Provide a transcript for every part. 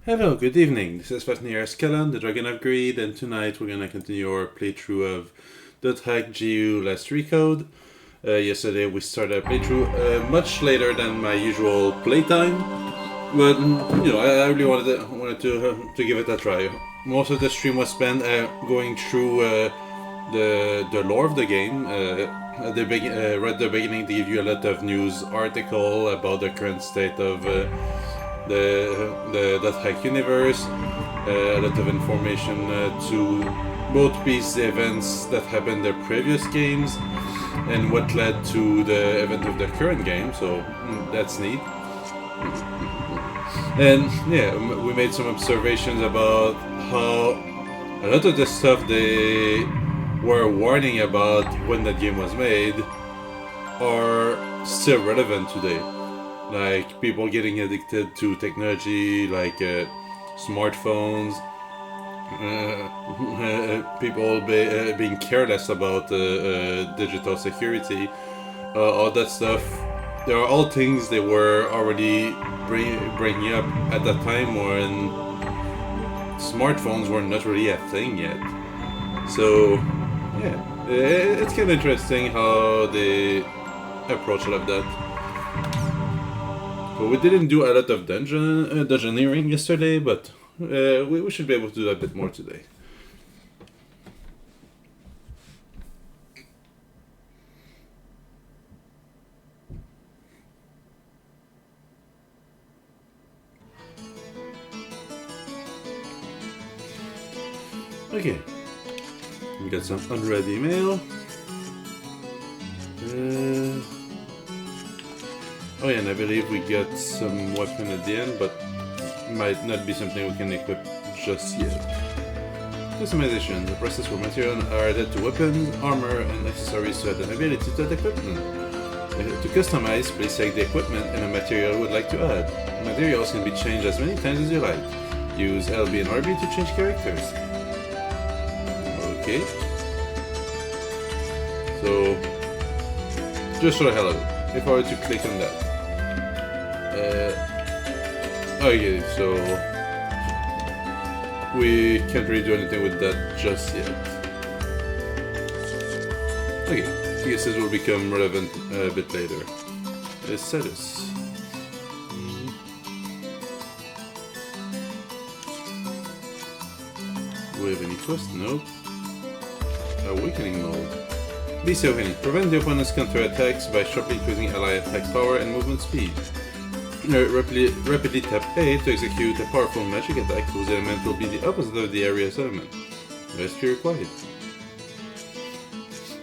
Hello, good evening. This is Dothackslashslashgeeyu, the Dragon of Greed, and tonight we're gonna continue our playthrough of Dothackslashslashgeeyu Last Recode. Yesterday we started our playthrough much later than my usual playtime, but I really wanted to give it a try. Most of the stream was spent going through the lore of the game. Right at the beginning, they give you a lot of news article about the current state of the Dothack universe, a lot of information to both piece the events that happened in the previous games and what led to the event of the current game, so that's neat. And yeah, we made some observations about how a lot of the stuff they were warning about when that game was made are still relevant today. Like people getting addicted to technology, like smartphones, people being careless about digital security, all that stuff. They are all things they were already bringing up at that time when smartphones were not really a thing yet. So yeah, it's kind of interesting how they approach all of that. We didn't do a lot of dungeoneering yesterday, but we should be able to do a bit more today. Okay, we got some unread email. Oh yeah, and I believe we get some weapon at the end, but might not be something we can equip just yet. Customization. The process where materials are added to weapons, armor, and accessories to add an ability to add equipment. To customize, please select the equipment and a material you would like to add. Materials can be changed as many times as you like. Use LB and RB to change characters. Okay. So, just for the hell of it, if I were to click on that. Okay, so we can't really do anything with that just yet. Okay, I guess this will become relevant a bit later. Status. Do we have any quest? Nope. Awakening mode. BC Awakening. Prevent the opponent's counter-attacks by sharply increasing ally attack power and movement speed. Rapidly tap A to execute a powerful magic attack whose element will be the opposite of the area's element. Recipe required.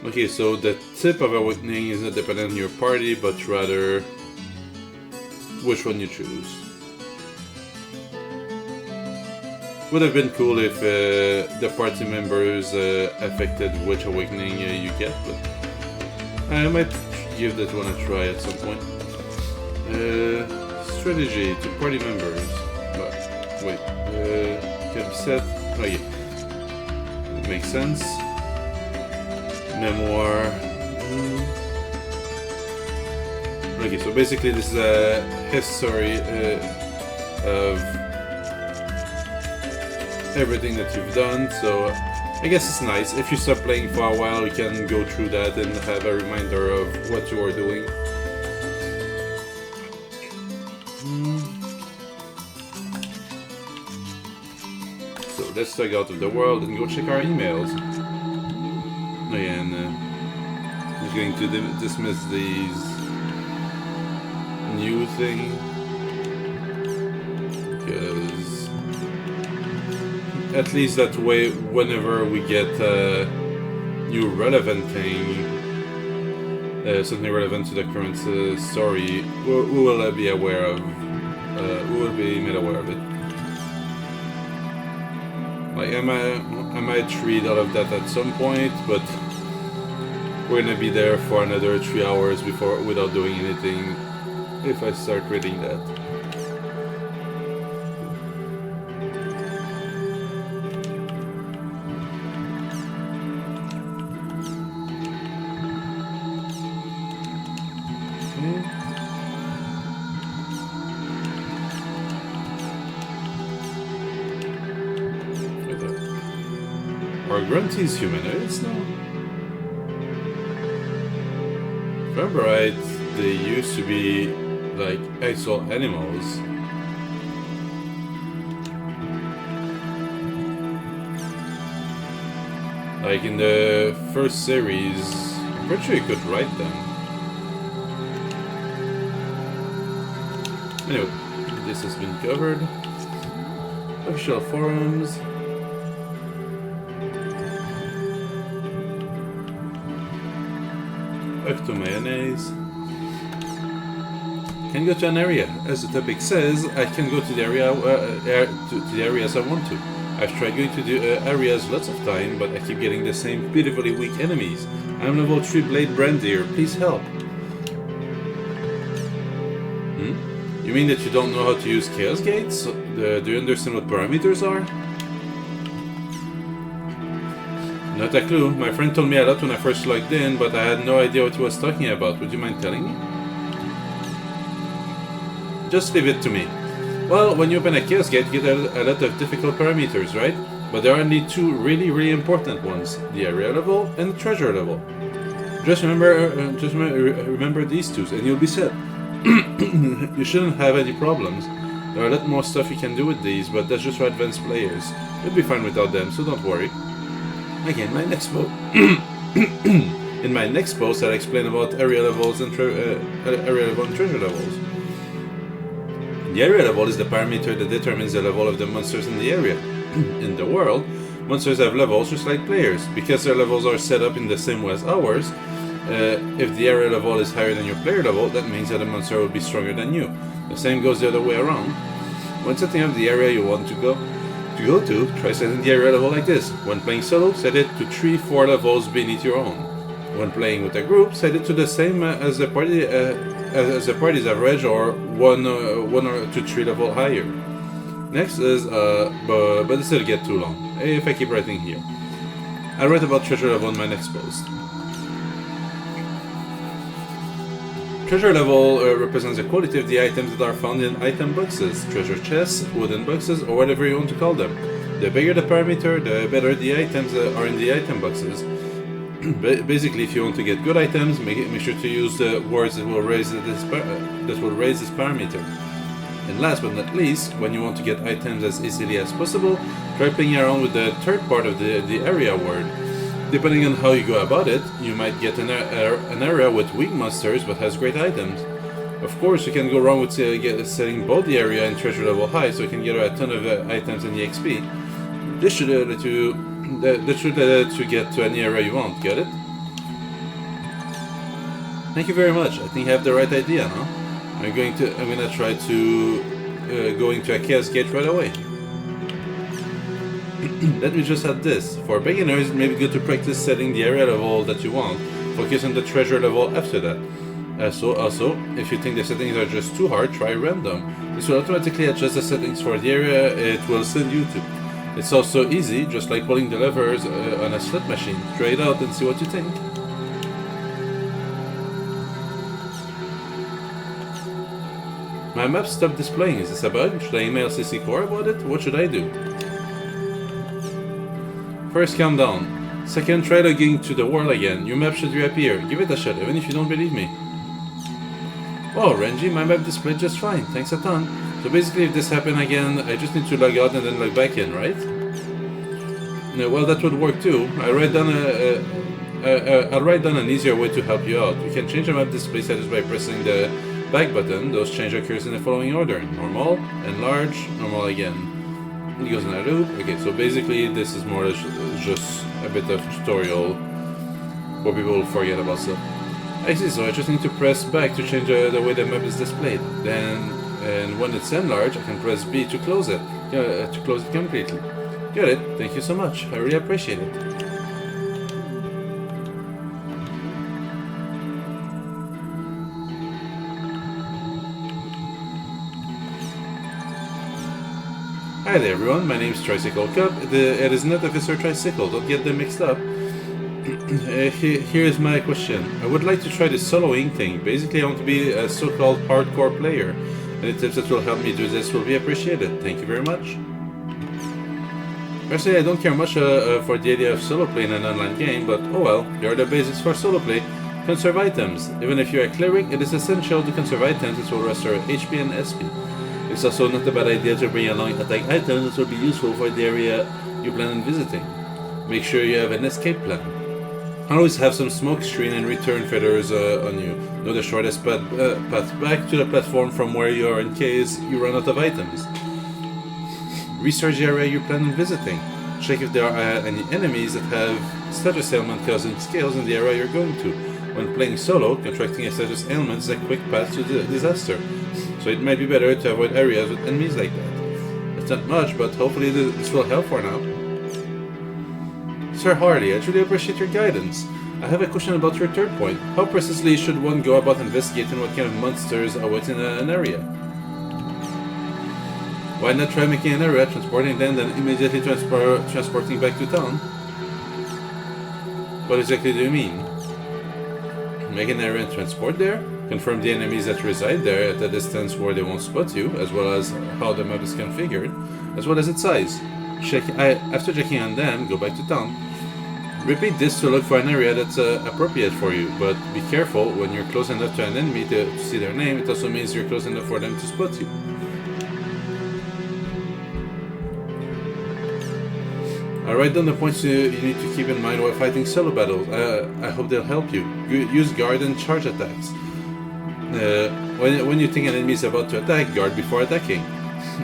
Okay, so the tip of Awakening is not dependent on your party, but rather which one you choose. Would have been cool if the party members affected which Awakening you get, but I might give that one a try at some point. Strategy to party members. But wait, can be set. Oh yeah, it makes sense. Memoir. Okay, so basically this is a history of everything that you've done. So I guess it's nice if you stop playing for a while, you can go through that and have a reminder of what you are doing. Let's take out of the world and go check our emails. Oh yeah, and I'm going to dismiss these new thing because at least that way, whenever we get a new relevant thing, something relevant to the current story, we will be aware of. We will be made aware of it. Like I might read all of that at some point, but we're gonna be there for another 3 hours without doing anything if I start reading that. Okay. Are grunties humanoids now? If I remember right, they used to be like actual animals. Like in the first series, I'm pretty sure you could write them. Anyway, this has been covered. Official forums. Back to mayonnaise. Can go to an area. As the topic says, I can go to the area to the areas I want to. I've tried going to the areas lots of time, but I keep getting the same pitifully weak enemies. I'm level 3 Blade Brandier, please help. You mean that you don't know how to use Chaos Gates? Do you understand what parameters are? Not a clue. My friend told me a lot when I first logged in, but I had no idea what he was talking about. Would you mind telling me? Just leave it to me. Well, when you open a Chaos Gate, you get a lot of difficult parameters, right? But there are only two really important ones. The area level and the treasure level. Just remember these two and you'll be set. You shouldn't have any problems. There are a lot more stuff you can do with these, but that's just for advanced players. You'll be fine without them, so don't worry. Again, my next post. In my next post, I'll explain about area levels and treasure levels. The area level is the parameter that determines the level of the monsters in the area. In the world, monsters have levels just like players. Because their levels are set up in the same way as ours, if the area level is higher than your player level, that means that the monster will be stronger than you. The same goes the other way around. When setting up the area you want to go to, try setting the area level like this. When playing solo, set it to 3-4 levels beneath your own. When playing with a group, set it to the same as the party's average, or 1 or 3 level higher. Next is, but this will get too long if I keep writing here. I'll write about treasure level in my next post. Treasure level represents the quality of the items that are found in item boxes, treasure chests, wooden boxes, or whatever you want to call them. The bigger the parameter, the better the items are in the item boxes. Basically, if you want to get good items, make sure to use the words that will raise this parameter. And last but not least, when you want to get items as easily as possible, try playing around with the third part of the area word. Depending on how you go about it, you might get an area with weak monsters but has great items. Of course, you can go wrong with setting both the area and treasure level high, so you can get a ton of items and EXP. This should let you get to any area you want. Get it? Thank you very much. I think I have the right idea now. I'm gonna try to go into a Chaos Gate right away. Let me just add this. For beginners, it may be good to practice setting the area level that you want. Focus on the treasure level after that. Also, if you think the settings are just too hard, try random. This will automatically adjust the settings for the area it will send you to. It's also easy, just like pulling the levers on a slot machine. Try it out and see what you think. My map stopped displaying. Is this a bug? Should I email CC Core about it? What should I do? First, calm down. Second, try logging to the world again. Your map should reappear. Give it a shot, even if you don't believe me. Oh, Renji, my map displayed just fine. Thanks a ton. So basically, if this happened again, I just need to log out and then log back in, right? No, well, that would work too. I'll write down an easier way to help you out. You can change the map display status by pressing the back button. Those change occurs in the following order: normal, enlarge, normal again. It goes in a loop. Okay, so basically this is more or less just a bit of tutorial where people will forget about stuff. I see, so I just need to press back to change the way the map is displayed. And when it's enlarged, I can press B to close it. To close it completely. Got it. Thank you so much. I really appreciate it. Hi there everyone, my name is Tricycle Cup. It is not Officer Tricycle, don't get them mixed up. Here's my question. I would like to try the soloing thing. Basically, I want to be a so-called hardcore player. Any tips that will help me do this will be appreciated. Thank you very much. Personally, I don't care much for the idea of solo play in an online game, but oh well, there are the basics for solo play. Conserve items. Even if you're a cleric, it is essential to conserve items which will restore HP and SP. It's also not a bad idea to bring along attack items that will be useful for the area you plan on visiting. Make sure you have an escape plan. Always have some smoke screen and return feathers on you. Know the shortest path back to the platform from where you are in case you run out of items. Research the area you plan on visiting. Check if there are any enemies that have status ailment causing skills in the area you're going to. When playing solo, contracting a status ailment is a quick path to disaster, so it might be better to avoid areas with enemies like that. It's not much, but hopefully this will help for now. Sir Hardy, I truly appreciate your guidance. I have a question about your third point. How precisely should one go about investigating what kind of monsters are within an area? Why not try making an area, transporting them, then immediately transporting back to town? What exactly do you mean? Make an area and transport there? Confirm the enemies that reside there at a distance where they won't spot you, as well as how the map is configured, as well as its size. After checking on them, go back to town. Repeat this to look for an area that's appropriate for you, but be careful when you're close enough to an enemy to see their name. It also means you're close enough for them to spot you. I'll write down the points you need to keep in mind while fighting solo battles. I hope they'll help you. Use guard and charge attacks. When you think an enemy is about to attack, guard before attacking.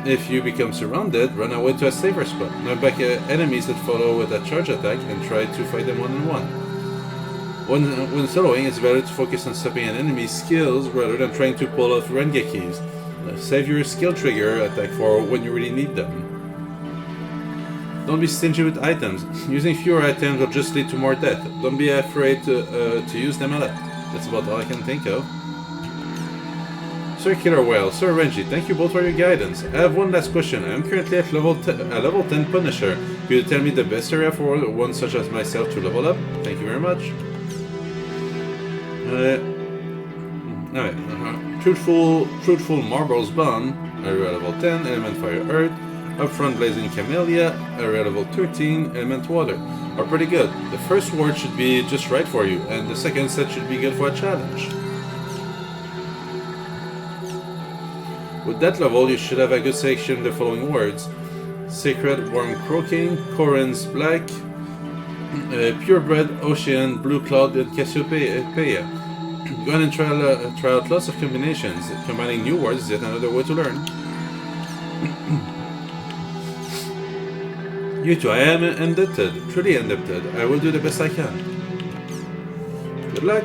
If you become surrounded, run away to a safer spot. Knock back enemies that follow with a charge attack and try to fight them one-on-one. When soloing, it's better to focus on stopping an enemy's skills rather than trying to pull off rengekis. Save your skill trigger attack for when you really need them. Don't be stingy with items. Using fewer items will just lead to more death. Don't be afraid to use them a lot. That's about all I can think of. Sir Killer Whale, Sir Renji, thank you both for your guidance. I have one last question. I am currently at level 10 Punisher. Could you tell me the best area for one such as myself to level up? Thank you very much. Truthful Marbles Bond, area level 10, Element Fire Earth. Upfront Blazing Camellia, area level 13, Element Water. Are pretty good. The first word should be just right for you, and the second set should be good for a challenge. With that level, you should have a good selection of the following words: Sacred Worm Croaking, Corin's Black, Purebred, Ocean, Blue Cloud, and Cassiopeia. Go ahead and try out lots of combinations. Combining new words is yet another way to learn. You too, I am indebted, truly indebted. I will do the best I can. Good luck!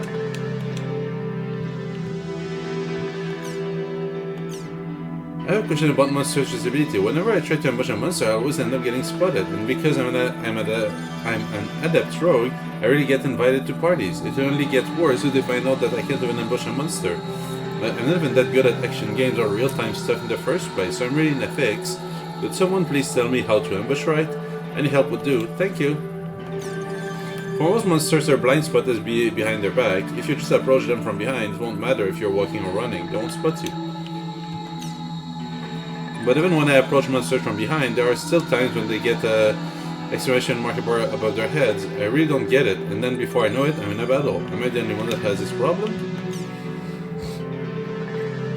I have a question about monster's visibility. Whenever I try to ambush a monster, I always end up getting spotted, and because I'm an adept rogue, I really get invited to parties. It only gets worse if they find out that I can't even ambush a monster. I'm not even that good at action games or real-time stuff in the first place, so I'm really in a fix. Could someone please tell me how to ambush right? Any help would do, thank you. For most monsters, their blind spot is behind their back. If you just approach them from behind, it won't matter if you're walking or running, they won't spot you. But even when I approach monsters from behind, there are still times when they get an exclamation mark above their heads. I really don't get it, and then before I know it, I'm in a battle. Am I the only one that has this problem?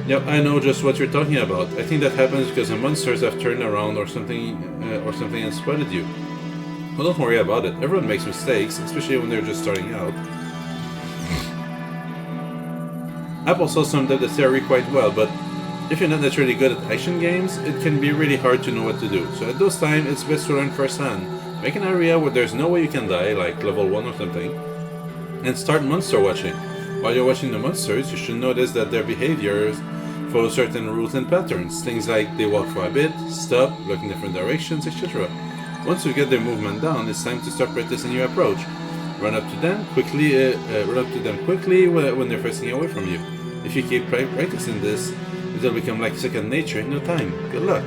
Yep, I know just what you're talking about. I think that happens because the monsters have turned around or something and spotted you. Well, don't worry about it. Everyone makes mistakes, especially when they're just starting out. Apple saw summed up the theory quite well, but if you're not naturally good at action games, it can be really hard to know what to do. So at those times, it's best to learn firsthand. Make an area where there's no way you can die, like level 1 or something, and start monster watching. While you're watching the monsters, you should notice that their behaviors follow certain rules and patterns. Things like they walk for a bit, stop, look in different directions, etc. Once you get their movement down, it's time to start practicing your approach. Run up to them quickly when they're facing away from you. If you keep practicing this, it'll become like second nature in no time. Good luck.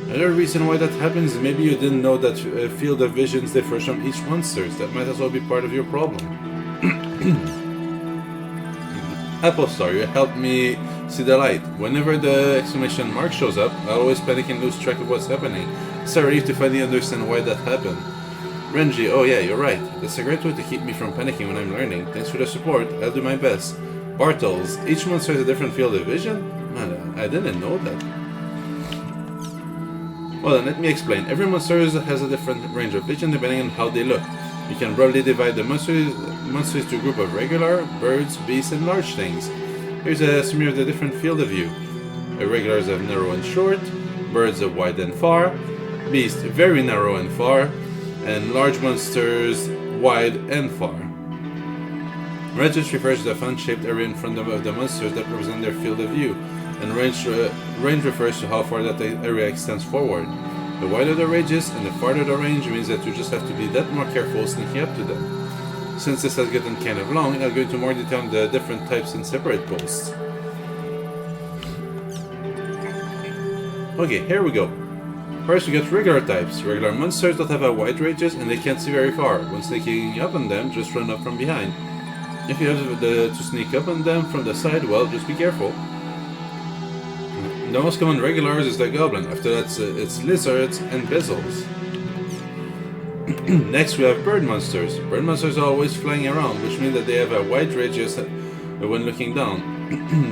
Another reason why that happens is maybe you didn't know that field of visions differs from each monster. That might as well be part of your problem. Apple Star, you helped me See the light. Whenever the exclamation mark shows up, I always panic and lose track of what's happening. It's a relief to finally understand why that happened. Renji, oh yeah, you're right. That's a great way to keep me from panicking when I'm learning. Thanks for the support, I'll do my best. Bartels, each monster has a different field of vision? Man, I didn't know that. Well then, let me explain. Every monster has a different range of vision depending on how they look. You can broadly divide the monsters to a group of regular, birds, beasts, and large things. Here's a summary of the different field of view. Regulars have narrow and short, birds have wide and far, beasts very narrow and far, and large monsters wide and far. Radius refers to the fan-shaped area in front of the monsters that represent their field of view, and range refers to how far that area extends forward. The wider the radius and the farther the range means that you just have to be that more careful sneaking up to them. Since this has gotten kind of long, I'll go into more detail on the different types and separate posts. Okay, here we go. First we get regular types. Regular monsters that have a wide radius and they can't see very far. When sneaking up on them, just run up from behind. If you have to sneak up on them from the side, well, just be careful. The most common regulars is the goblin. After that, it's lizards and bezols. Next we have bird monsters. Bird monsters are always flying around, which means that they have a wide radius when looking down.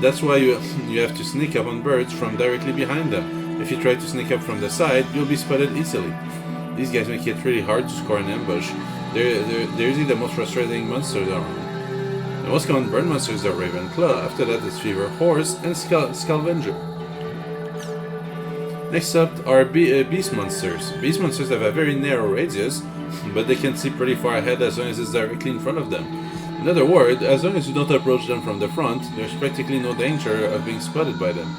That's why you have to sneak up on birds from directly behind them. If you try to sneak up from the side, you'll be spotted easily. These guys make it really hard to score an ambush. They're usually the most frustrating monsters around. The most common bird monsters are Ravenclaw. After that it's Fever Horse and Skalvenger. Next up are beast monsters. Beast monsters have a very narrow radius, but they can see pretty far ahead as long as it's directly in front of them. In other words, as long as you don't approach them from the front, there's practically no danger of being spotted by them.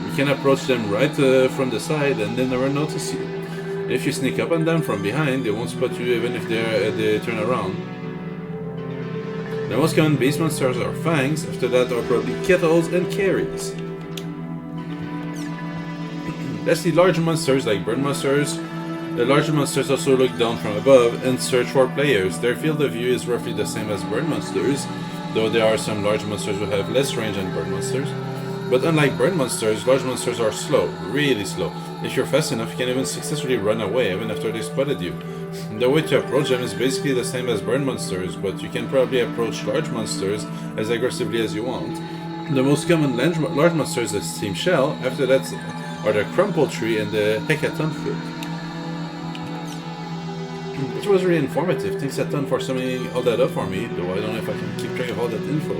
You can approach them right from the side and they'll never notice you. If you sneak up on them from behind, they won't spot you even if they turn around. The most common beast monsters are fangs. After that are probably kettles and carries. Let's see large monsters like bird monsters. The larger monsters also look down from above and search for players. Their field of view is roughly the same as bird monsters, though there are some large monsters who have less range than bird monsters. But unlike bird monsters, large monsters are slow, really slow. If you're fast enough, you can even successfully run away even after they spotted you. The way to approach them is basically the same as bird monsters, but you can probably approach large monsters as aggressively as you want. The most common large monsters is Steam Shell. After that are the Crumple Tree and the Hecaton Foot. It was really informative. Thanks a ton for summing all that up for me, though I don't know if I can keep track of all that info.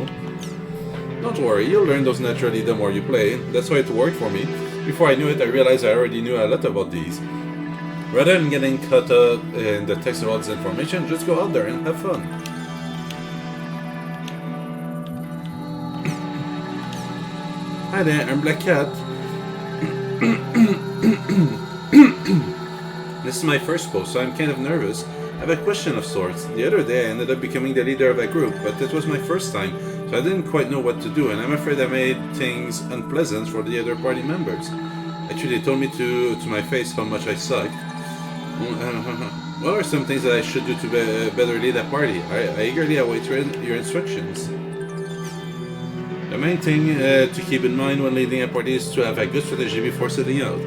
Don't worry, you'll learn those naturally the more you play. That's why it worked for me. Before I knew it, I realized I already knew a lot about these. Rather than getting caught up in the text of all this information, just go out there and have fun. Hi there, I'm Black Cat. This is my first post, so I'm kind of nervous. I have a question of sorts. The other day I ended up becoming the leader of a group, but it was my first time, so I didn't quite know what to do, and I'm afraid I made things unpleasant for the other party members. Actually, they told me to my face how much I sucked. What are some things that I should do to better lead a party? I eagerly await your instructions. The main thing to keep in mind when leading a party is to have a good strategy before setting out.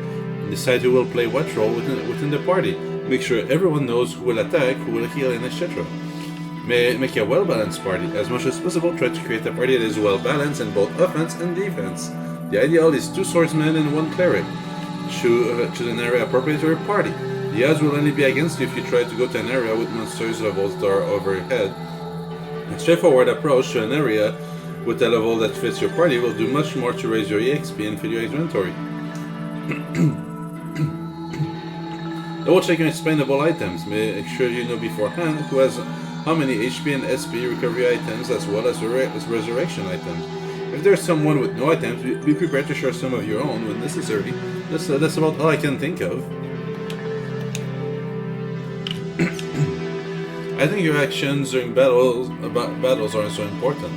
Decide who will play what role within the party. Make sure everyone knows who will attack, who will heal, and etc. Make a well-balanced party. As much as possible, try to create a party that is well-balanced in both offense and defense. The ideal is 2 swordsmen and 1 cleric. Choose an area appropriate to your party. The odds will only be against you if you try to go to an area with monsters levels that are over your head. A straightforward approach to an area with a level that fits your party will do much more to raise your EXP and fill your inventory. Double check your expendable items. Make sure you know beforehand who has how many HP and SP recovery items as well as resurrection items. If there's someone with no items, be prepared to share some of your own when necessary. That's about all I can think of. I think your actions during battles are so important.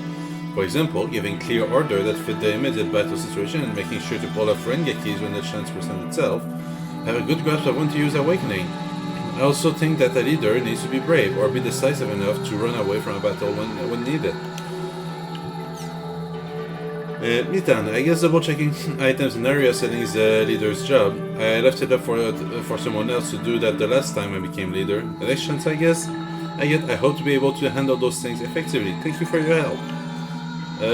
For example, giving clear order that fit the immediate battle situation and making sure to pull off Rengekis when the chance presents itself. Have a good grasp of when to use Awakening. I also think that a leader needs to be brave or be decisive enough to run away from a battle when needed. Mitan, I guess double checking items and area settings is the leader's job. I left it up for someone else to do that the last time I became leader. Elections, I guess. I hope to be able to handle those things effectively. Thank you for your help.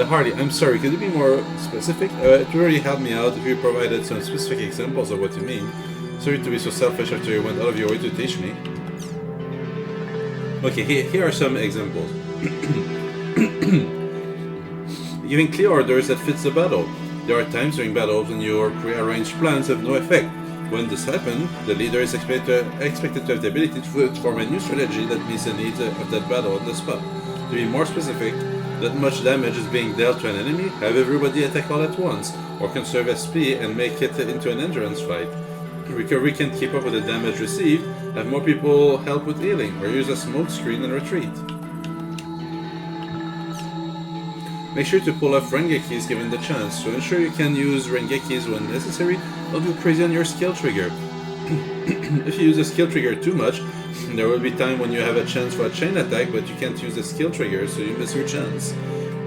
Hardy, I'm sorry, could you be more specific? It would really help me out if you provided some specific examples of what you mean. Sorry to be so selfish after you went out of your way to teach me. Okay, here are some examples. Giving clear orders that fits the battle. There are times during battles when your prearranged plans have no effect. When this happens, the leader is expected to have the ability to form a new strategy that meets the needs of that battle on the spot. To be more specific, that much damage is being dealt to an enemy, have everybody attack all at once, or conserve SP and make it into an endurance fight. Recovery can keep up with the damage received, have more people help with healing, or use a smoke screen and retreat. Make sure to pull off Rengekis given the chance. To ensure you can use Rengekis when necessary, don't go crazy on your skill trigger. If you use a skill trigger too much, there will be time when you have a chance for a chain attack, but you can't use the skill trigger, so you miss your chance.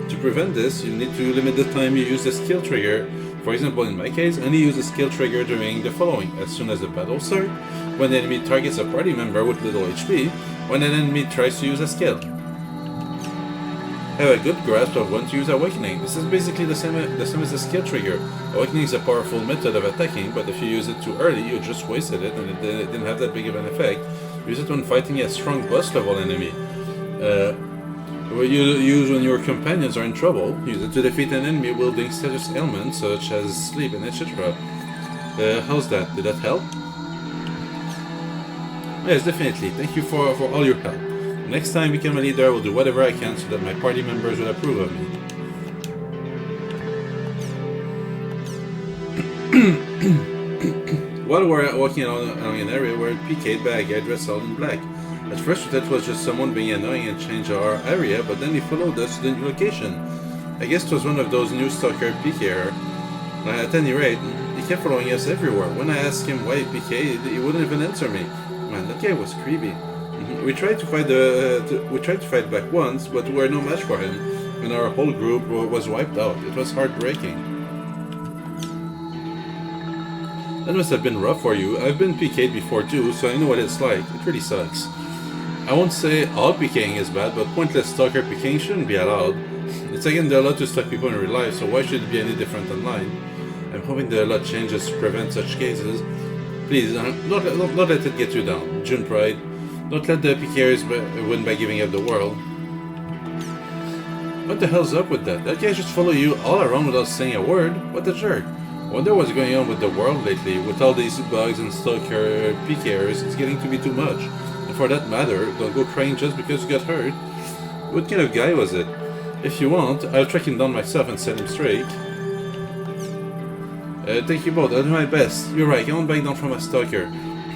To prevent this, you need to limit the time you use the skill trigger. For example, in my case, only use a skill trigger during the following: as soon as the battle starts, when the enemy targets a party member with little HP, when an enemy tries to use a skill. Have a good grasp of when to use Awakening. This is basically the same as the skill trigger. Awakening is a powerful method of attacking, but if you use it too early, you just wasted it and it didn't have that big of an effect. Use it when fighting a strong boss level enemy. Use when your companions are in trouble. Use it to defeat an enemy wielding status ailments such as sleep and etc. How's that? Did that help? Yes, definitely. Thank you for all your help. Next time I become a leader, I will do whatever I can so that my party members will approve of me. While we're walking along an area, we're PK'd by a guy dressed all in black. At first we thought it was just someone being annoying and changed our area, but then he followed us to the new location. I guess it was one of those new stalker PK'er. At any rate, he kept following us everywhere. When I asked him why he PK'd, he wouldn't even answer me. Man, that guy was creepy. We tried to fight back once, but we were no match for him, and our whole group was wiped out. It was heartbreaking. That must have been rough for you. I've been PK'd before too, so I know what it's like. It really sucks. I won't say all PKing is bad, but pointless stalker PKing shouldn't be allowed. It's against the law to stalk people in real life, so why should it be any different online? I'm hoping the law changes to prevent such cases. Please, don't let it get you down. June Pride. Don't let the PKers win by giving up the world. What the hell's up with that? That guy just follow you all around without saying a word? What a jerk. I wonder what's going on with the world lately. With all these bugs and stalker PKers, it's getting to be too much. And for that matter, don't go crying just because you got hurt. What kind of guy was it? If you want, I'll track him down myself and set him straight. Thank you both, I'll do my best. You're right, I won't back down from a stalker.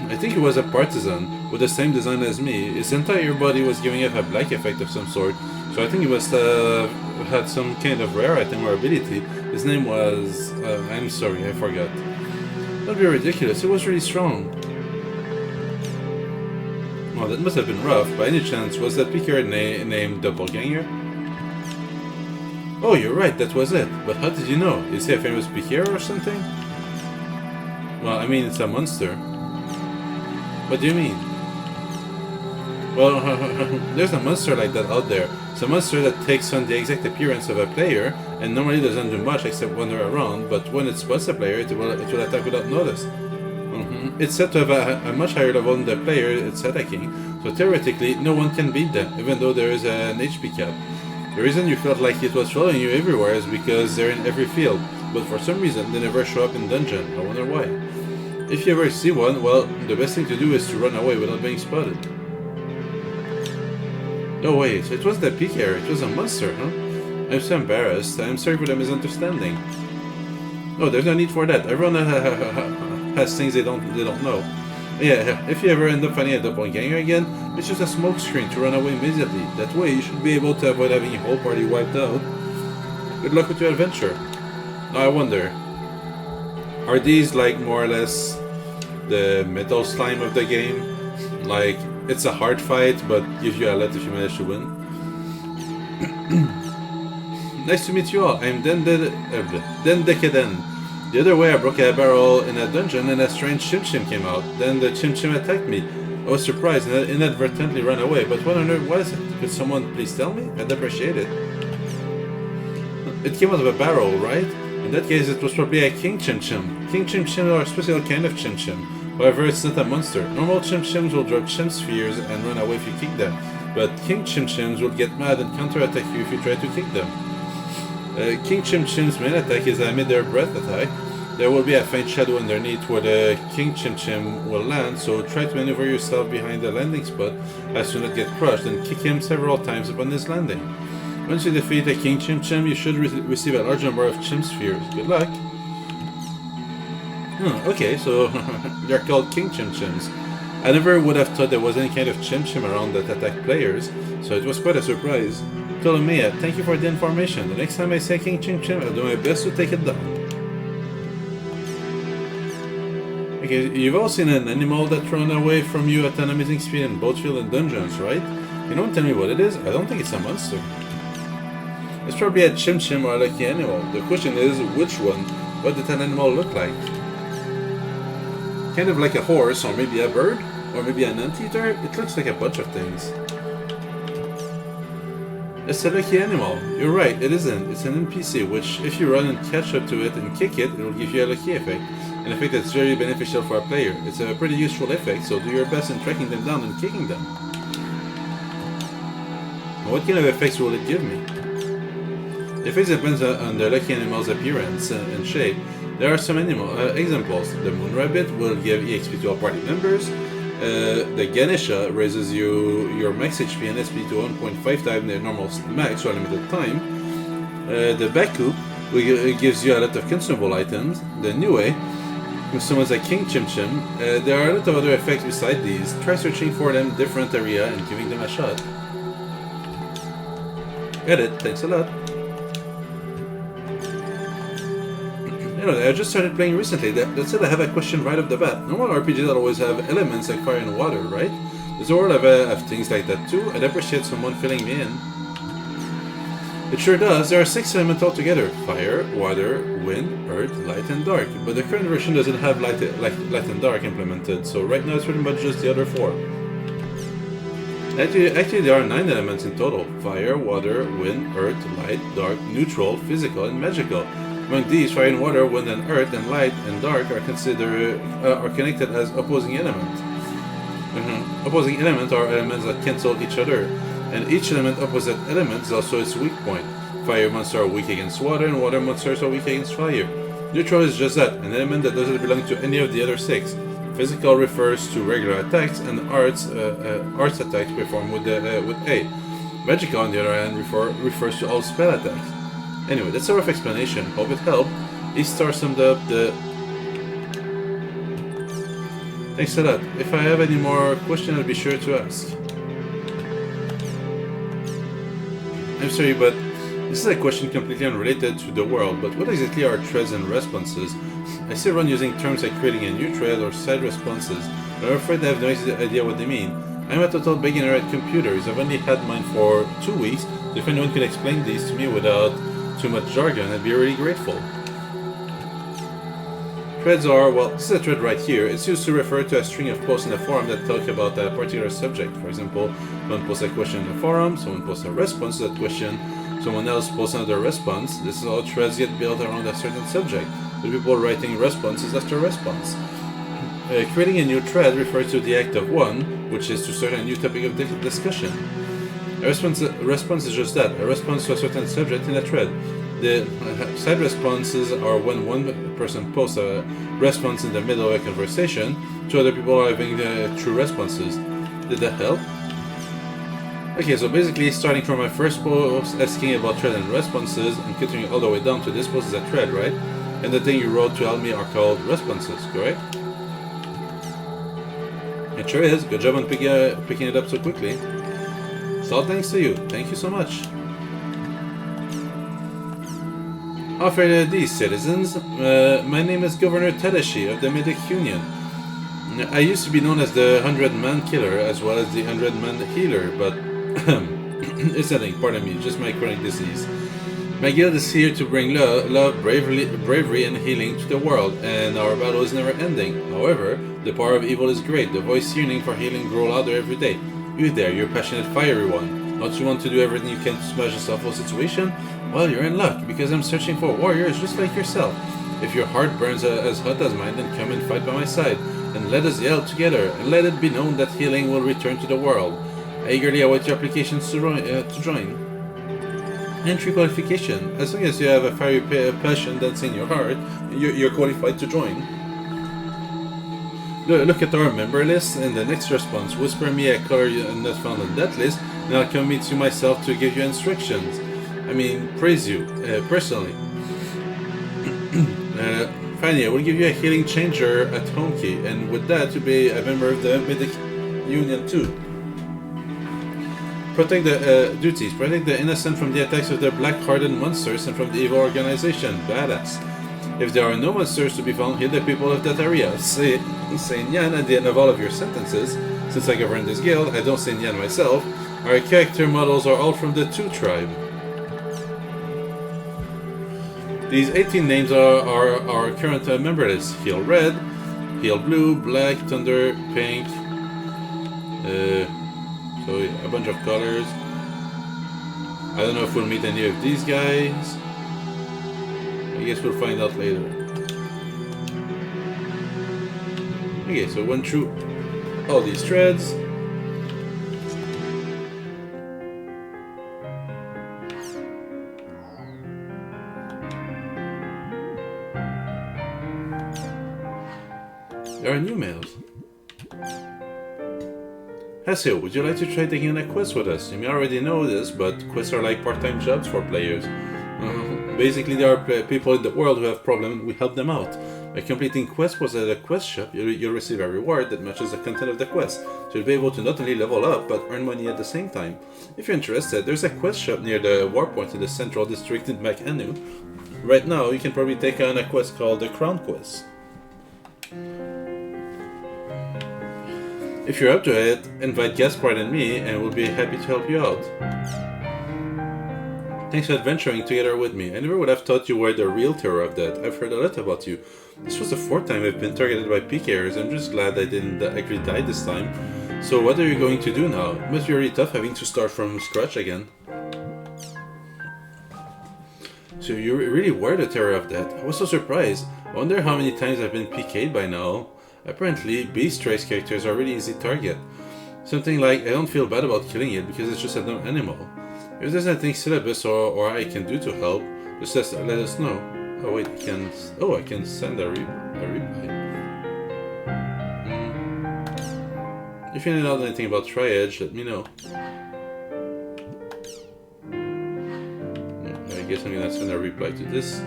I think he was a partisan, with the same design as me. His entire body was giving off a black effect of some sort, so I think he must have had some kind of rare item or ability. His name was... I'm sorry, I forgot. Don't be ridiculous, it was really strong. Well, that must have been rough. By any chance, was that PKer named Doppelganger? Oh, you're right, that was it. But how did you know? Is he a famous PKer or something? Well, I mean, it's a monster. What do you mean? Well, there's a monster like that out there. It's a monster that takes on the exact appearance of a player and normally doesn't do much except wander around, but when it spots a player, it will attack without notice. It's said to have a much higher level than the player it's attacking, so theoretically no one can beat them, even though there is an HP cap. The reason you felt like it was following you everywhere is because they're in every field, but for some reason they never show up in dungeon. I wonder why. If you ever see one, well, the best thing to do is to run away without being spotted. No way, so it was the PKer, it was a monster, huh? I'm so embarrassed. I'm sorry for the misunderstanding. No, there's no need for that. Everyone has things they don't know. Yeah, if you ever end up finding a doppelganger again, it's just a smoke screen to run away immediately. That way you should be able to avoid having your whole party wiped out. Good luck with your adventure. Now I wonder, are these like more or less the metal slime of the game? Like, it's a hard fight, but gives you a lot if you manage to win? Nice to meet you all. I'm Den Decadent. The other way, I broke a barrel in a dungeon and a strange chim-chim came out. Then the chim-chim attacked me. I was surprised and inadvertently ran away. But what on earth was it? Could someone please tell me? I'd appreciate it. It came out of a barrel, right? In that case, it was probably a king chim-chim. King chim-chim are a special kind of chim-chim. However, it's not a monster. Normal chim-chims will drop chim spheres and run away if you kick them. But king chim-chims will get mad and counter-attack you if you try to kick them. King Chim-Chim's main attack is a mid-air breath attack. There will be a faint shadow underneath where the King Chim-Chim will land, so try to maneuver yourself behind the landing spot as to not get crushed and kick him several times upon his landing. Once you defeat a King Chim-Chim, you should receive a large number of Chim Spheres. Good luck! Okay, so they're called King Chim-Chims. I never would have thought there was any kind of Chim-Chim around that attack players, so it was quite a surprise. Ptolemy, thank you for the information. The next time I say King Chim-Chim, I'll do my best to take it down. Okay, you've all seen an animal that ran away from you at an amazing speed in both field and dungeons, right? You don't tell me what it is? I don't think it's a monster. It's probably a Chim-Chim or a lucky animal. The question is, which one? What did that animal look like? Kind of like a horse, or maybe a bird? Or maybe an anteater? It looks like a bunch of things. It's a lucky animal. You're right, it isn't. It's an NPC, which if you run and catch up to it and kick it, it will give you a lucky effect. An effect that's very beneficial for a player. It's a pretty useful effect, so do your best in tracking them down and kicking them. What kind of effects will it give me? The effects depends on the lucky animal's appearance and shape. There are some examples. The Moon Rabbit will give EXP to all party members. The Ganesha raises your max HP and SP to 1.5 times their normal max for a limited time. The Baku gives you a lot of consumable items. The Niue summons a King Chim-Chim. There are a lot of other effects beside these. Try searching for them in different area and giving them a shot. Got it, thanks a lot. I just started playing recently. That said, I have a question right off the bat. Normal RPGs always have elements like fire and water, right? Does the world have things like that too? I'd appreciate someone filling me in. It sure does. There are 6 elements altogether. Fire, water, wind, earth, light, and dark. But the current version doesn't have light and dark implemented, so right now it's pretty much just the other 4. Actually, there are 9 elements in total. Fire, water, wind, earth, light, dark, neutral, physical, and magical. Among these, fire and water, wind and earth, and light and dark are connected as opposing elements. Opposing elements are elements that cancel each other, and each element opposite element is also its weak point. Fire monsters are weak against water, and water monsters are weak against fire. Neutral is just that, an element that doesn't belong to any of the other 6. Physical refers to regular attacks, and arts attacks performed with A. Magical, on the other hand, refers to all spell attacks. Anyway, that's a rough explanation. Hope it helped. E-Star summed up the... Thanks a lot. If I have any more questions, I'll be sure to ask. I'm sorry, but this is a question completely unrelated to the world, but what exactly are threads and responses? I see everyone using terms like creating a new thread or side responses, but I'm afraid I have no idea what they mean. I'm a total beginner at computers. I've only had mine for 2 weeks, so if anyone could explain these to me without too much jargon, I'd be really grateful. Threads are, well, this is a thread right here. It's used to refer to a string of posts in a forum that talk about a particular subject. For example, someone posts a question in a forum, someone posts a response to that question, someone else posts another response. This is how threads get built around a certain subject, with people writing responses after response. Creating a new thread refers to the act of one, which is to start a new topic of discussion. A response is just that, a response to a certain subject in a thread. The side responses are when one person posts a response in the middle of a conversation, 2 other people are having true responses. Did that help? Okay, so basically starting from my first post asking about thread and responses and continuing all the way down to this post is a thread, right? And the thing you wrote to help me are called responses, correct? It sure is. Good job on picking it up so quickly. It's all thanks to you. Thank you so much. Offer these citizens. My name is Governor Tadashi of the Medic Union. I used to be known as the 100-man killer as well as the 100-man healer, but it's nothing, pardon me, just my chronic disease. My guild is here to bring love, bravery, and healing to the world, and our battle is never ending. However, the power of evil is great. The voice yearning for healing grows louder every day. You there, you're passionate, fiery one. Don't you want to do everything you can to smash this awful situation? Well, you're in luck, because I'm searching for warriors just like yourself. If your heart burns as hot as mine, then come and fight by my side, and let us yell together, and let it be known that healing will return to the world. I eagerly await your applications to join. Entry qualification. As long as you have a fiery passion that's in your heart, you're qualified to join. Look at our member list, and the next response, whisper me a color not found on that list, and I'll commit to myself to give you instructions. I mean, praise you, personally. Finally, I will give you a healing changer at home key, and with that, you'll be a member of the Medic Union too. Protect the duties. Protect the innocent from the attacks of the black-hearted monsters and from the evil organization. Badass. If there are no monsters to be found, heal the people of that area. Say Nyan at the end of all of your sentences. Since I govern this guild, I don't say Nyan myself. Our character models are all from the 2 tribe. These 18 names are our current member list. Heal Red, Heal Blue, Black, Thunder, Pink. So a bunch of colors. I don't know if we'll meet any of these guys. I guess we'll find out later. Okay, so went through all these threads. There are new mails. Haseo, would you like to try taking a quest with us? You may already know this, but quests are like part-time jobs for players. Basically, there are people in the world who have problems and we help them out. By completing quests at a quest shop, you'll receive a reward that matches the content of the quest. So you'll be able to not only level up, but earn money at the same time. If you're interested, there's a quest shop near the warpoint in the central district in Makanu. Right now, you can probably take on a quest called the Crown Quest. If you're up to it, invite Gaspard and me, and we'll be happy to help you out. Thanks for adventuring together with me. I never would have thought you were the real terror of that. I've heard a lot about you. This was the 4th time I've been targeted by PKers. I'm just glad I didn't actually die this time. So what are you going to do now? It must be really tough having to start from scratch again. So you really were the terror of that. I was so surprised. I wonder how many times I've been PK'd by now. Apparently, Beast Race characters are a really easy target. Something like, I don't feel bad about killing it because it's just a dumb animal. If there's anything Syllabus or I can do to help, just let us know. Oh wait, I can send a reply. If you know anything about Tri-Edge, let me know. I guess I'm gonna send a reply to this.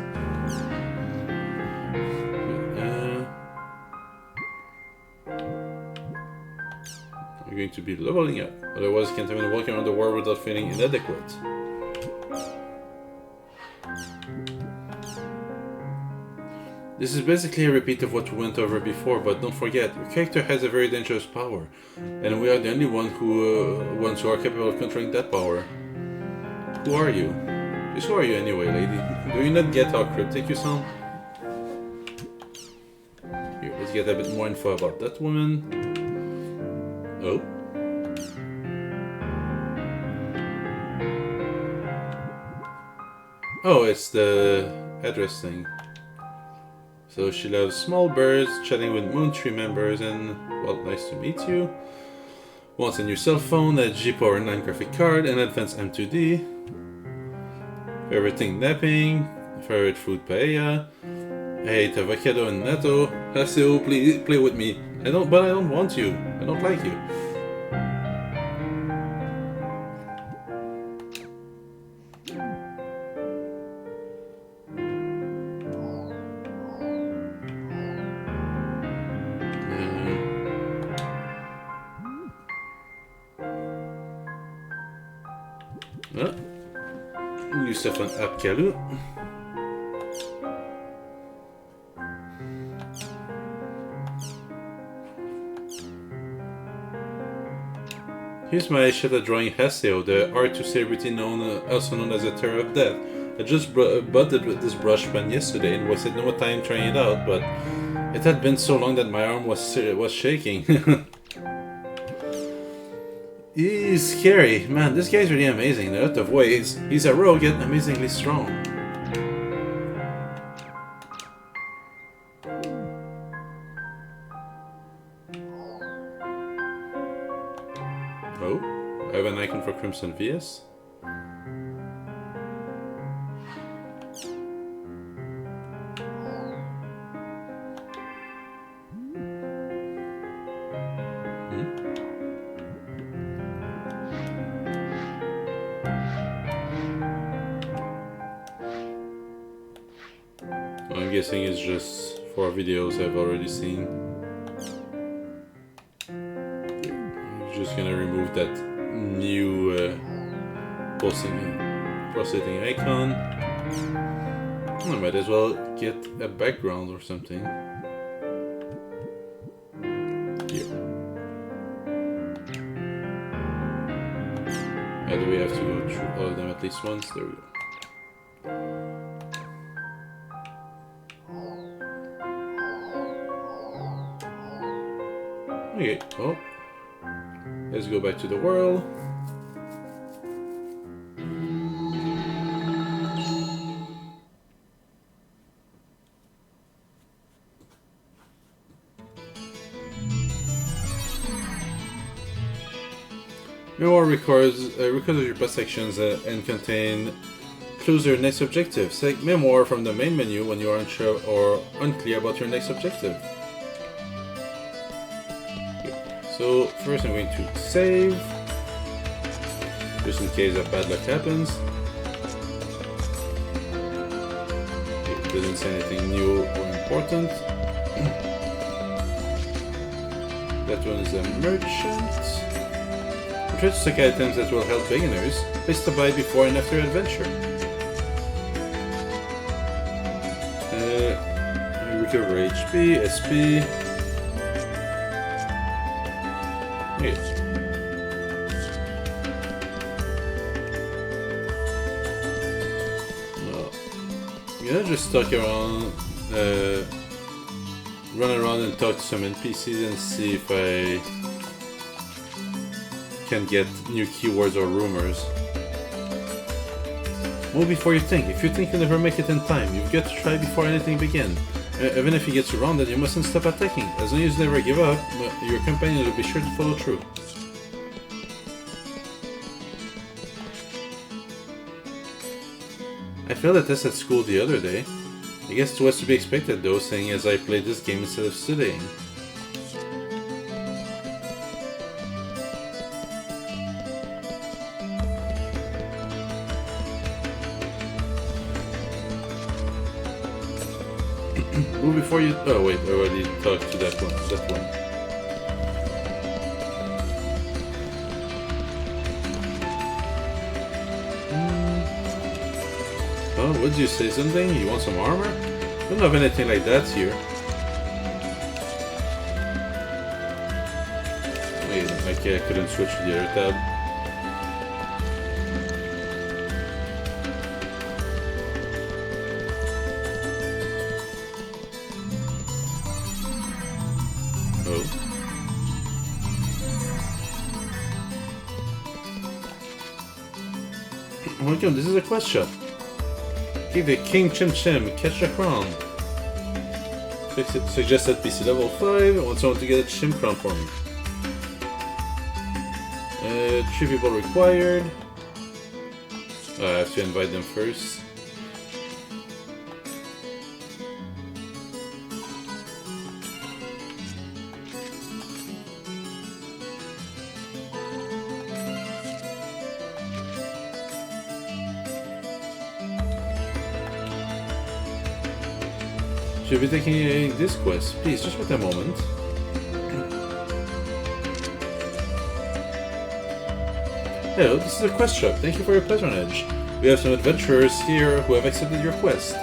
I'm going to be leveling up, otherwise I can't even walk around the world without feeling inadequate. This is basically a repeat of what we went over before, but don't forget, your character has a very dangerous power, and we are the only ones who are capable of controlling that power. Who are you? Just who are you anyway, lady? Do you not get how cryptic you sound? Here, let's get a bit more info about that woman. Oh? Oh, it's the address thing. So she loves small birds, chatting with Moon Tree members, and, well, nice to meet you. Wants a new cell phone, a G-Power 9 graphic card, an advanced M2D. Favorite thing, napping. Favorite food, paella. I hate avocado and natto. Haseo, please play with me. But I don't want you. I don't like you. New stuff on Apkalu. Here's my shot at drawing Haseo, the art to celebrity also known as the Terror of Death. I just bought it with this brush pen yesterday and wasted no time trying it out, but it had been so long that my arm was shaking. He's scary. Man, this guy's really amazing in a lot of ways. He's a rogue yet amazingly strong. Oh, I have an icon for Crimson VS. I'm guessing it's just 4 videos I've already seen. I'm just gonna remove that new pulsating icon. I might as well get a background or something. Here. How do we have to go through all of them at least once? There we go. Okay, oh, let's go back to the world. Memoir records your past actions and contain clues to your next objective. Select Memoir from the main menu when you are unsure or unclear about your next objective. So first I'm going to save, just in case a bad luck happens. It doesn't say anything new or important. That one is a merchant. Try to select items that will help beginners. Place to buy before and after adventure. Recover HP, SP. Yes. Well, I'm gonna just stalk around, run around and talk to some NPCs and see if I can get new keywords or rumors. Move before you think. If you think you'll never make it in time, you've got to try before anything begins. Even if you get surrounded, you mustn't stop attacking. As long as you never give up, your companion will be sure to follow through. I failed a test at school the other day. I guess it was to be expected though, seeing as I played this game instead of studying. Move before you... Oh wait, I already talked to that one. Oh, what did you say? Something? You want some armor? I don't have anything like that here. Wait, okay, I couldn't switch to the other tab. Welcome, this is a quest shop. Give the King Chim Chim, catch the crown. Suggested PC level 5, I want someone to get a Chim crown for me. 3 people required. I have to invite them first. Should be taking this quest. Please, just wait a moment. Hello, this is a quest shop. Thank you for your patronage. We have some adventurers here who have accepted your quest.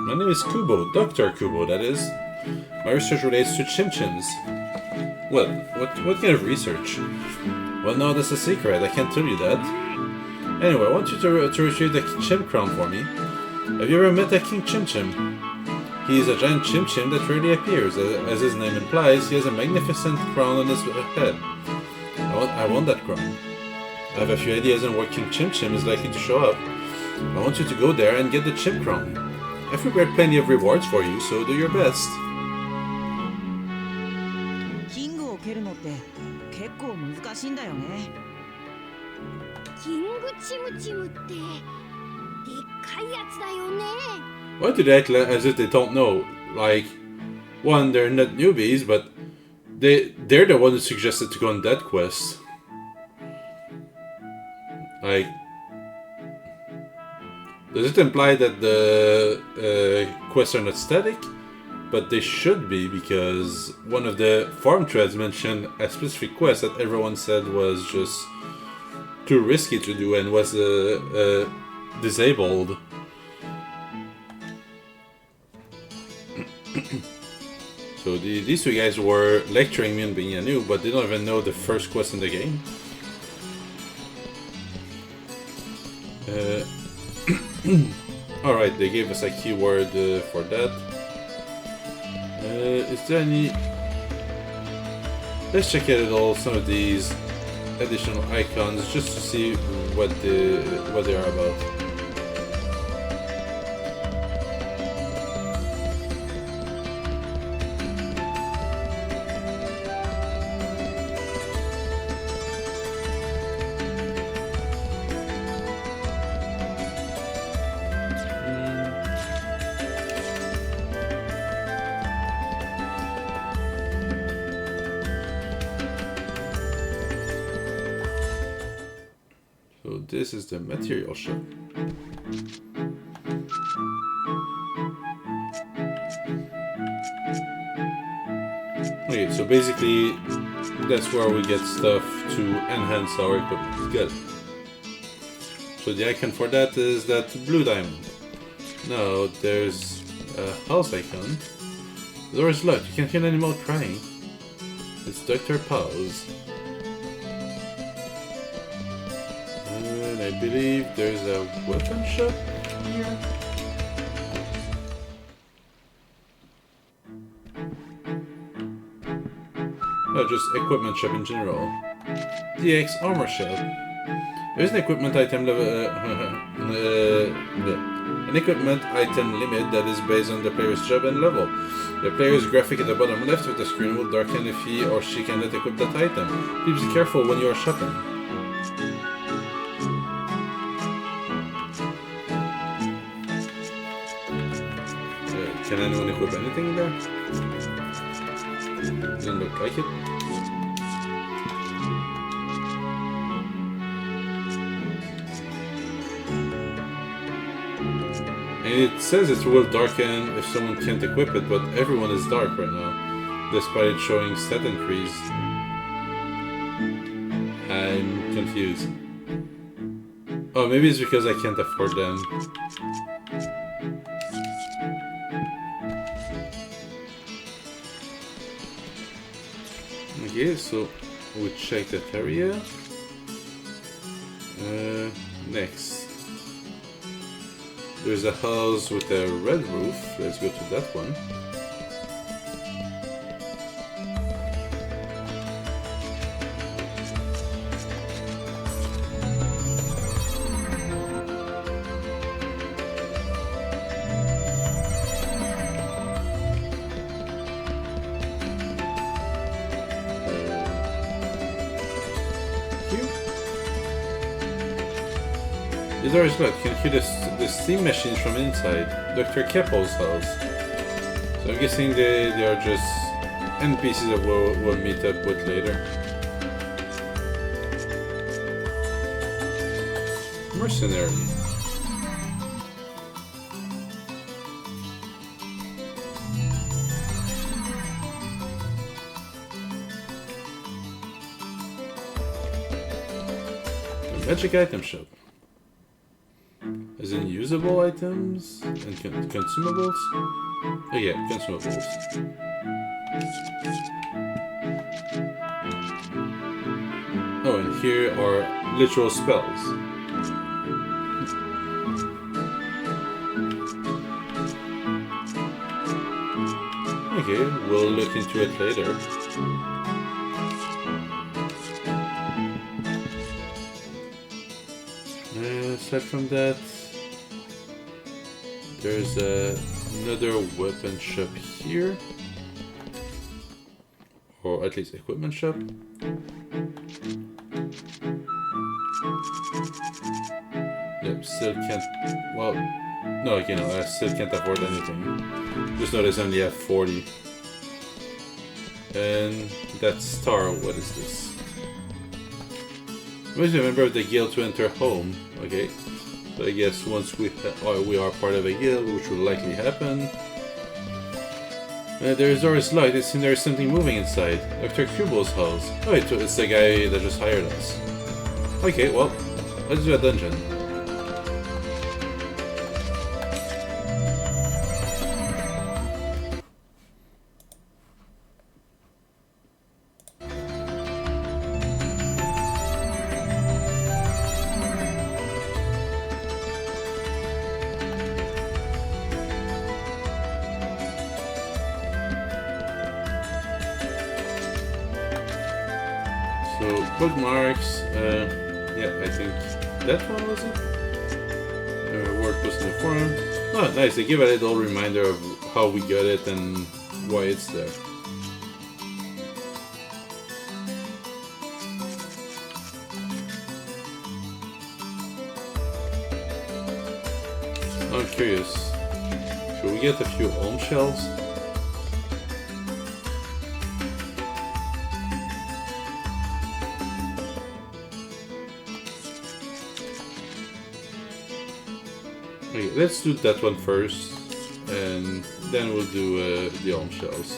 My name is Kubo, Dr. Kubo, that is. My research relates to chimchims. What? What kind of research? Well, no, that's a secret. I can't tell you that. Anyway, I want you to retrieve the Chim Crown for me. Have you ever met a King Chim Chim? He is a giant Chim Chim that rarely appears. As his name implies, he has a magnificent crown on his head. I want that crown. I have a few ideas on where King Chim Chim is likely to show up. I want you to go there and get the Chim Crown. I've prepared plenty of rewards for you, so do your best. キングを蹴るのって結構難しいんだよね。キングチムチムってでっかいやつだよね。 Why do they act as if they don't know? Like, one, they're not newbies, but they're the ones who suggested to go on that quest. Like, does it imply that the quests are not static? But they should be, because one of the forum threads mentioned a specific quest that everyone said was just too risky to do and was disabled. So these two guys were lecturing me on being a noob, but they don't even know the first quest in the game. Alright, they gave us a keyword for that. Is there any... Let's check out some of these additional icons just to see what they are about. So this is the material ship. Okay, so basically that's where we get stuff to enhance our equipment. Good. So the icon for that is that blue diamond. Now there's a house icon. The door is locked. You can't hear an animal crying. It's Dr. Pause. And I believe there's a weapon shop here. Oh, just equipment shop in general. DX armor shop. There's an equipment item level. An equipment item limit that is based on the player's job and level. The player's graphic at the bottom left of the screen will darken if he or she cannot equip that item. Please be careful when you are shopping. Can anyone equip anything in there? Doesn't look like it. And it says it will darken if someone can't equip it, but everyone is dark right now, despite it showing stat increase. I'm confused. Oh, maybe it's because I can't afford them. Okay, so we check that area. Next. There's a house with a red roof. Let's go to that one. The door is locked. You can hear the steam machines from inside. Dr. Keppel's house. So I'm guessing they are just NPCs that we'll meet up with later. Mercenary. The magic item shop. As in usable items and consumables? Oh yeah, consumables. Oh, and here are literal spells. Okay, we'll look into it later. Aside from that, there's another weapon shop here. Or at least equipment shop. Yep, still can't... Well, no, okay, no, I still can't afford anything. Just notice I only have 40. And that star, what is this? I must be a member of the guild to enter home. Okay, so I guess once we are part of a guild, which will likely happen. There's doors light. It seems there's something moving inside. Dr. Kubo's house. Oh, it's the guy that just hired us. Okay, well, let's do a dungeon. So, bookmarks, yeah, I think that one was it? Word was in the forum. Oh, nice, they give a little reminder of how we got it and why it's there. I'm curious, should we get a few alm shells? Okay, let's do that one first, and then we'll do the alm shells.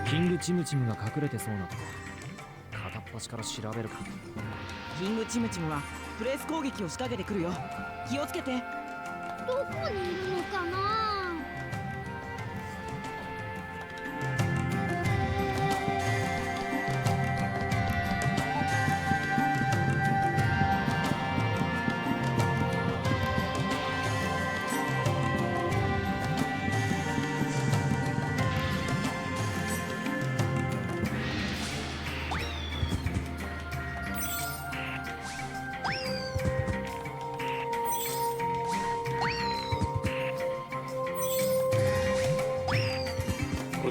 King チムチムが隠れてそうなとこ片っ端から調べるか。キングチムチムはプレス攻撃を仕掛けてくるよ。気をつけて。どこにいるのかな。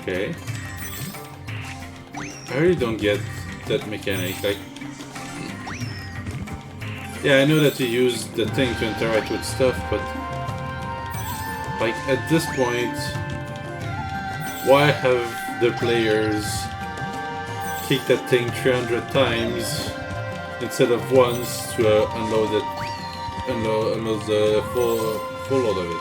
Okay. I really don't get that mechanic. Like, yeah, I know that you use the thing to interact with stuff, but like at this point, why have the players kick that thing 300 times instead of once to unload the full load of it?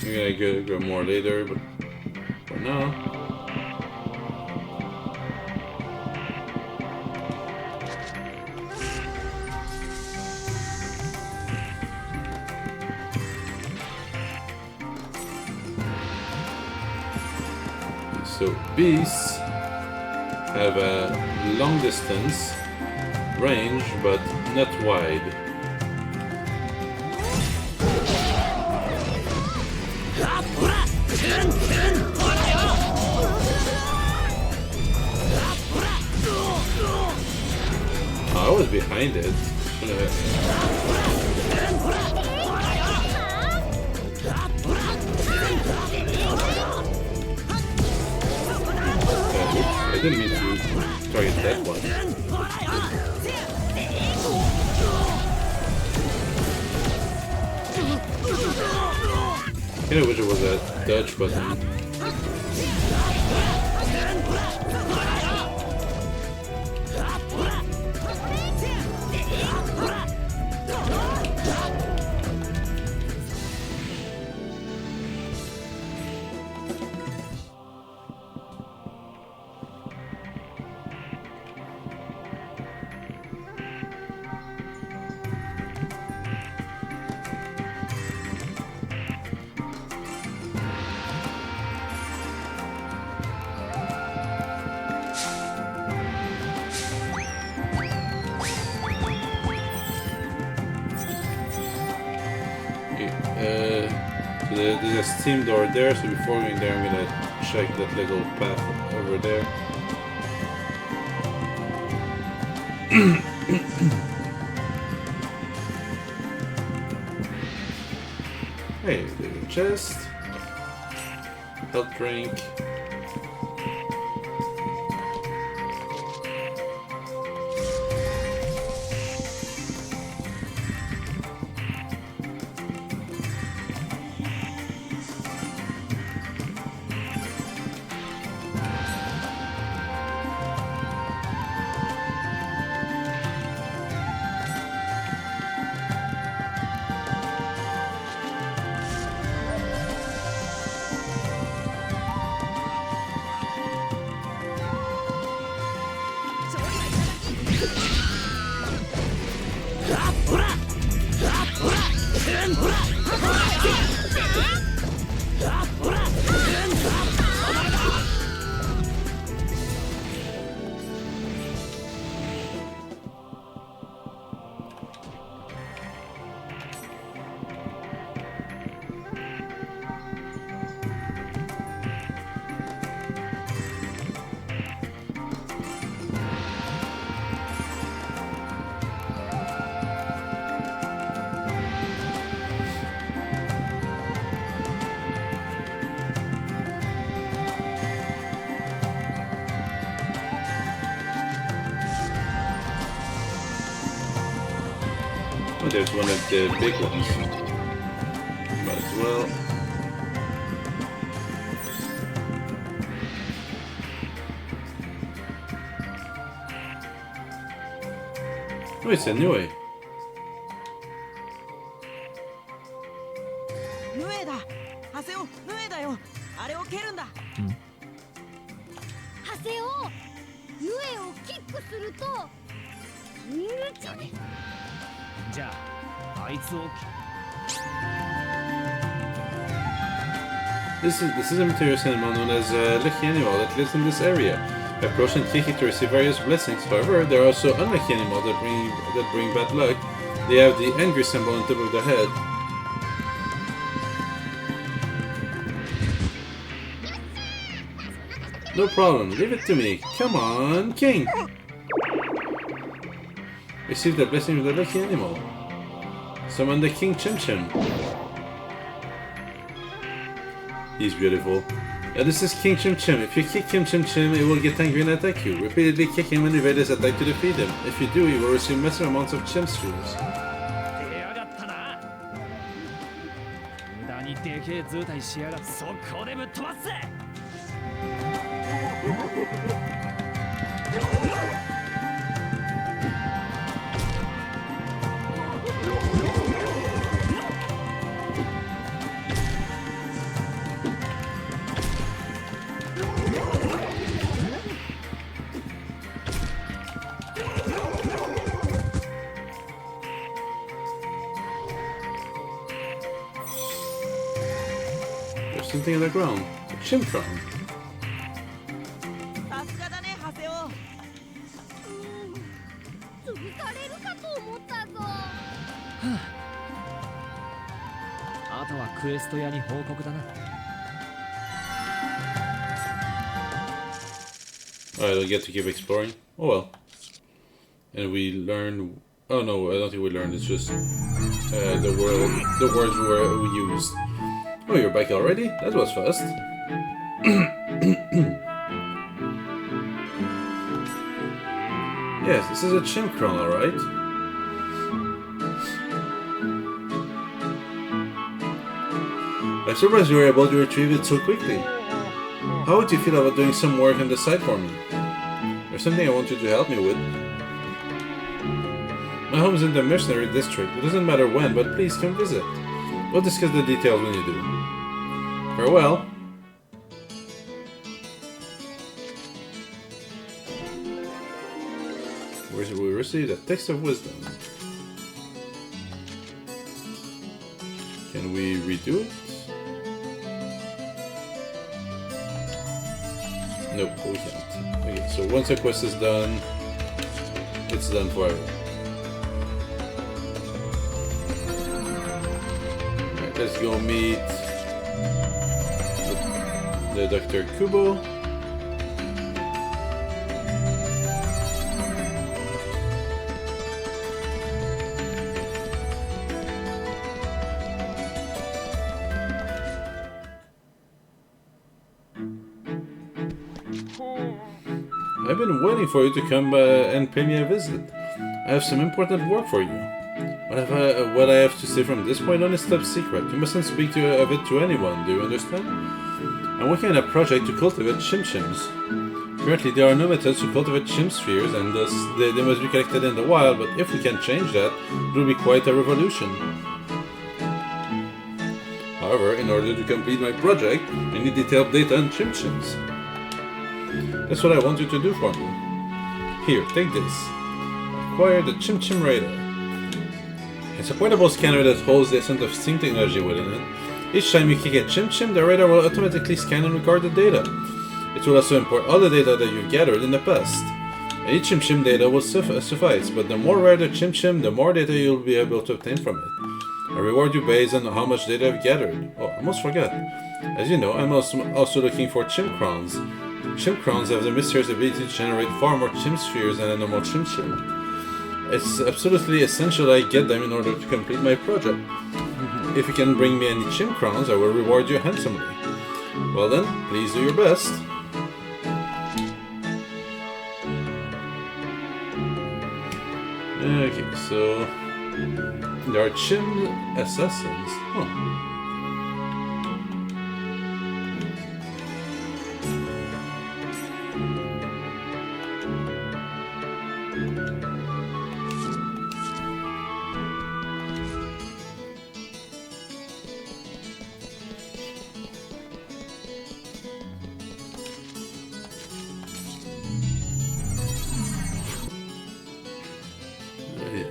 Anyway, I'm gonna go more later, but for now. So beasts have a long distance range, but not wide. I was behind it. I didn't mean to target that one. I kinda wish it was a dodge button. So there's a steam door there, so before going there I'm gonna check that little path over there. Hey, there's a chest. Health drink. Oh, there's one of the big ones. Might as well. Oh, it's a new way. ヌエだ。ハセオ、ヌエだよ。あれを蹴るんだ。ハセオヌエをキックするとキングチムじゃああいつを This is a mysterious animal known as lucky animal that lives in this area. Approach and kick it to receive various blessings. However, there are also unlucky animals that bring bad luck. They have the angry symbol on top of the head. No problem, leave it to me. Come on, King! Receive the blessing of the lucky animal. Summon the King Chim Chim. He's beautiful. This is King Chim Chim. If you kick King Chim Chim, it will get angry and attack you. Repeatedly kick him and evade his attack to defeat him. If you do, you will receive massive amounts of Chim Streams. 出やがったな。無駄にでけえ図体しやがって速攻でぶっ飛ばすぜ。There's something in the ground. A Chimtron. さすがだね、ハセオ。潰されるかと思ったぞあとはクエスト屋に報告だな。Alright, I'll get to keep exploring. Oh well. And we learn. Oh no, I don't think we learned. It's just the words we used. Oh, you're back already? That was fast. Yes, this is a Chimkron, alright. I'm surprised you were able to retrieve it so quickly. How would you feel about doing some work on the side for me? There's something I want you to help me with. My home is in the mercenary district. It doesn't matter when, but please come visit. We'll discuss the details when you do. Farewell. We received a text of wisdom. Can we redo it? Nope, we can't. Okay, so once a quest is done, it's done forever. Alright, let's go meet The Dr. Kubo. I've been waiting for you to come and pay me a visit. I have some important work for you. What I have to say from this point on is top secret. You mustn't speak of it to anyone, do you understand? I'm working on a project to cultivate chimchims. Currently, there are no methods to cultivate chim spheres, and thus they must be collected in the wild, but if we can change that, it will be quite a revolution. However, in order to complete my project, I need detailed data on chimchims. That's what I want you to do for me. Here, take this. Acquire the Chim Radar. It's a portable scanner that holds the essence of Steam technology within it. Each time you kick a Chim, the radar will automatically scan and record the data. It will also import all the data that you've gathered in the past. Any Chim data will suffice, but the more rare the Chim, the more data you'll be able to obtain from it. I reward you based on how much data I've gathered. Oh, I almost forgot. As you know, I'm also looking for Chimcrons. Chimcrons have the mysterious ability to generate far more chim spheres than a normal chim. It's absolutely essential I get them in order to complete my project. If you can bring me any Chimcrons, I will reward you handsomely. Well then, please do your best. Okay, so there are Chim assassins. Huh.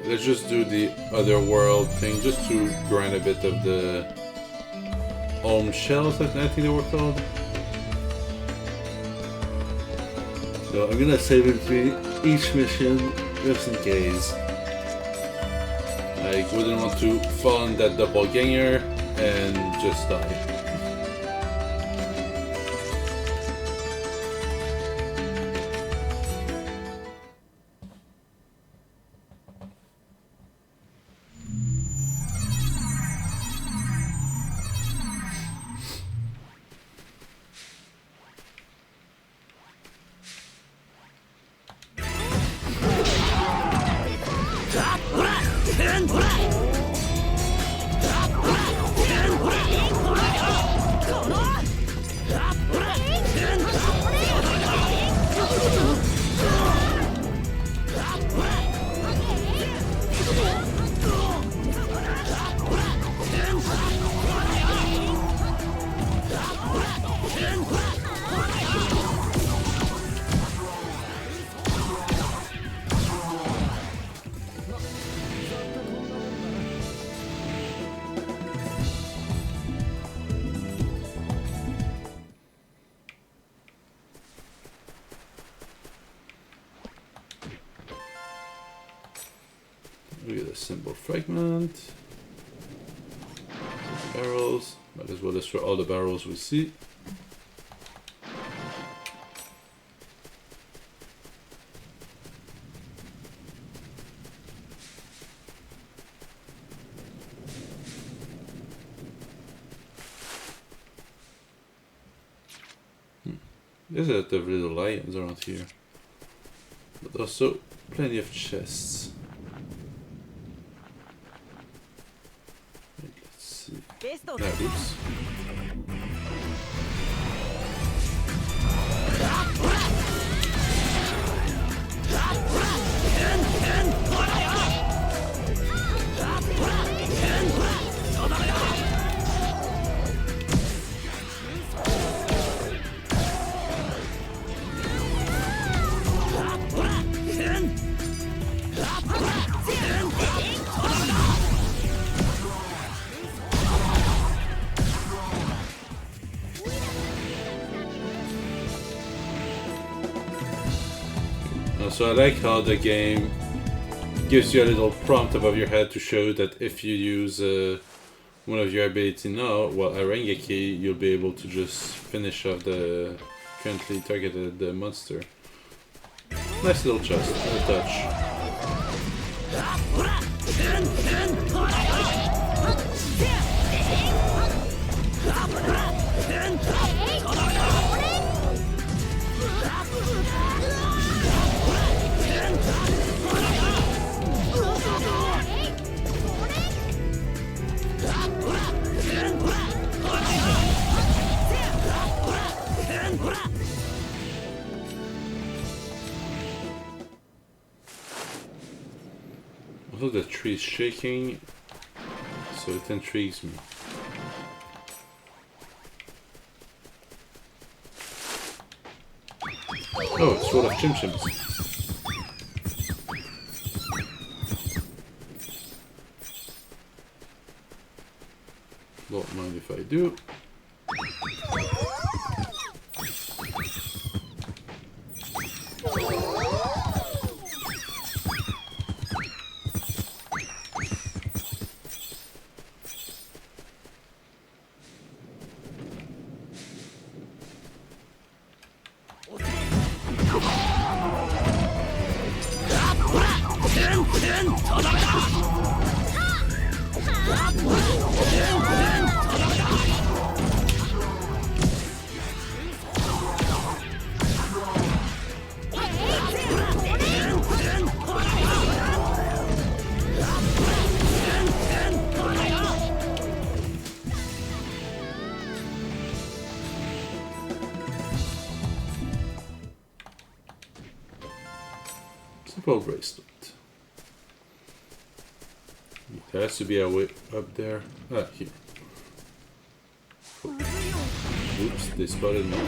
Let's just do the other world thing, just to grind a bit of the shells, I think they were called. So I'm gonna save it between each mission, just in case. I wouldn't want to fall in that doppelganger and just die. Look at the symbol fragment. Barrels. Might as well destroy all the barrels we see. There's a lot of little lions around here, but also plenty of chests. Let's see. No, oops. So I like how the game gives you a little prompt above your head to show that if you use one of your ability now, well, Arengeki, you'll be able to just finish off the currently targeted monster. Nice little chest, touch. Also, the tree is shaking, so it intrigues me. Oh, it's full of chim-chims. Don't mind if I do. Simple bracelet. There has to be a way up there. Ah, here. Oops, they spotted me.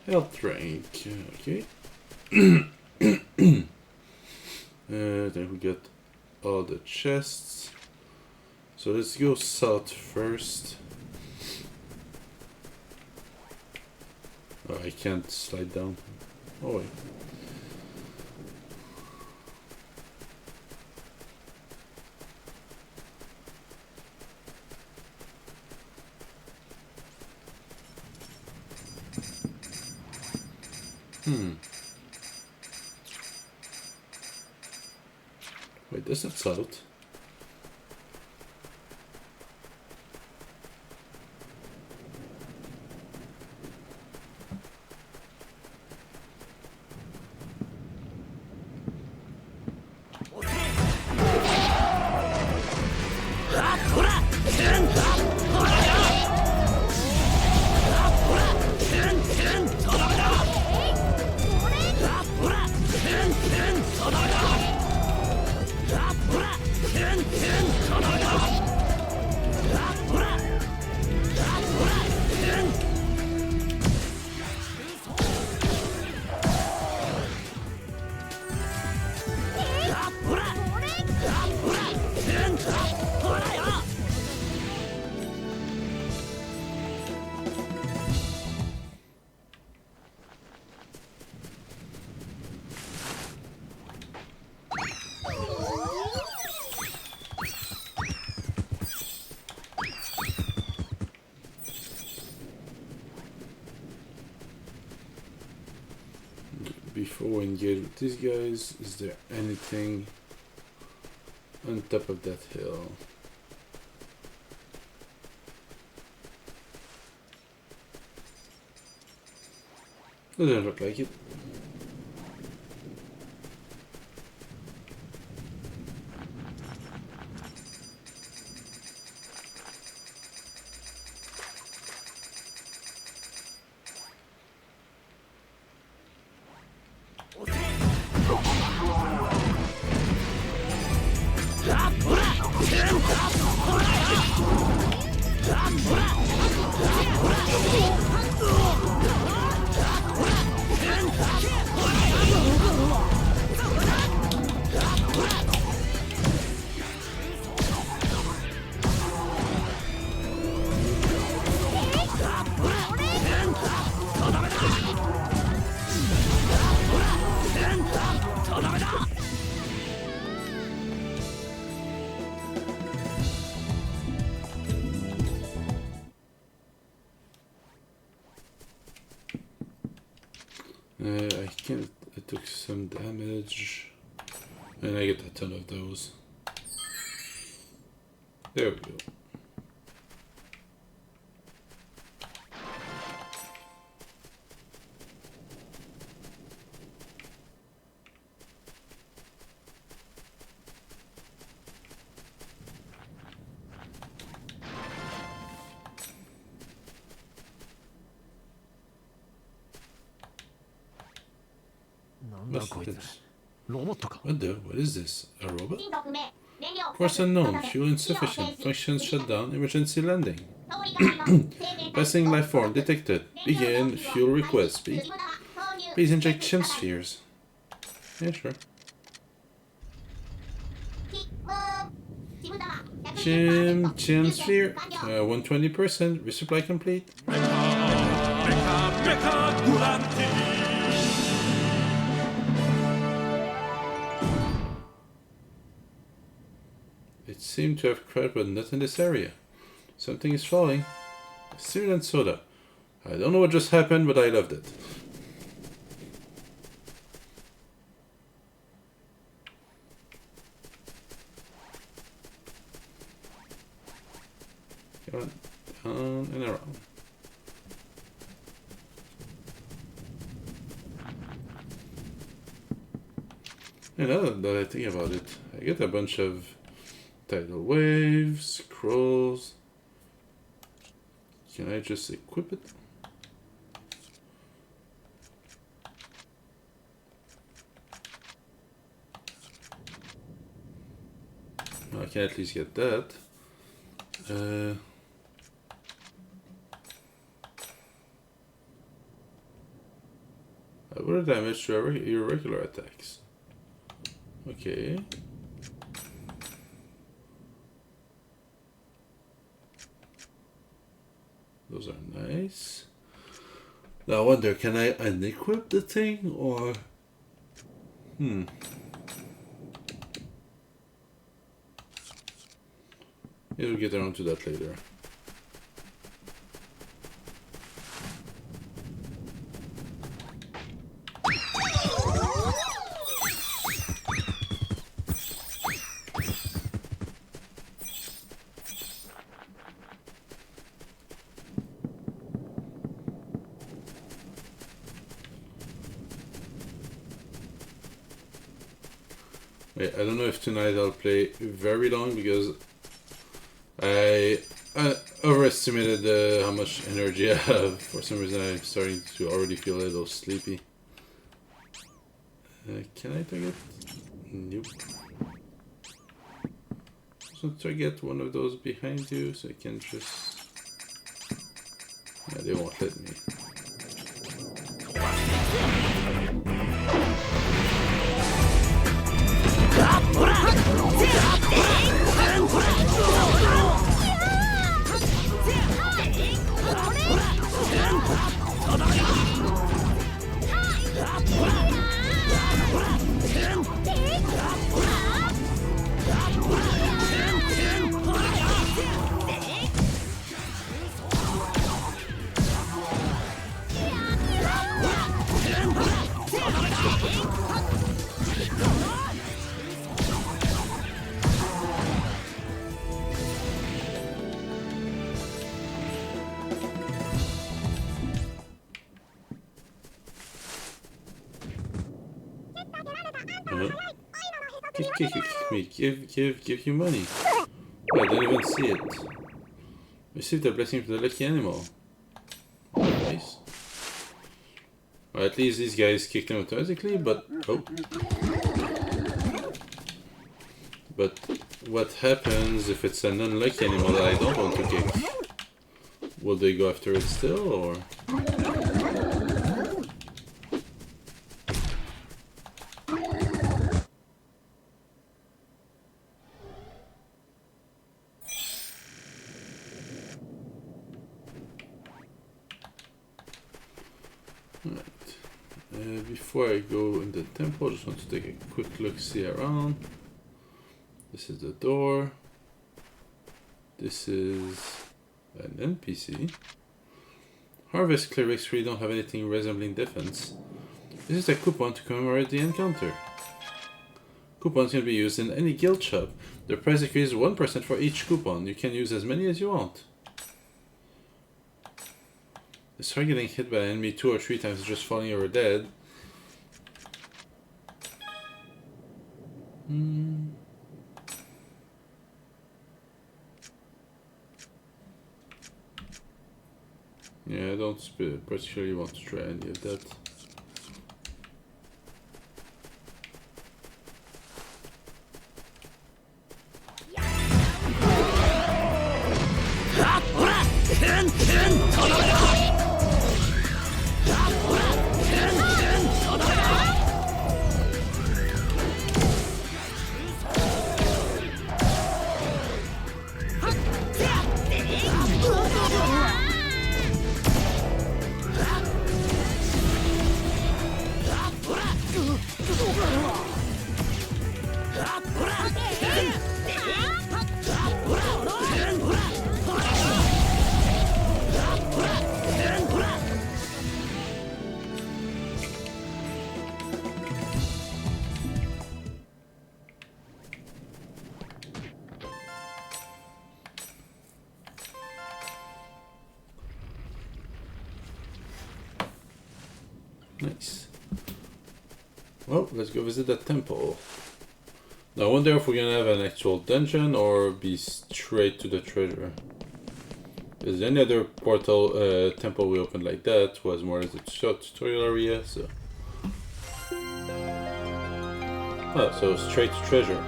Health drink, okay. Then we get all the chests. So let's go south first. Oh, I can't slide down. Oh wait. Wait, this is south. Before we engage with these guys, is there anything on top of that hill? Doesn't look like it. I can't. I took some damage, and I get a ton of those. There we go. What's this? What is this? A robot? Course unknown. Fuel insufficient. Functions shut down. Emergency landing. Passing life form detected. Begin fuel request. Speed. Please inject chim spheres. Yeah, sure. Chim sphere. 120%. Resupply complete. It seemed to have crashed, but not in this area. Something is falling. Cereal and soda. I don't know what just happened, but I loved it. Come on, down and around. And now that I think about it, I get a bunch of tidal waves, scrolls. Can I just equip it? I can at least get that. What damage to your regular attacks? Okay. Those are nice. Now I wonder, can I unequip the thing or... We'll get around to that later. Wait, I don't know if tonight I'll play very long because I overestimated how much energy I have. For some reason I'm starting to already feel a little sleepy. Can I target? Nope. So target one of those behind you so I can just... Yeah, they won't let me. kick me? Give you money. Oh, I don't even see it. Receive the blessing from the lucky animal. Nice. Well, at least these guys kicked them automatically, but... Oh. But what happens if it's an unlucky animal that I don't want to kick? Will they go after it still, or...? Before I go in the temple, I just want to take a quick look-see around. This is the door. This is an NPC. Harvest clerics really don't have anything resembling defense. This is a coupon to commemorate the encounter. Coupons can be used in any guild shop. The price increases 1% for each coupon. You can use as many as you want. Start getting hit by an enemy 2 or 3 times just falling over dead. Yeah, I don't particularly want to try any of that. Nice. Well, let's go visit that temple. Now, I wonder if we're gonna have an actual dungeon or be straight to the treasure. Because any other portal temple we opened like that was more as a tutorial area, so... Oh, so straight to treasure.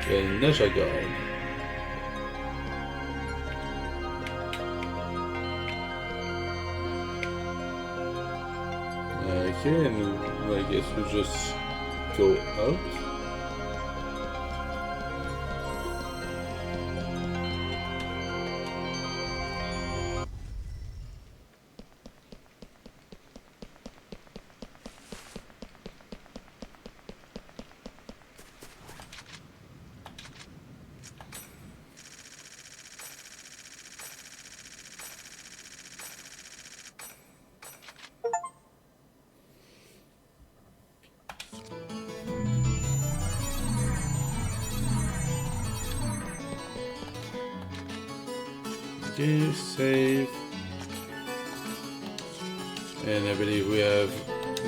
The Neja Guard. Okay, and I guess we'll just go out. Okay, save. And I believe we have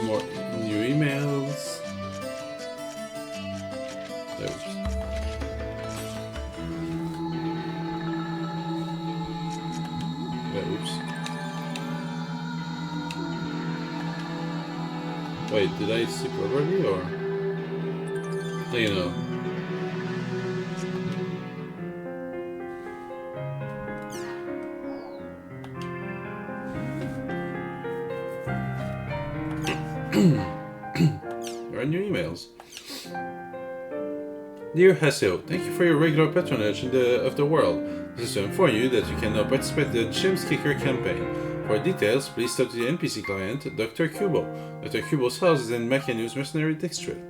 more new emails. Oops. Oops. Wait, did I see properly or? You know. There are new emails. Dear Haseo, thank you for your regular patronage of the world. This is to inform you that you can now participate in the Jim's Kicker campaign. For details, please talk to the NPC client, Dr. Kubo. Dr. Kubo's house is in Makianu's Mercenary District.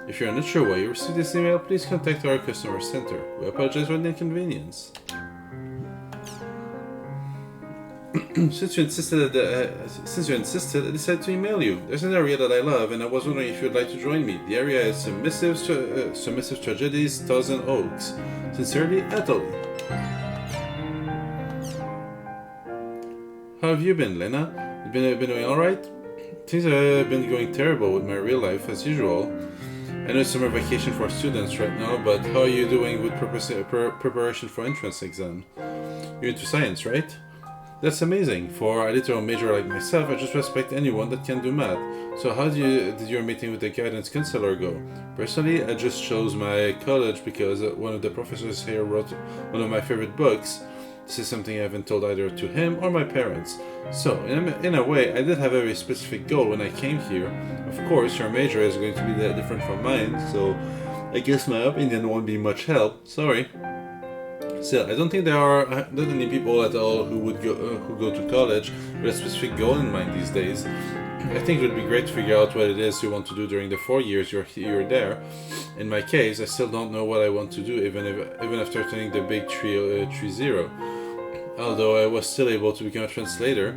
If you are not sure why you received this email, please contact our customer center. We apologize for the inconvenience. Since you insisted, I decided to email you. There's an area that I love, and I was wondering if you'd like to join me. The area is Submissive Tragedies, Thousand Oaks. Sincerely, Atoli. How have you been, Lena? Been doing alright? Things have been going terrible with my real life, as usual. I know it's summer vacation for students right now, but how are you doing with preparation for entrance exam? You're into science, right? That's amazing. For a literal major like myself, I just respect anyone that can do math. So how did your meeting with the guidance counselor go? Personally, I just chose my college because one of the professors here wrote one of my favorite books. This is something I haven't told either to him or my parents. So, in a way, I did have a very specific goal when I came here. Of course, your major is going to be different from mine, so I guess my opinion won't be much help. Sorry. Still, I don't think there are that many people at all who go to college with a specific goal in mind these days. I think it would be great to figure out what it is you want to do during the 4 years you're there. In my case, I still don't know what I want to do, even after turning the big 3-0. Although I was still able to become a translator.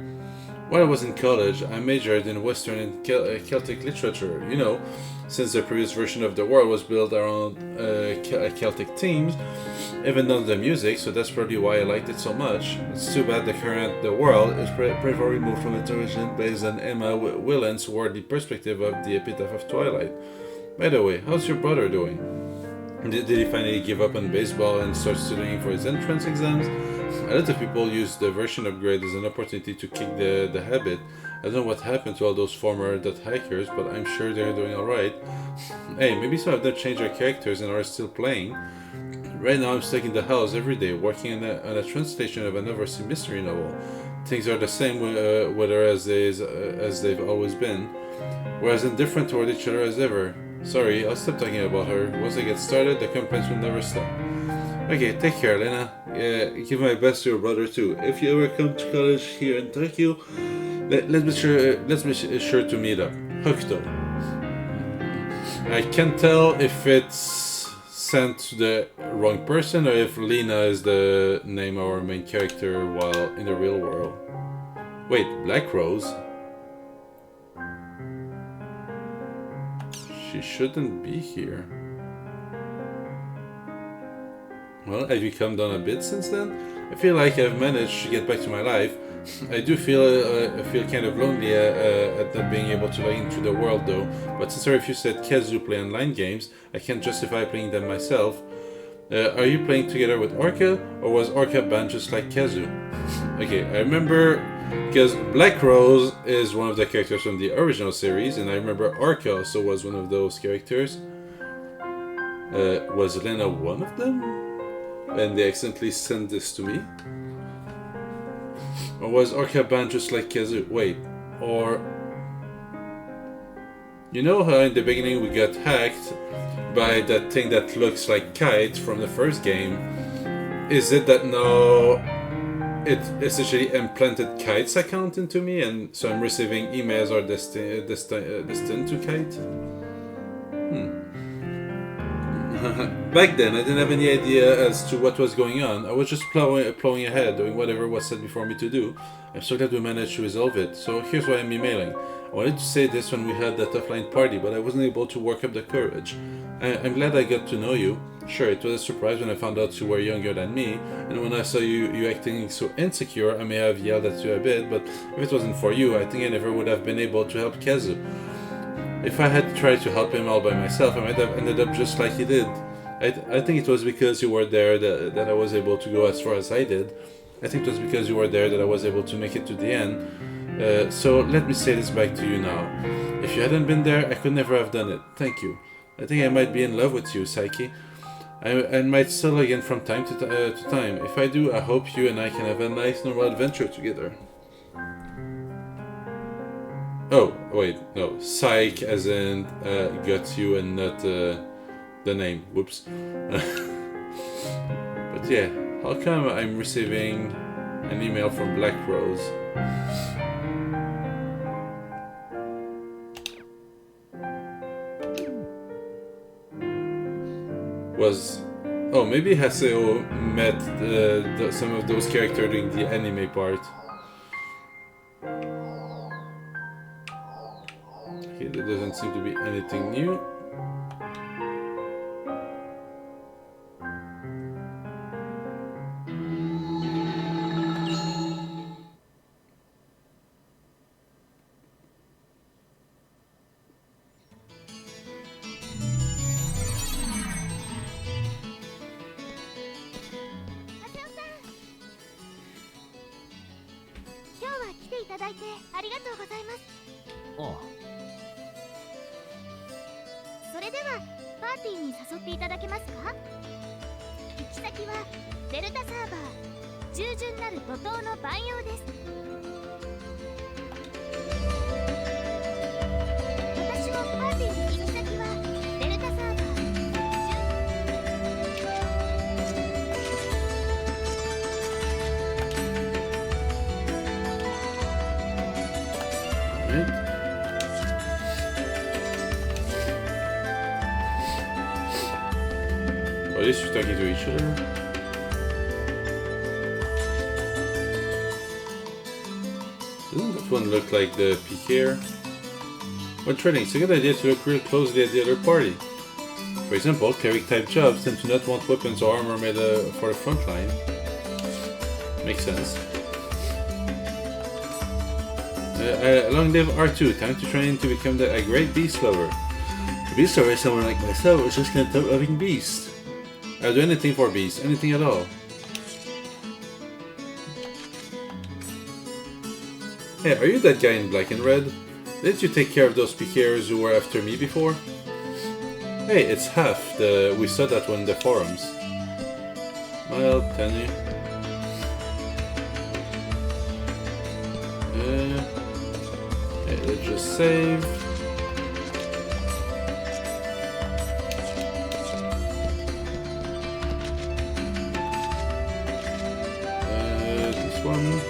While I was in college, I majored in Western and Celtic literature. You know, since the previous version of the world was built around Celtic themes, even though the music, so that's probably why I liked it so much. It's too bad the world is pretty far removed from its origin based on Emma Willen's worldly perspective of the epitaph of Twilight. By the way, how's your brother doing? Did he finally give up on baseball and start studying for his entrance exams? A lot of people use the version upgrade as an opportunity to kick the habit. I don't know what happened to all those former Dothackers, but I'm sure they're doing alright. Hey, maybe some of them changed their characters and are still playing. Right now I'm stuck in the house every day, working on a translation of another mystery novel. Things are the same with her as they've always been. We're as indifferent toward each other as ever. Sorry, I'll stop talking about her. Once I get started, the complaints will never stop. Okay, take care, Lena. Give my best to your brother too. If you ever come to college here in Tokyo, let's be sure to meet up. Hokuto. I can't tell if it's sent to the wrong person or if Lena is the name of our main character while in the real world. Wait, Black Rose? She shouldn't be here. Well, have you calmed down a bit since then? I feel like I've managed to get back to my life. I do feel kind of lonely at not being able to log into the world though, but since I refuse to let Kazu play online games, I can't justify playing them myself. Are you playing together with Orca, or was Orca banned just like Kazu? Okay, I remember, because Black Rose is one of the characters from the original series, and I remember Orca also was one of those characters. Was Lena one of them? And they accidentally sent this to me? Or was Orca banned just like Kazu? Wait, or... You know how in the beginning we got hacked by that thing that looks like Kite from the first game? Is it that now it essentially implanted Kite's account into me, and so I'm receiving emails are destined to Kite? Back then, I didn't have any idea as to what was going on. I was just plowing ahead, doing whatever was set before me to do. I'm so glad we managed to resolve it. So here's why I'm emailing. I wanted to say this when we had that offline party, but I wasn't able to work up the courage. I'm glad I got to know you. Sure, it was a surprise when I found out you were younger than me, and when I saw you acting so insecure, I may have yelled at you a bit, but if it wasn't for you, I think I never would have been able to help Kazu. If I had tried to help him all by myself, I might have ended up just like he did. I think it was because you were there that I was able to go as far as I did. I think it was because you were there that I was able to make it to the end. So let me say this back to you now. If you hadn't been there, I could never have done it. Thank you. I think I might be in love with you, Psyche. I might still again from time to time. If I do, I hope you and I can have a nice normal adventure together. Oh, wait, no. Psych as in got you and not the name. Whoops. But yeah, how come I'm receiving an email from Black Rose? Oh, maybe Haseo met some of those characters during the anime part. Okay, there doesn't seem to be anything new. ていただいてありがとうございます。あそれではパーティーに誘っていただけますか？行き先はデルタサーバー従順なる怒涛の万葉です。私のパーティーの行き先はデルタサーバーAre these two talking to each other? Doesn't that one look like the PKR? When trading, it's a good idea to look real closely at the other party. For example, cleric-type jobs tend to not want weapons or armor made for the front line. Makes sense. Long live R2, time to train to become a great beast lover. A beast lover is someone like myself who's just gonna top loving beasts. I'll do anything for beasts, anything at all. Hey, are you that guy in black and red? Didn't you take care of those PKers who were after me before? Hey, it's Half. We saw that one in the forums. Well, can you? Okay, let's just save. This one.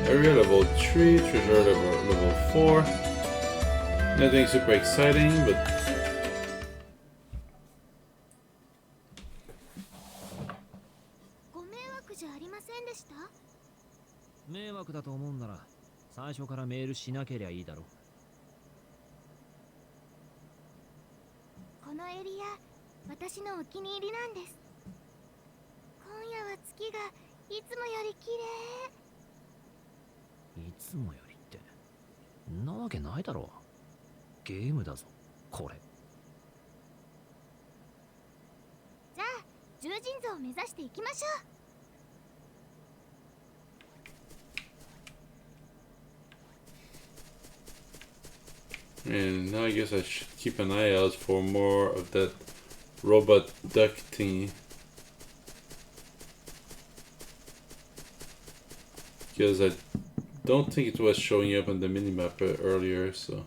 Area level 3, treasure level 4. Nothing super exciting, but...ご迷惑じゃありませんでした？迷惑だと思うんなら最初からメールしなけりゃいいだろ。このエリア、私のお気に入りなんです。今夜は月がいつもより綺麗。いつもよりってんなわけないだろ。ゲームだぞこれ。じゃあ獣人像を目指していきましょう。And now I guess I should keep an eye out for more of that robot duck thingy. Because I don't think it was showing up on the minimap earlier, so...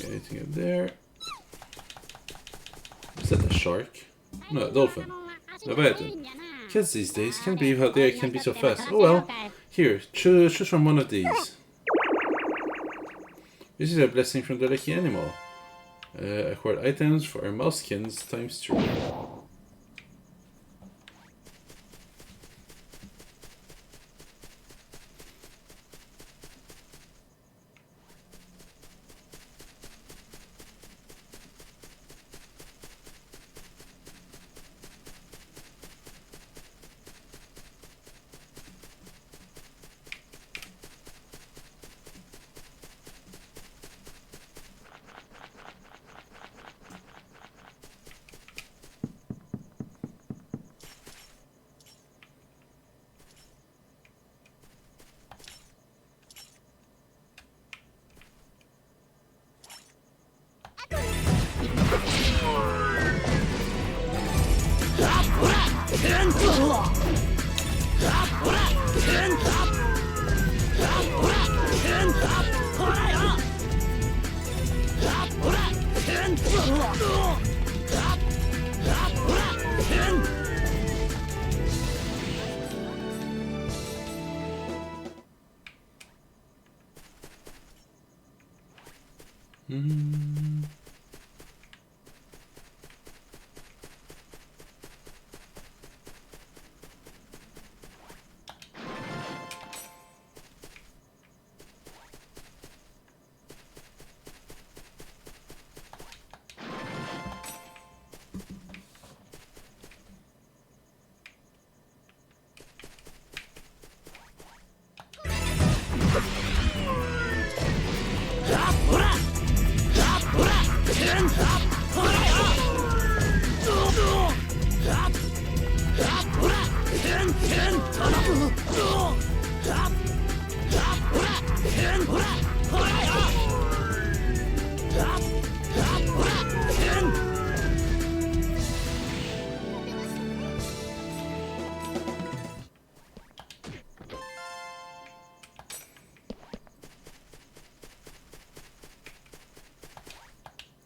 Anything up there? Is that a shark? No, a dolphin. Leviathan. Kids these days can't believe how they can be so fast. Oh well. Here, choose from one of these. This is a blessing from the lucky animal. Acquired items for our mouse skins times 3.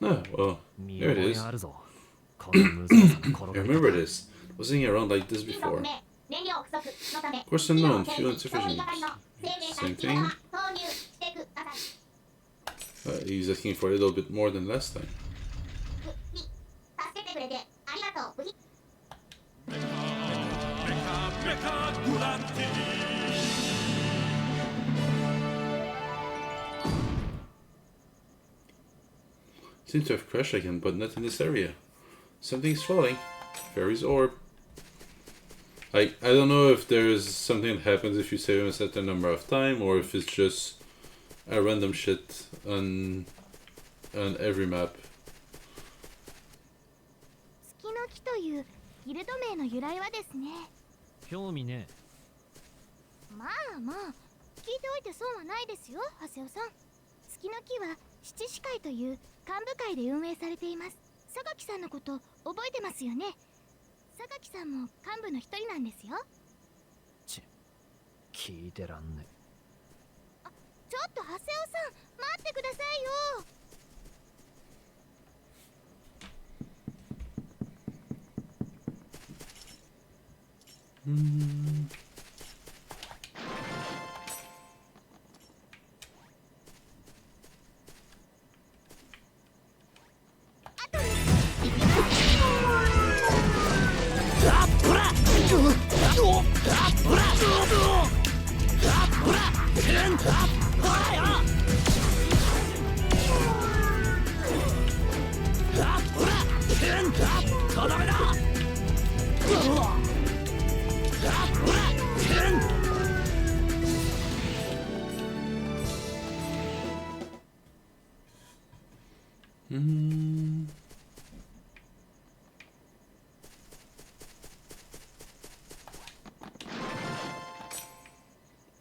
Oh, well, 見 there 覚 it え is. あるぞこの無造作な転 I がり remember 方 this. Wasn't he around like this 2 before? 番目燃料不足のため Course 火 unknown, の fuel 製品調理係の生命 insufficient. 体 Same に thing. 投入してください He's asking for a little bit more than last time. 2助けてくれてありがとうブヒ Seems to have crashed again, but not in this area. Something's falling. Fairy's orb. I don't know if there's something that happens if you save him a certain number of time, or if it's just a random shit on every map. 月の木というギルド名の由来はですね興味ねまあまあ聞いておいて損はないですよ長谷尾さん月の木は七士会という幹部会で運営されています榊さんのこと覚えてますよね榊さんも幹部の一人なんですよ聞いてらんねちょっと長谷尾さん待ってくださいよ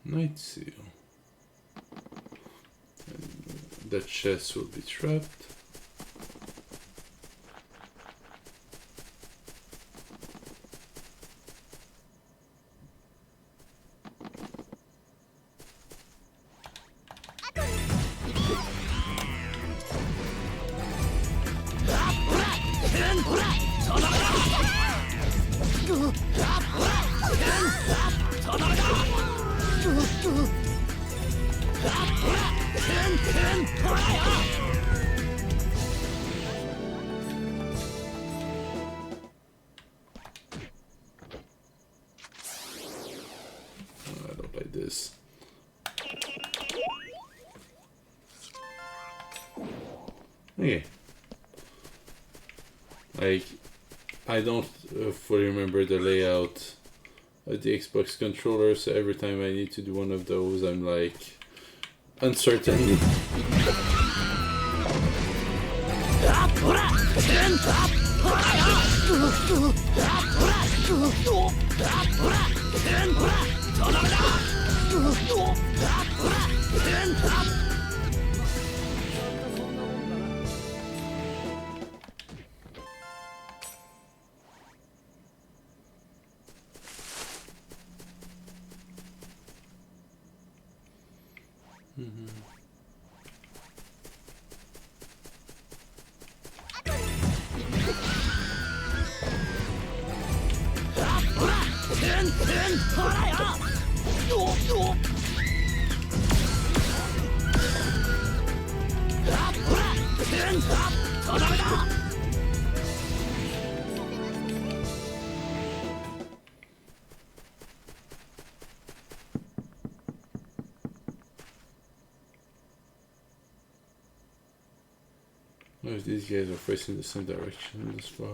Night seal. And the chest will be trapped. I don't like this. Okay. Like, I don't fully remember the layout of the Xbox controller, so every time I need to do one of those, I'm like uncertain. What if these guys are facing the same direction this far?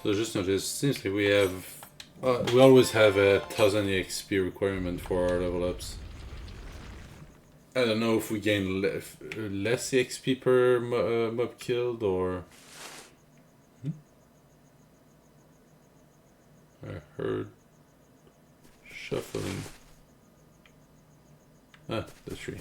So just noticed, seems like we always have a 1000 EXP requirement for our level ups. I don't know if we gain less EXP per mob killed or... I heard shuffling. Ah, the tree.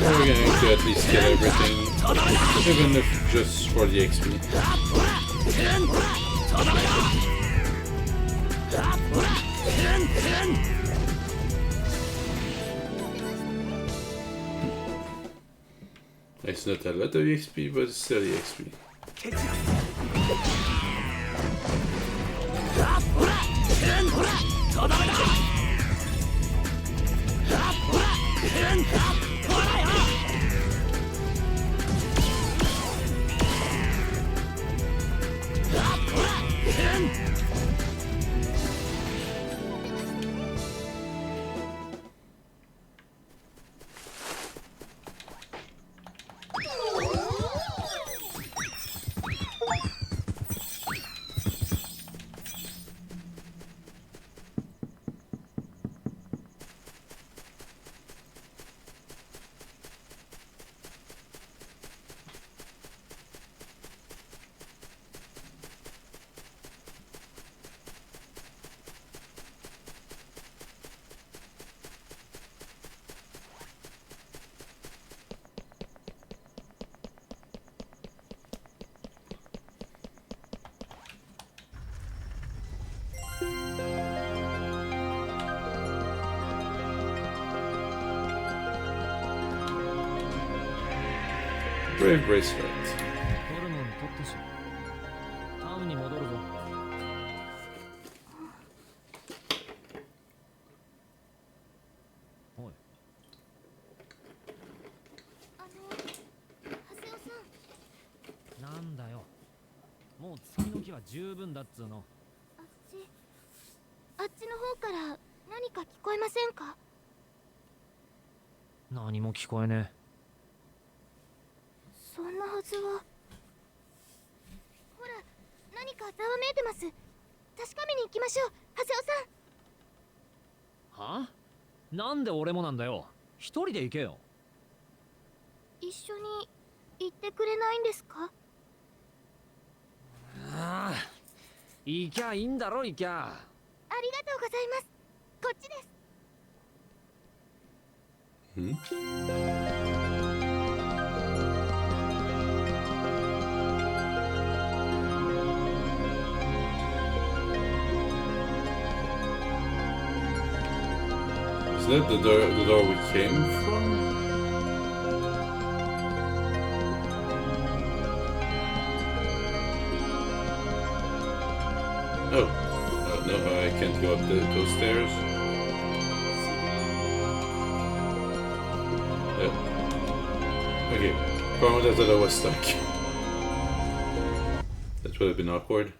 We're going to at least kill everything, even if just for the XP. It's not a lot of XP, but it's still the XP. Brave bracelet. ホルモン取ったしタウンに戻るぞ。おい。ハセオさん。なんだよ。もう月の木は十分だっつうの。あっちの方から何か聞こえませんか？何も聞こえねえ。そんなはずは。ほら、何かざわめいてます。確かめに行きましょう、ハセオさん。は？なんで俺もなんだよ。一人で行けよ。一緒に行ってくれないんですか？ああ、行きゃいいんだろ、行きゃ。ありがとうございます。こっちです。Is that the door we came from? Oh. No, I can't go up those stairs. Okay. Problem is that I was stuck. That would have been awkward.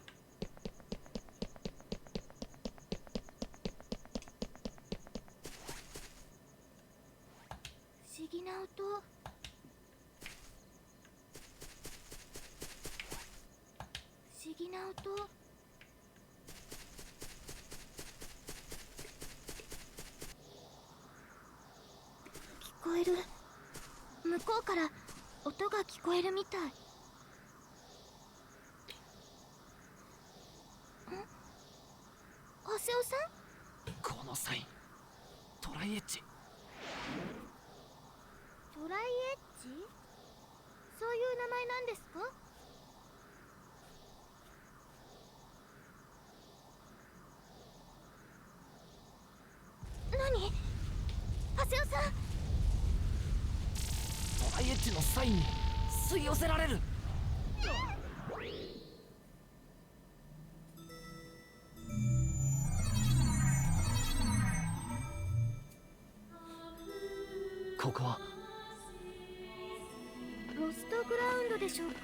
ロストグラウンドでしょうか。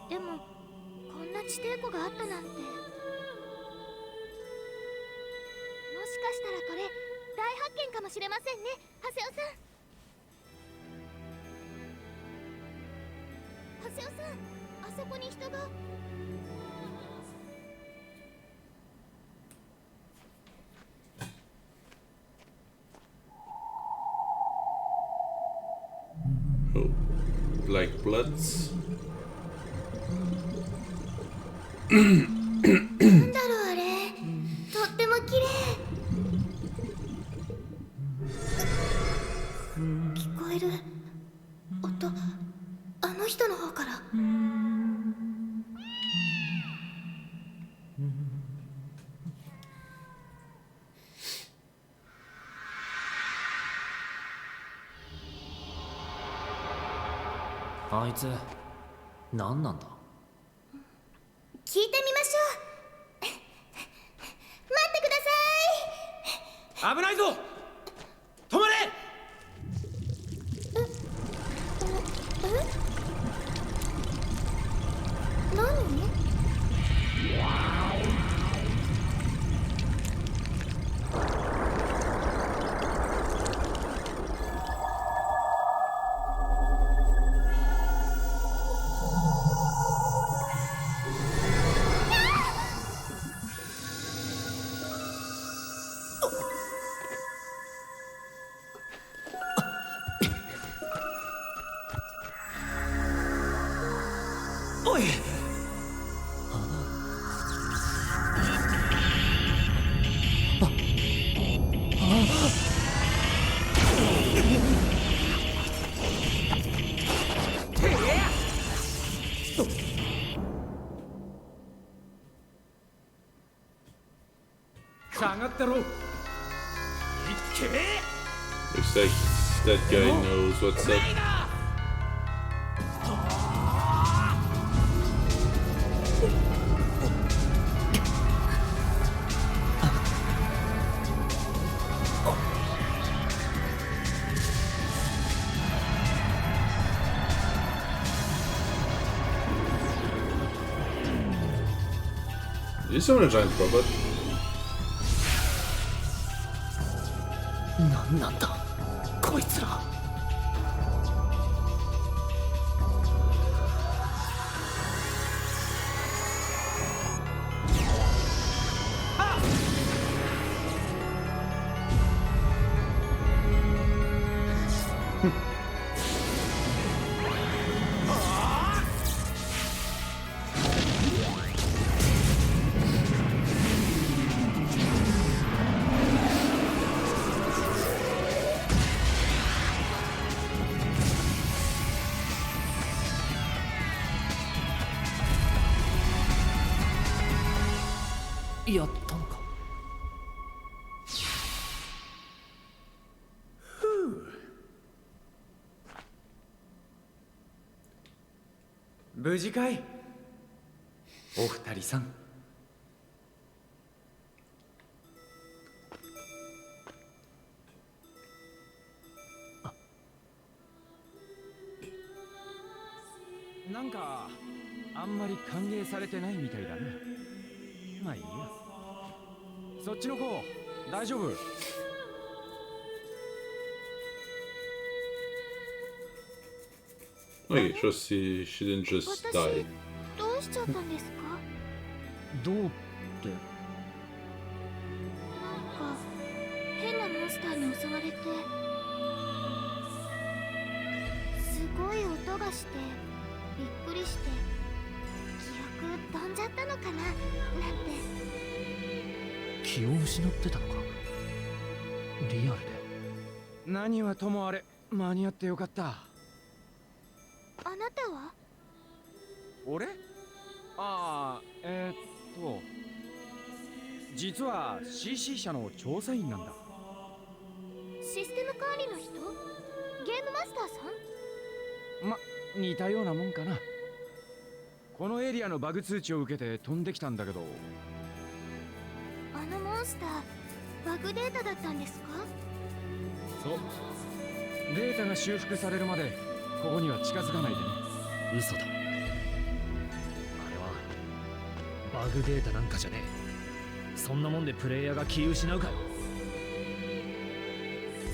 でもこんな地底湖があったなんて。もしかしたらこれ大発見かもしれませんね、ハセオさん。ハセオさん、あそこに人が。Oh, like bloods. なんだろうあれ、とっても綺麗。聞こえる音、あの人の方から。あいつ何なんだ。聞いてみましょう。待ってください。危ないぞ、止まれ。何？おい、下がってろ。いっけ。 Looks like that guy knows what's up. Did you summon a giant robot? 何なんだこいつら。やったのか。無事かい、お二人さん。なんかあんまり歓迎されてないみたいだな。まあいいや。そっちの子大丈夫？ Okay, just she didn't just 私 die. どうしちゃったんですか？どうって。なんか変なモンスターに襲われて、すごい音がしてびっくりして記憶飛んじゃったのかななんて。気を失ってたのか。リアルで。何はともあれ間に合ってよかった。あなたは？俺？ああ、実は CC 社の調査員なんだ。システム管理の人？ゲームマスターさん？ま、似たようなもんかな。このエリアのバグ通知を受けて飛んできたんだけど。あのモンスターバグデータだったんですか？そう。データが修復されるまでここには近づかないでね。嘘だ。あれはバグデータなんかじゃねえ。そんなもんでプレイヤーが気失うかよ。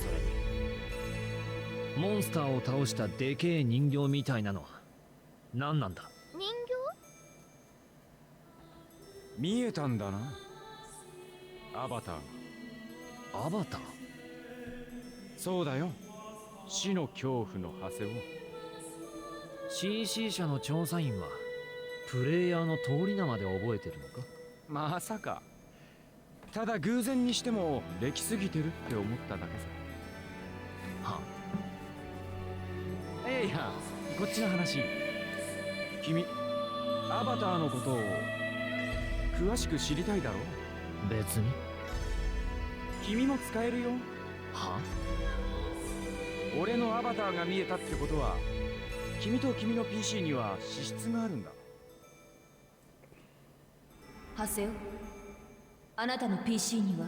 それにモンスターを倒したでけえ人形みたいなのは何なんだ。人形？見えたんだな、アバターが。アバター？そうだよ、死の恐怖の馳せを。 CC 社の調査員はプレイヤーの通り名まで覚えてるのか。まさか。ただ偶然にしても歴すぎてるって思っただけさ。はいや、こっちの話。君アバターのことを詳しく知りたいだろ。別に。君も使えるよ。は俺のアバターが見えたってことは君と君の PC には資質があるんだ。ハセオ、あなたの PC には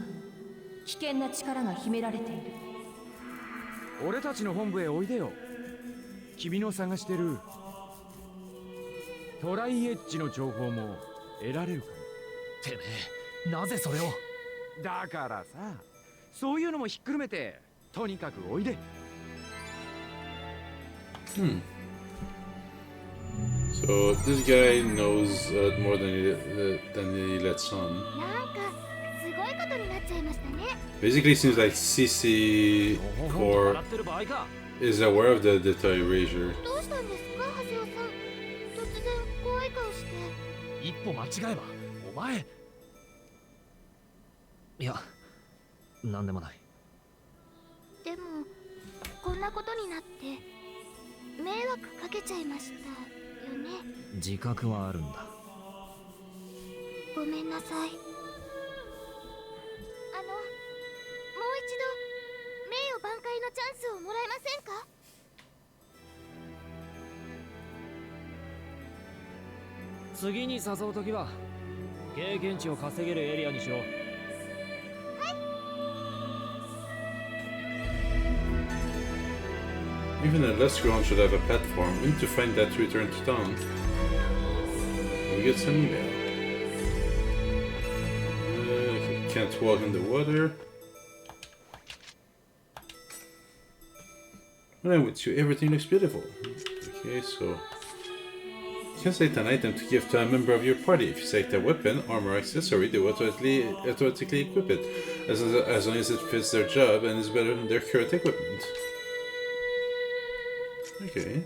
危険な力が秘められている。俺たちの本部へおいでよ。君の探してるトライエッジの情報も得られるかも。てめえ、なぜそれを。だからさ、そういうのもひっくるめてとにかくおいで。So this guy knows more than he lets on. なんかすごいことになっちゃいましたね。 Basically, seems like CC 笑 Core ってる場合か。 is aware of the data erasure. どうしたんですか、ハセオさん。突然怖い顔して。一歩間違えばお前。いや、なんでもない。でもこんなことになって迷惑かけちゃいましたよね。自覚はあるんだ。ごめんなさい。もう一度名誉挽回のチャンスをもらえませんか。次に誘うときは経験値を稼げるエリアにしろ。Even a less ground should have a platform. We need to find that to return to town. We get some email. Can't walk in the water. When I'm with you, everything looks beautiful. Okay, so you can select an item to give to a member of your party. If you select a weapon, armor, accessory, they will automatically equip it, as long as it fits their job and is better than their current equipment. Okay.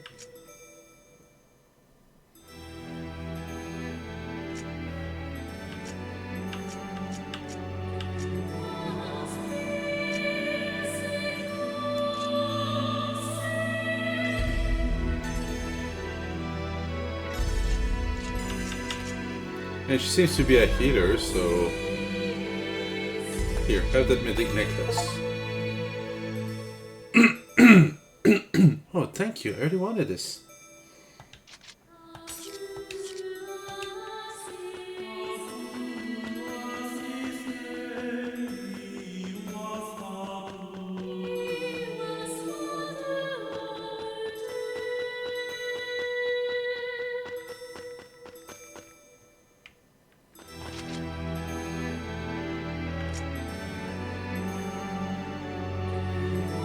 And she seems to be a healer, so... Here, have that mythic necklace. Oh, thank you. I really wanted this.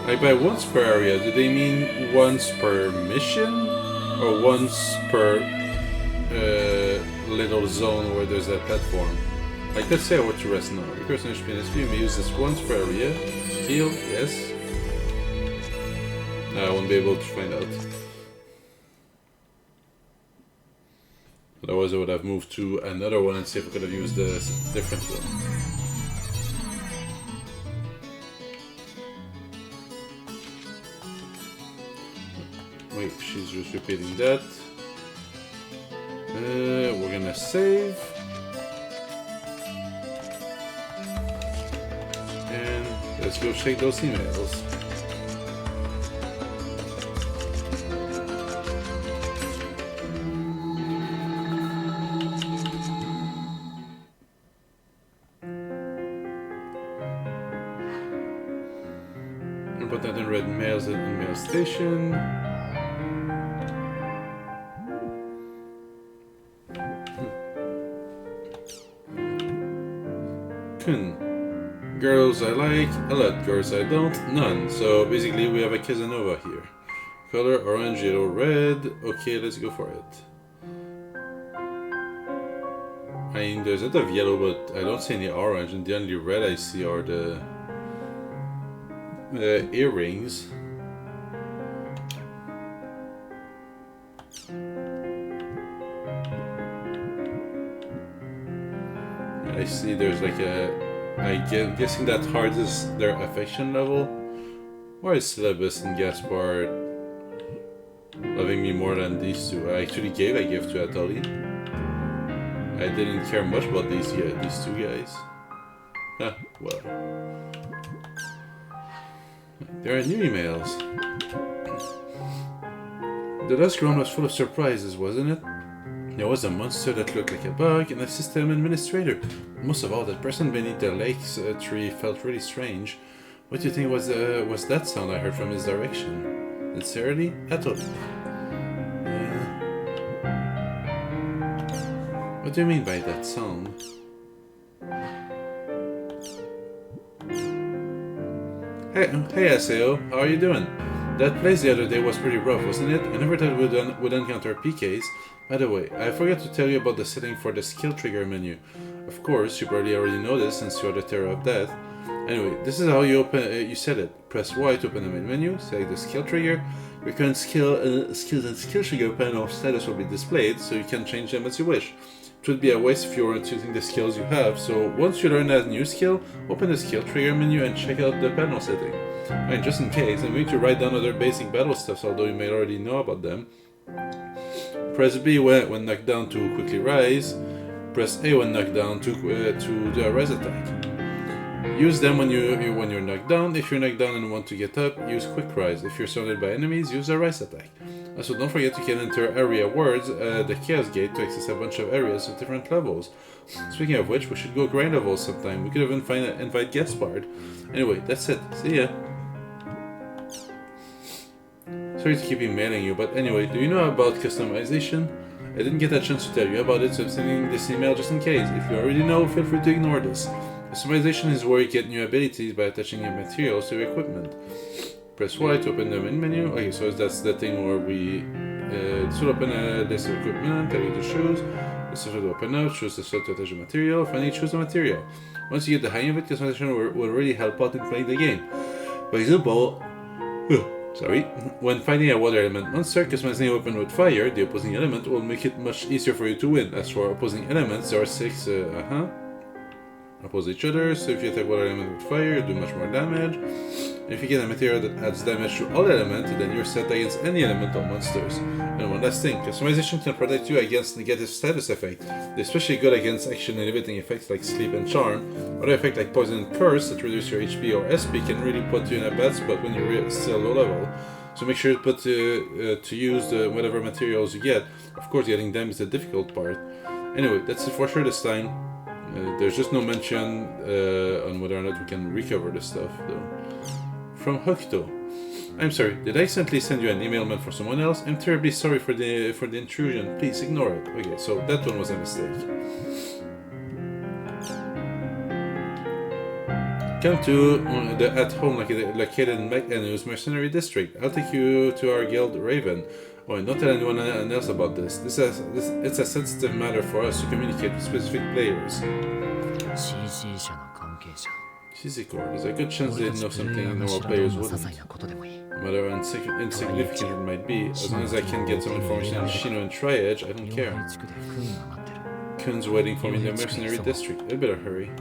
Like by once per area, do they mean once per mission? Or once per little zone where there's that platform? Like let's say I were to rest now. Your personal HP in SP may use this once per area. Heal, yes. I won't be able to find out. Otherwise I would have moved to another one and see if I could have used the different one. Wait, she's just repeating that. We're gonna save. And let's go check those emails. But important unread mails at the mail station. Kun. Girls I like, a lot. Girls I don't, none. So basically we have a Casanova here. Color orange, yellow, red. Okay, let's go for it. I mean, there's a lot of yellow, but I don't see any orange, and the only red I see are the earrings. I see there's like I'm guessing that heart is their affection level. Why is Syllabus and Gaspard loving me more than these two? I actually gave a gift to Atali. I didn't care much about these two guys. Ah, well. There are new emails. The last round was full of surprises, wasn't it? There was a monster that looked like a bug and a system administrator. Most of all, that person beneath the lake's tree felt really strange. What do you think was that sound I heard from his direction? Sincerely, Atoli. What do you mean by that sound? Hey Aseo, how are you doing? That place the other day was pretty rough, wasn't it? I never thought we'd encounter PKs. By the way, I forgot to tell you about the setting for the skill trigger menu. Of course, you probably already know this since you are the Terror of Death. Anyway, this is how you set it. Press Y to open the main menu, select the skill trigger. Your current skills and skill trigger panel status will be displayed, so you can change them as you wish. It would be a waste if you weren't using the skills you have, so once you learn that new skill, open the skill trigger menu and check out the panel setting. And just in case, I'm going to write down other basic battle stuffs, although you may already know about them. Press B when knocked down to quickly rise. Press A when knocked down to do a rise attack. Use them when you're knocked down. If you're knocked down and want to get up, use quick rise. If you're surrounded by enemies, use a rise attack. Also, don't forget you can enter area words, the Chaos Gate, to access a bunch of areas with different levels. Speaking of which, we should go grind levels sometime. We could even invite Gaspard. Anyway, that's it. See ya. Sorry to keep emailing you, but anyway, do you know about customization? I didn't get a chance to tell you about it, so I'm sending this email just in case. If you already know, feel free to ignore this. Customization is where you get new abilities by attaching your materials to your equipment. Press Y to open the main menu. Okay, so that's the thing where we should open a list of equipment, tell you to choose. This is to open up, choose the slot to attach the material, finally choose the material. Once you get the hang of it, customization will really help out in playing the game. For example, when fighting a water element monster, customizing a weapon with fire, the opposing element, will make it much easier for you to win. As for opposing elements, there are 6 oppose each other, so if you attack water element with fire, you do much more damage. If you get a material that adds damage to all elements, then you're set against any elemental monsters. And one last thing, customization can protect you against negative status effects. They're especially good against action inhibiting effects like sleep and charm. Other effects like poison and curse that reduce your HP or SP can really put you in a bad spot when you're still low level. So make sure to use whatever materials you get. Of course, getting them is the difficult part. Anyway, that's it for sure this time. There's just no mention on whether or not we can recover this stuff, though. From Hokuto. I'm sorry, did I accidentally send you an email meant for someone else? I'm terribly sorry for the intrusion. Please ignore it. Okay, so that one was a mistake. Come to the at-home located in McAnu's mercenary district. I'll take you to our guild, Raven. Oh, and don't tell anyone else about this. It's a sensitive matter for us to communicate with specific players. Shizikor, there's a good chance they know something normal players wouldn't. No matter how insignificant it might be, as long as I can get some information on Shino and Tri-Edge, I don't care. Kun's waiting for me in the mercenary district. I better hurry.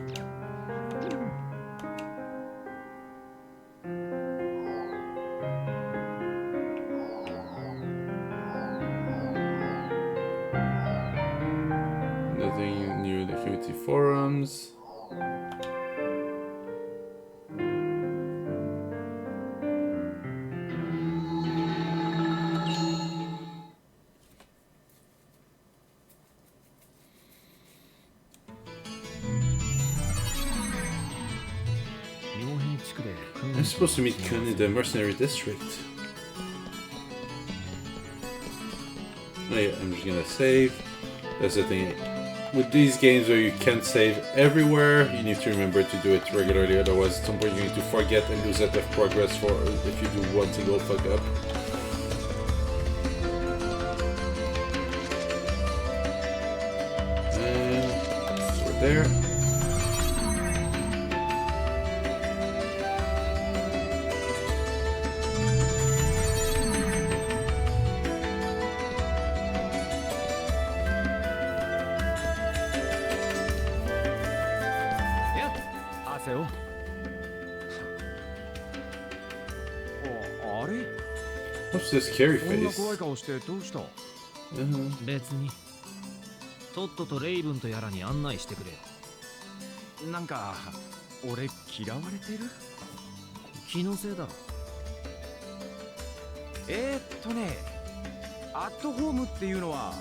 Nothing new in the community forums. I'm supposed to meet Kun in the mercenary district. Oh yeah, I'm just gonna save. That's the thing. With these games where you can't save everywhere, you need to remember to do it regularly, otherwise at some point you're going to forget and lose a bit of progress for if you do one single fuck up. And so we're there. What's this scary face? 別にとっととレイブンとやらに案内してくれ。なんか俺嫌われてる？気のせいだろ。アットホームっていうのは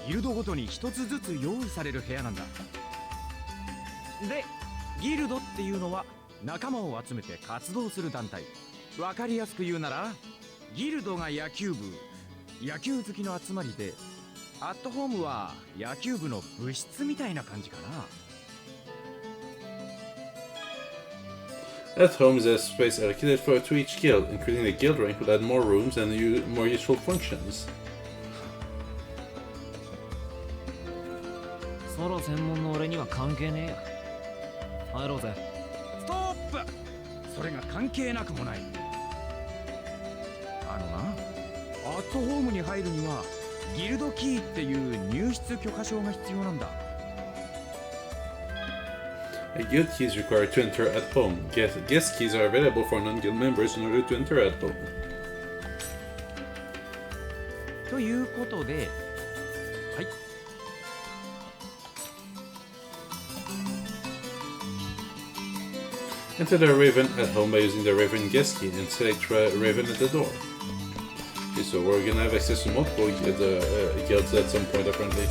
ギルドごとに一つずつ用意される部屋なんだ。で、ギルドっていうのは仲間を集めて活動する団体。わかりやすく言うならギルドが野球部、野球好きの集まりで、アットホームは野球部の部室みたいな感じかな。At home is a space allocated to each guild, including the guild rank will add more rooms and more useful functions. ソロ専門の俺には関係ねえや。入ろうぜ。ストップ！それが関係なくもない。アットホームに入るにはギルドキーっていう入室許可証が必要なんだ。A guild key is required to enter at home. Guest keys are available for non-guild members in order to enter at home. ということで、はい。Enter the Raven at home by using the Raven guest key and select Raven at the door. Okay, so we're gonna have access to multiple guilds at some point apparently.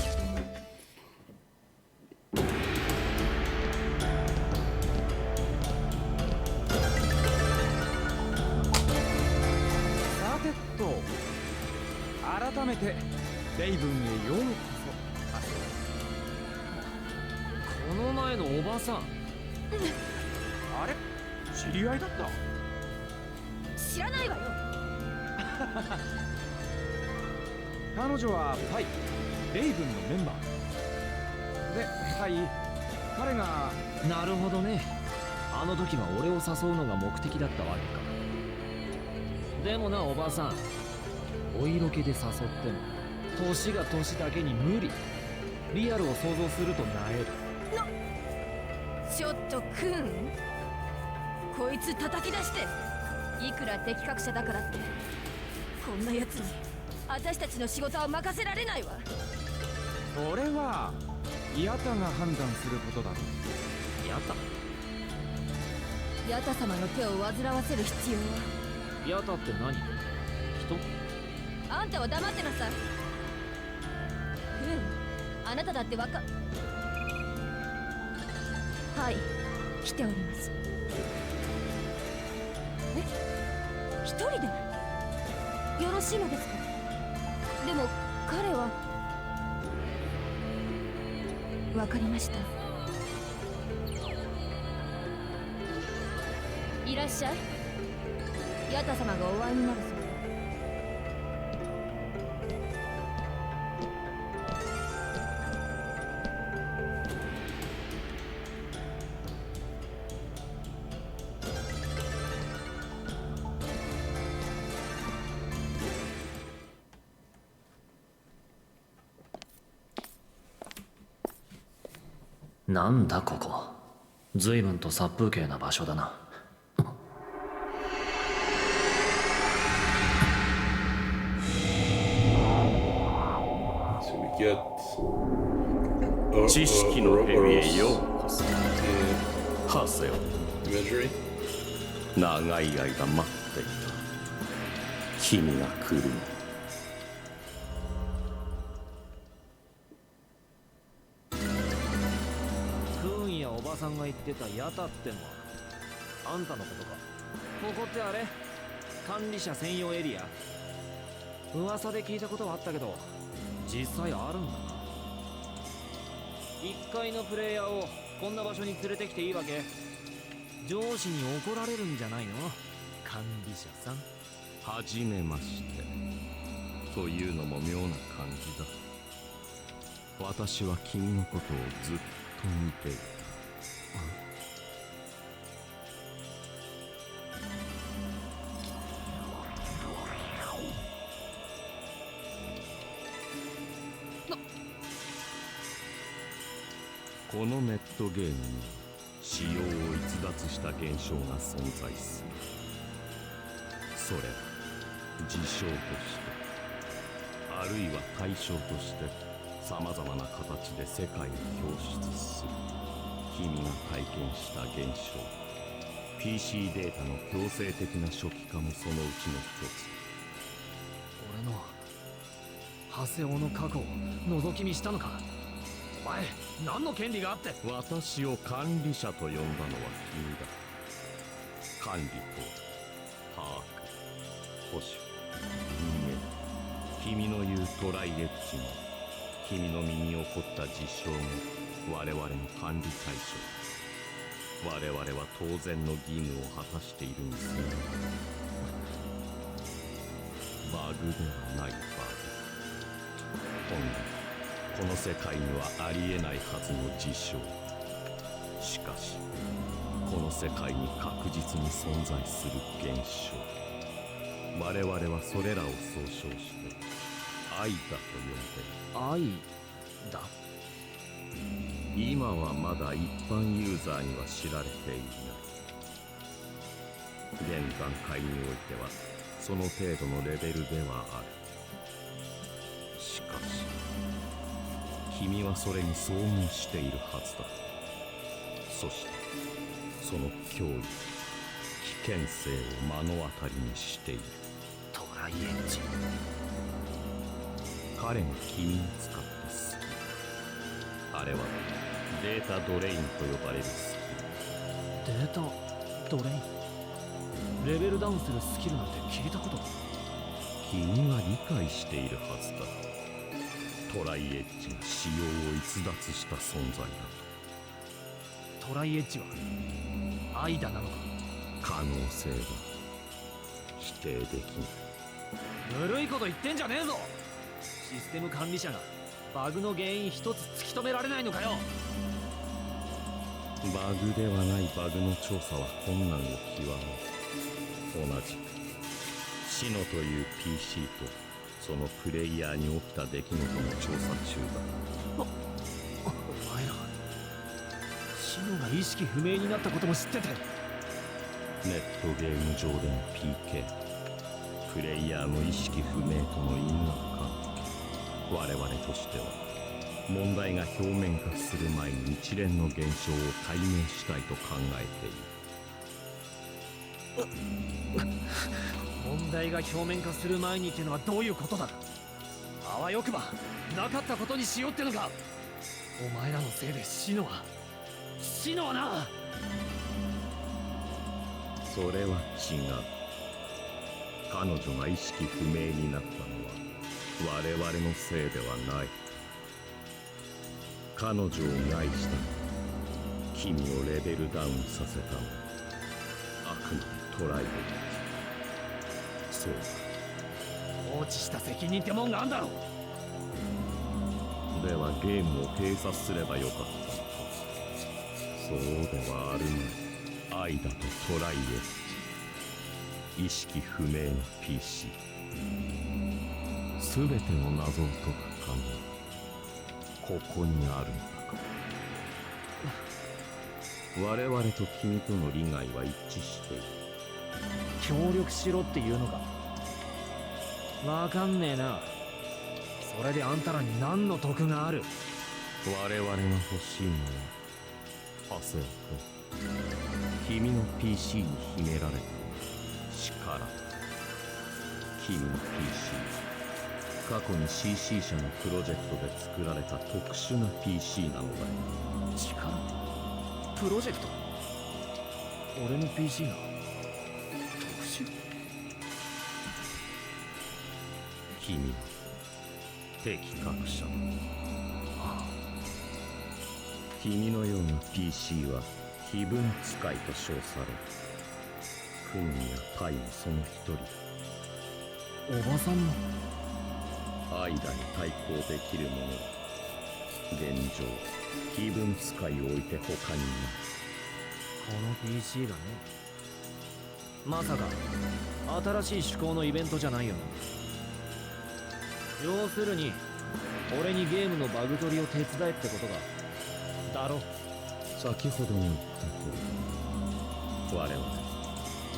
さてと、改めてレイブンへようこそ。この前のおばさん。あれ？知り合いだった？知らないわよ。彼女はパイ、レイブンのメンバーで、パイ、彼が。なるほどね。あの時は俺を誘うのが目的だったわけか。でもなおばさん、お色気で誘っても年が年だけに無理。リアルを想像するとなえる。ちょっとクーン、こいつ叩き出して。いくら敵格者だからってこんなやつに私たちの仕事は任せられないわ。それはヤタが判断することだろう。ヤタ？ヤタ様の手を煩わせる必要は。ヤタって何？人？あんたは黙ってなさい。あなただってはい、来ております。一人でよろしいのですか？でも彼は。わかりました。いらっしゃい。ヤタ様がお会いになるそう。なんだここ。随分と殺風景な場所だな。知識の蛇へようこそ。ハセよ。長い間待っていた。君が来る。クーンやおばさんが言ってたヤタってのはあんたのことか？ここってあれ管理者専用エリア？噂で聞いたことはあったけど実際あるんだな。1階のプレイヤーをこんな場所に連れてきていいわけ？上司に怒られるんじゃないの？管理者さん。はじめましてというのも妙な感じだ。私は君のことをずっと見ていた。このネットゲームに仕様を逸脱した現象が存在する。それは事象としてあるいは対象としてさまざまな形で世界に表出する。君が体験した現象 PC データの強制的な初期化もそのうちの一つ。俺の長谷尾の過去を覗き見したのか？お前何の権利があって？私を管理者と呼んだのは君だ。管理と把握、保守、人間、君の言うトライエッジも君の身に起こった事象も我々の管理対象。我々は当然の義務を果たしているにする。バグではないバグ。本来この世界にはありえないはずの事象。しかしこの世界に確実に存在する現象。我々はそれらを総称して愛だと呼んでいる。愛だ？今はまだ一般ユーザーには知られていない。現段階においてはその程度のレベルではある。しかし君はそれに遭遇しているはずだ。そしてその脅威、危険性を目の当たりにしている。トライエッジ。彼が君に使ったスキル、あれはデータドレインと呼ばれるスキル。データドレイン？レベルダウンするスキルなんて聞いたこと？君は理解しているはずだ。トライエッジが仕様を逸脱した存在だと。トライエッジは愛だなのか？可能性だ。否定できない。ぬるいこと言ってんじゃねえぞ。システム管理者がバグの原因一つ突き止められないのかよ。バグではないバグの調査は困難を極め、同じくシノという PC とそのプレイヤーに起きた出来事も調査中だ。お前らシノが意識不明になったことも知ってて？ネットゲーム上での PK、 プレイヤーの意識不明との因果関係、我々としては問題が表面化する前に一連の現象を解明したいと考えている。問題が表面化する前にってのはどういうことだ？あわよくばなかったことにしようってのか？お前らのせいでシノはな。それは違う。彼女が意識不明になったのは我々のせいではない。彼女を害した、君をレベルダウンさせたのはあくまでトライエッジ。そうだ。放置した責任ってもんがあんだろ。ではゲームを閉鎖すればよかった。そうではあるまい。愛だとトライエッジ、意識不明の PC、 すべての謎を解く鍵、ここにあるのだから。我々と君との利害は一致している。協力しろっていうのか？わかんねえな。それであんたらに何の得がある？我々が欲しいのは、長谷尾君、君の PC に秘められている力だ。君の PC、 過去に CC 社のプロジェクトで作られた特殊な PC なのだよ。力？プロジェクト？俺の PC が君敵確者だ。君のような PC は非分使いと称される。君や大もその一人だ。おばさんも間に対抗できる者は現状非分使いを置いて他にいない。この PC がね。まさか新しい趣向のイベントじゃないよな。要するに俺にゲームのバグ取りを手伝えってことがだろ。先ほど言った通り我々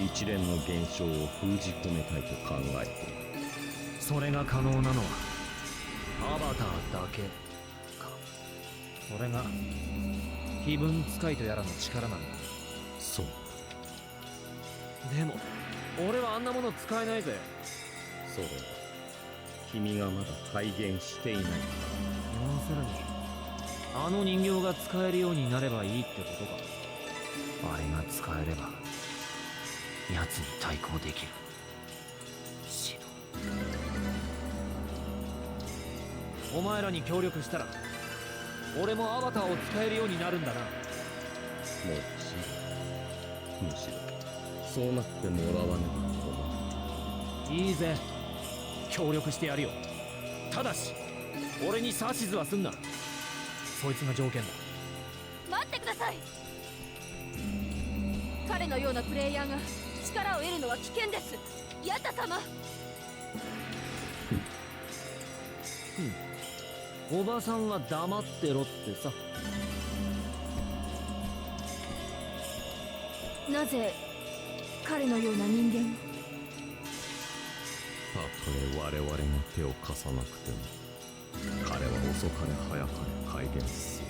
一連の現象を封じ込めたいと考えている。それが可能なのはアバターだけか。それが非分使いとやらの力なんだ。そう。でも俺はあんなもの使えないぜ。それは君がまだ改元していない。要するにあの人形が使えるようになればいいってことか。あれが使えれば奴に対抗できる。死ぬ。お前らに協力したら俺もアバターを使えるようになるんだな。もちろん。むしろそうなってもらわねば困る。いいぜ、協力してやるよ。ただし俺に指図はすんな。そいつが条件だ。待ってください。彼のようなプレイヤーが力を得るのは危険です。ヤタ様。おばさんは黙ってろってさ。なぜ彼のような人間を。たとえ我々が手を貸さなくても彼は遅かれ早かれ改元する。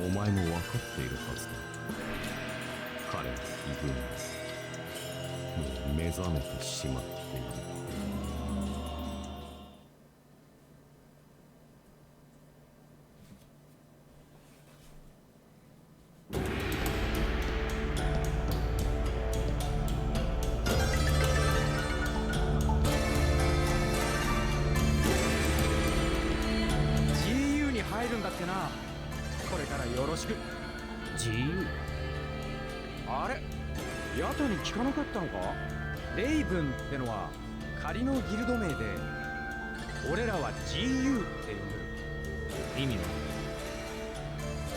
お前も分かっているはずだ。彼の気分もう目覚めてしまっている。入るんだってな。これからよろしく。自由。あれ、ヤトに聞かなかったのか。レイブンってのは仮のギルド名で、俺らは GU って呼んでる。意味は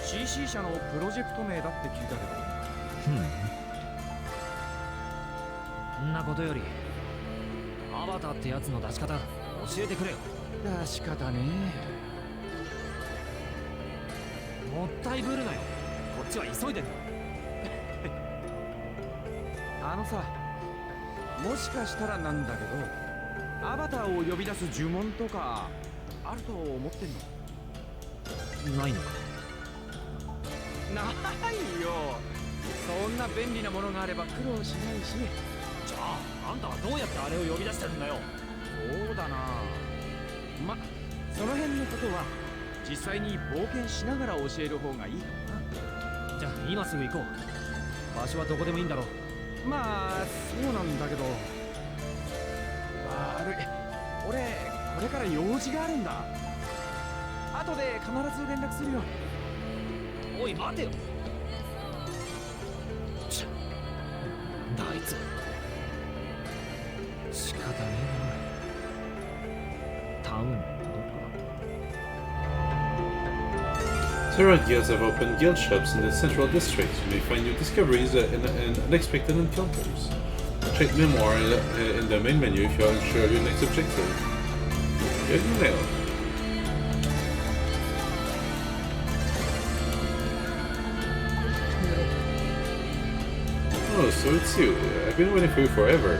CC 社のプロジェクト名だって聞いたけど。そんなことよりアバターってやつの出し方教えてくれよ。出し方ね。もったいぶるなよ。こっちは急いでんだ。あのさ、もしかしたらなんだけど、アバターを呼び出す呪文とかあると思ってんの？ないのか。ないよ。そんな便利なものがあれば苦労しないし。じゃああんたはどうやってあれを呼び出してるんだよ。そうだな。ま、その辺のことは実際に冒険しながら教える方がいいかもな。じゃあ今すぐ行こう。場所はどこでもいいんだろう。まあそうなんだけど、悪い、俺これから用事があるんだ。後で必ず連絡するよ。おい待てよ。なんだあいつ。仕方ねえな。タウンに戻るか。Several guilds have opened guild shops in the central district. You may find new discoveries and unexpected encounters. Check Memoir in the main menu if you are unsure of your next objective. Good mail. Oh, so it's you. I've been waiting for you forever.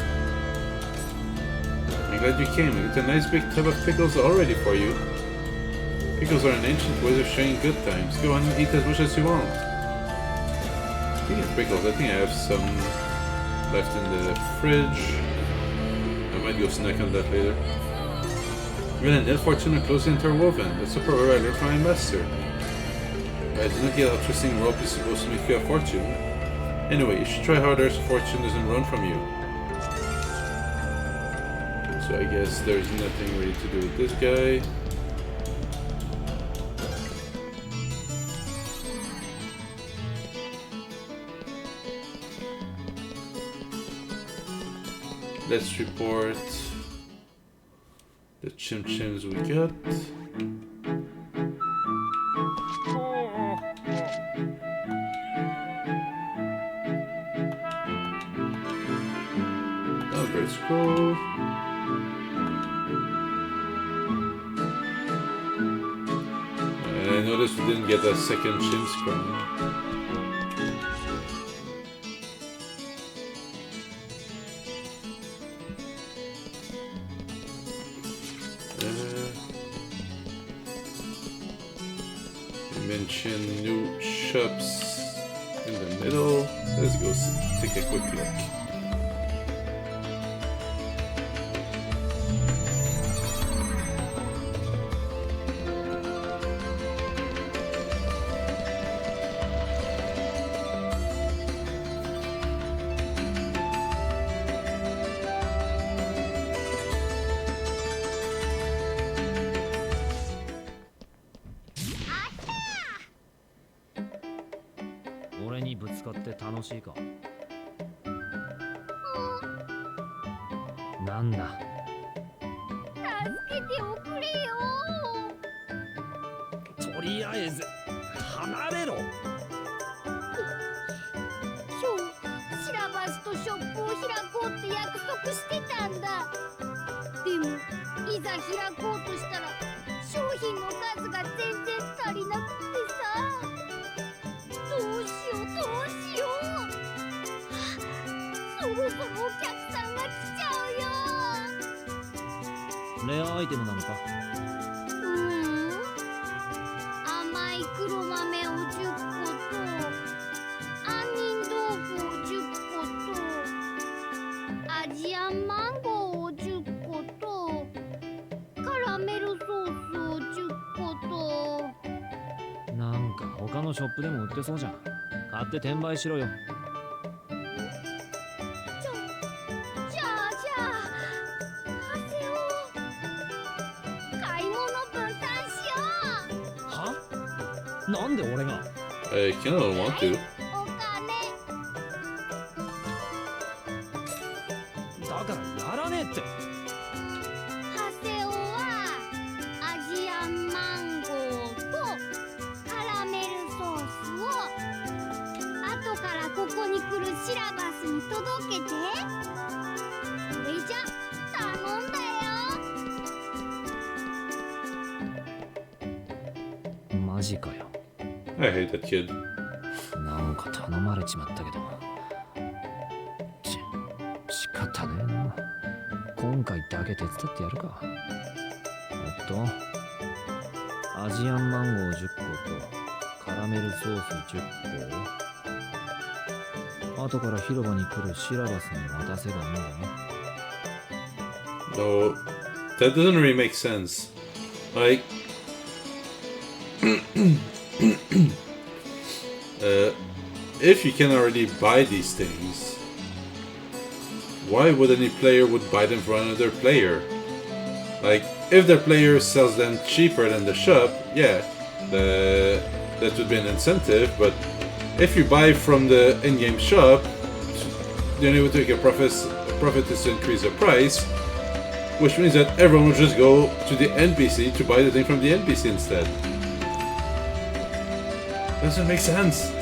I'm glad you came. I got a nice big tub of pickles all ready for you. Pickles are an ancient way of showing good times. Go on and eat as much as you want. Speaking of pickles, I think I have some left in the fridge. I might go snack on that later. Villain fortune are closely interwoven. That's a proverb I learned from my master. I do not get how twisting rope is supposed to make you a fortune. Anyway, you should try harder so fortune doesn't run from you. So So I guess there's nothing really to do with this guy. Let's report the chim-chims we got. Albert Scroll. And I noticed we didn't get a second chim scroll. Mention new shops in the middle. Let's go take a quick look.俺にぶつかって楽しいか？なんだ？助けておくれよ。とりあえず離れろ。今日シラバスとショップを開こうって約束してたんだ。でもいざ開こうとしたら商品の数が全然足りなくてさ。どうしようどうしよう。そろそろお客さんが来ちゃうよ。レアアイテムなのか？甘い黒豆を10個と杏仁豆腐を10個とアジアンマンゴーを10個とカラメルソースを10個と。なんか他のショップでも売ってそうじゃん。買って転売しろよ。じゃあハセオ買い物分担しよう。は？なんで俺が？ I kind of want to. お金。だからやらねえって。ハセオはアジアンマンゴーとカラメルソースを後からここに来るシラバスに届けて。それじゃ頼んだよ。マジかよ。I hate that kid. なんか頼まれちまったけど。仕方ねえな。今回だけ手伝ってやるか。アジアンマンゴー10個とカラメルソース10個を後から広場に来るシラバスに渡せばいいんだね。No, that doesn't really make sense. Like, if you can already buy these things, why would any player would buy them from another player? Like, if the player sells them cheaper than the shop, yeah, that would be an incentive. But if you buy from the in-game shop, the only way to make a profit is to increase the price, which means that everyone will just go to the NPC to buy the thing from the NPC instead. Doesn't make sense.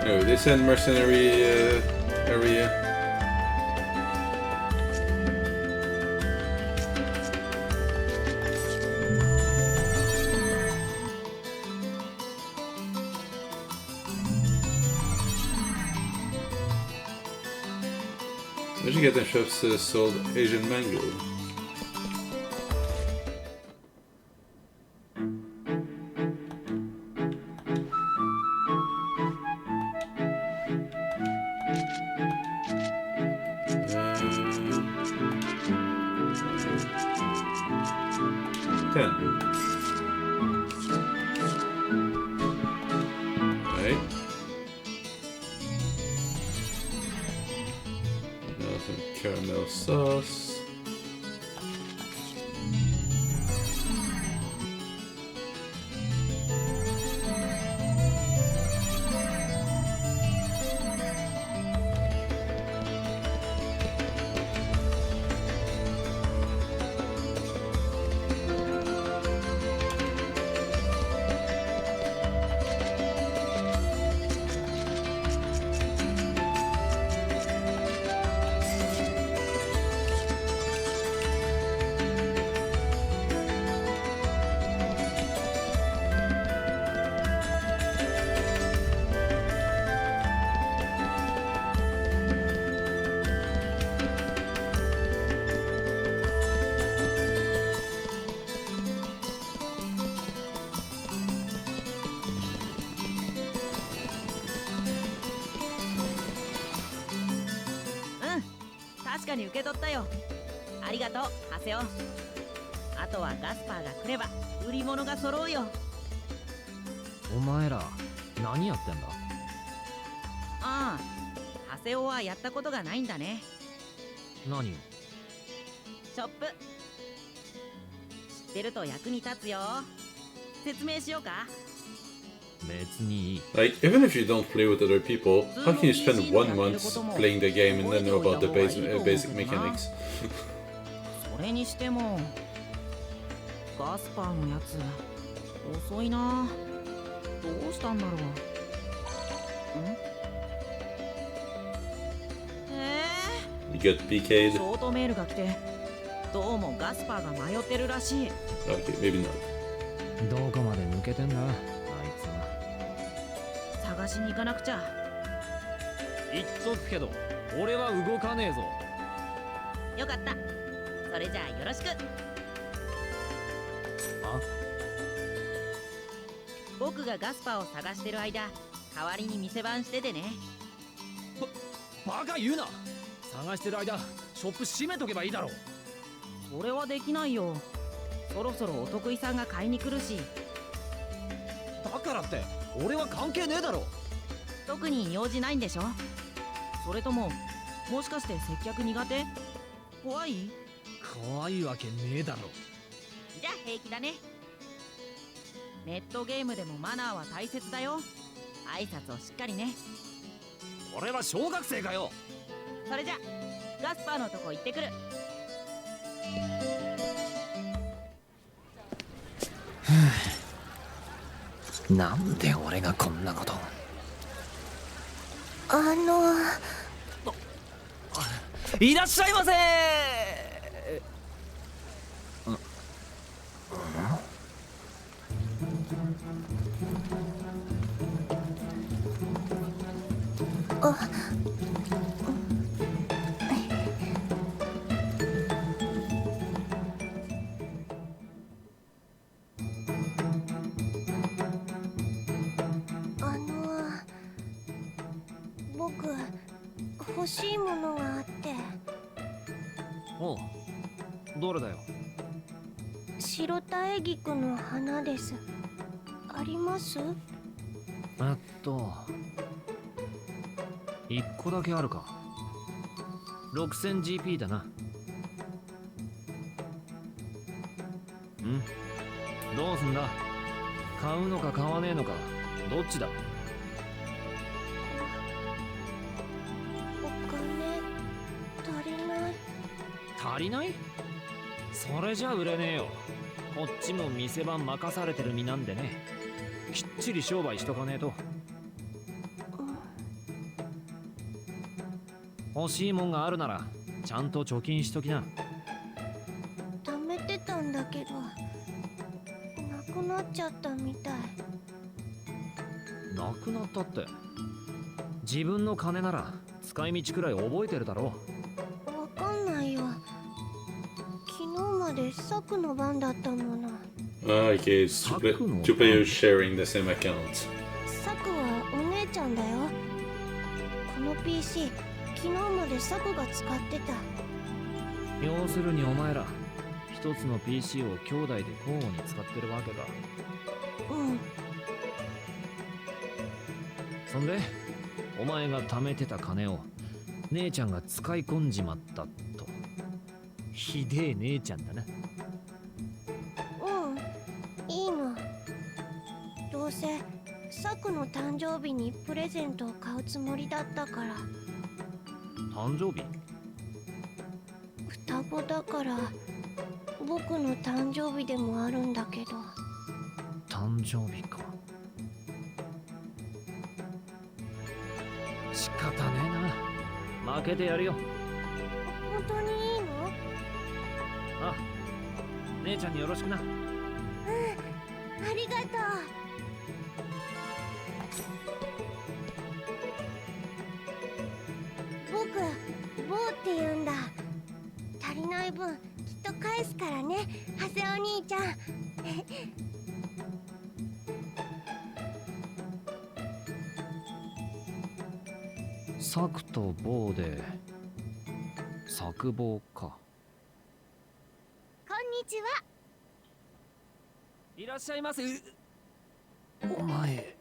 Anyway, they send mercenary area. Where'd you get them shops sold Asian mango? caramel sauce.確かに受け取ったよ。ありがとう、ハセオ。あとはガスパーが来れば売り物が揃うよ。お前ら何やってんだ？ああ、ハセオはやったことがないんだね。何を？ショップ。知ってると役に立つよ。説明しようか。別にいい。 Like, even if you don't play with other people, how can you spend 1 month playing the game and then know about the basic mechanics? それにしてもガスパーのやつ遅いな。どうしたんだろう。You get シ PK'd? ョートメールが来て、どうもガスパーが迷ってるらしい。 Okay, maybe not. どこまで抜けてんだあいつは。探しに行かなくちゃ。言っとくけど俺は動かねえぞ。よかった。それじゃあよろしく。あ？僕がガスパーを探してる間、代わりに店番しててね。バカ言うな。探してる間ショップ閉めとけばいいだろう。それはできないよ。そろそろお得意さんが買いに来るし。だからって俺は関係ねえだろ。特に用事ないんでしょ。それとももしかして接客苦手？怖い？怖いわけねえだろ。じゃあ平気だね。ネットゲームでもマナーは大切だよ。挨拶をしっかりね。俺は小学生かよ。それじゃガスパーのとこ行ってくる。なんで俺がこんなこと。いらっしゃいませ。僕欲しいものがあって。おう、どれだよ。白タエギクの花です。あります？1個だけあるか。6000GP だな。どうすんだ。買うのか買わねえのかどっちだ。お金足りない。足りない？それじゃ売れねえよ。こっちも店番任されてる身なんでね。きっちり商売しとかねえと。欲しいもんがあるならちゃんと貯金しときな。貯めてたんだけどなくなっちゃったみたい。なくなったって。自分の金なら使い道くらい覚えてるだろ。わかんないよ。昨日までサクの番だったもの。Okay, it's two players sharing the same account. サクはお姉ちゃんだよ。この PC、昨日までサクが使ってた。要するにお前ら一つの PC を兄弟で交互に使ってるわけか。そんでお前が貯めてた金を姉ちゃんが使い込んじまったと。ひでえ姉ちゃんだな。いいの。どうせサクの誕生日にプレゼントを買うつもりだったから。誕生日？双子だから僕の誕生日でもあるんだけど。誕生日か。仕方ねえな。負けてやるよ。本当にいいの？あ、姉ちゃんによろしくな。ありがとう。僕、ボーって言うんだ。足りない分きっと返すからね、ハセお兄ちゃん。サクとボウで作棒か。こんにちは。いらっしゃいませ。お前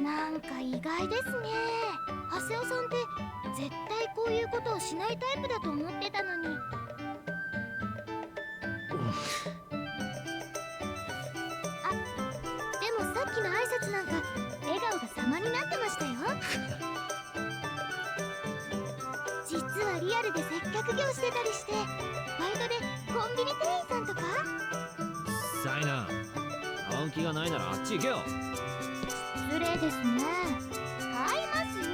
なんか意外ですね。ハセオさんって絶対こういうことをしないタイプだと思ってたのに。あ、でもさっきの挨拶なんか笑顔が様になってましたよ。実はリアルで接客業してたりして、バイトでコンビニ店員さんとか。さいな、会う気がないならあっち行けよ。失礼ですね。買いますよ。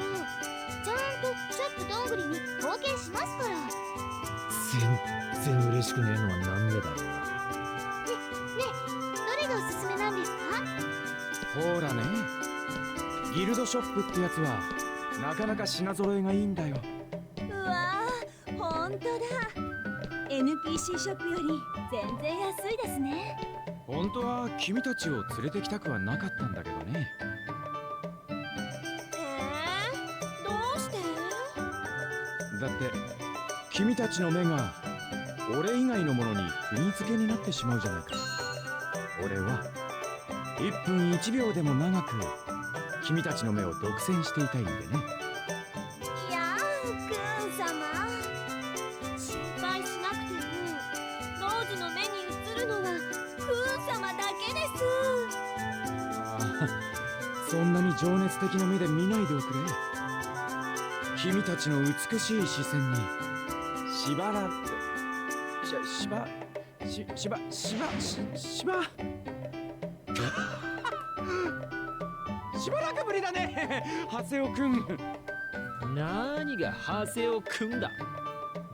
ちゃんとショップどんぐりに貢献しますから。全然嬉しくねえのはなんでだろうな。ね、どれがおすすめなんですか？ほらね、ギルドショップってやつはなかなか品揃えがいいんだよ。うわー、ほんとだ。 NPC ショップより全然安いですね。本当は君たちを連れてきたくはなかったんだけどね。どうして？だって君たちの目が俺以外のものに釘付けになってしまうじゃないか。俺は1分1秒でも長く君たちの目を独占していたいんでね。いやー、クーン様、心配しなくてもローズの目に映るのはクーン様だけです。ああ、そんなに情熱的な目で見ないでおくれ。君たちの美しい視線にしばらくぶりだね、ハセオくん。何がハセオくんだ。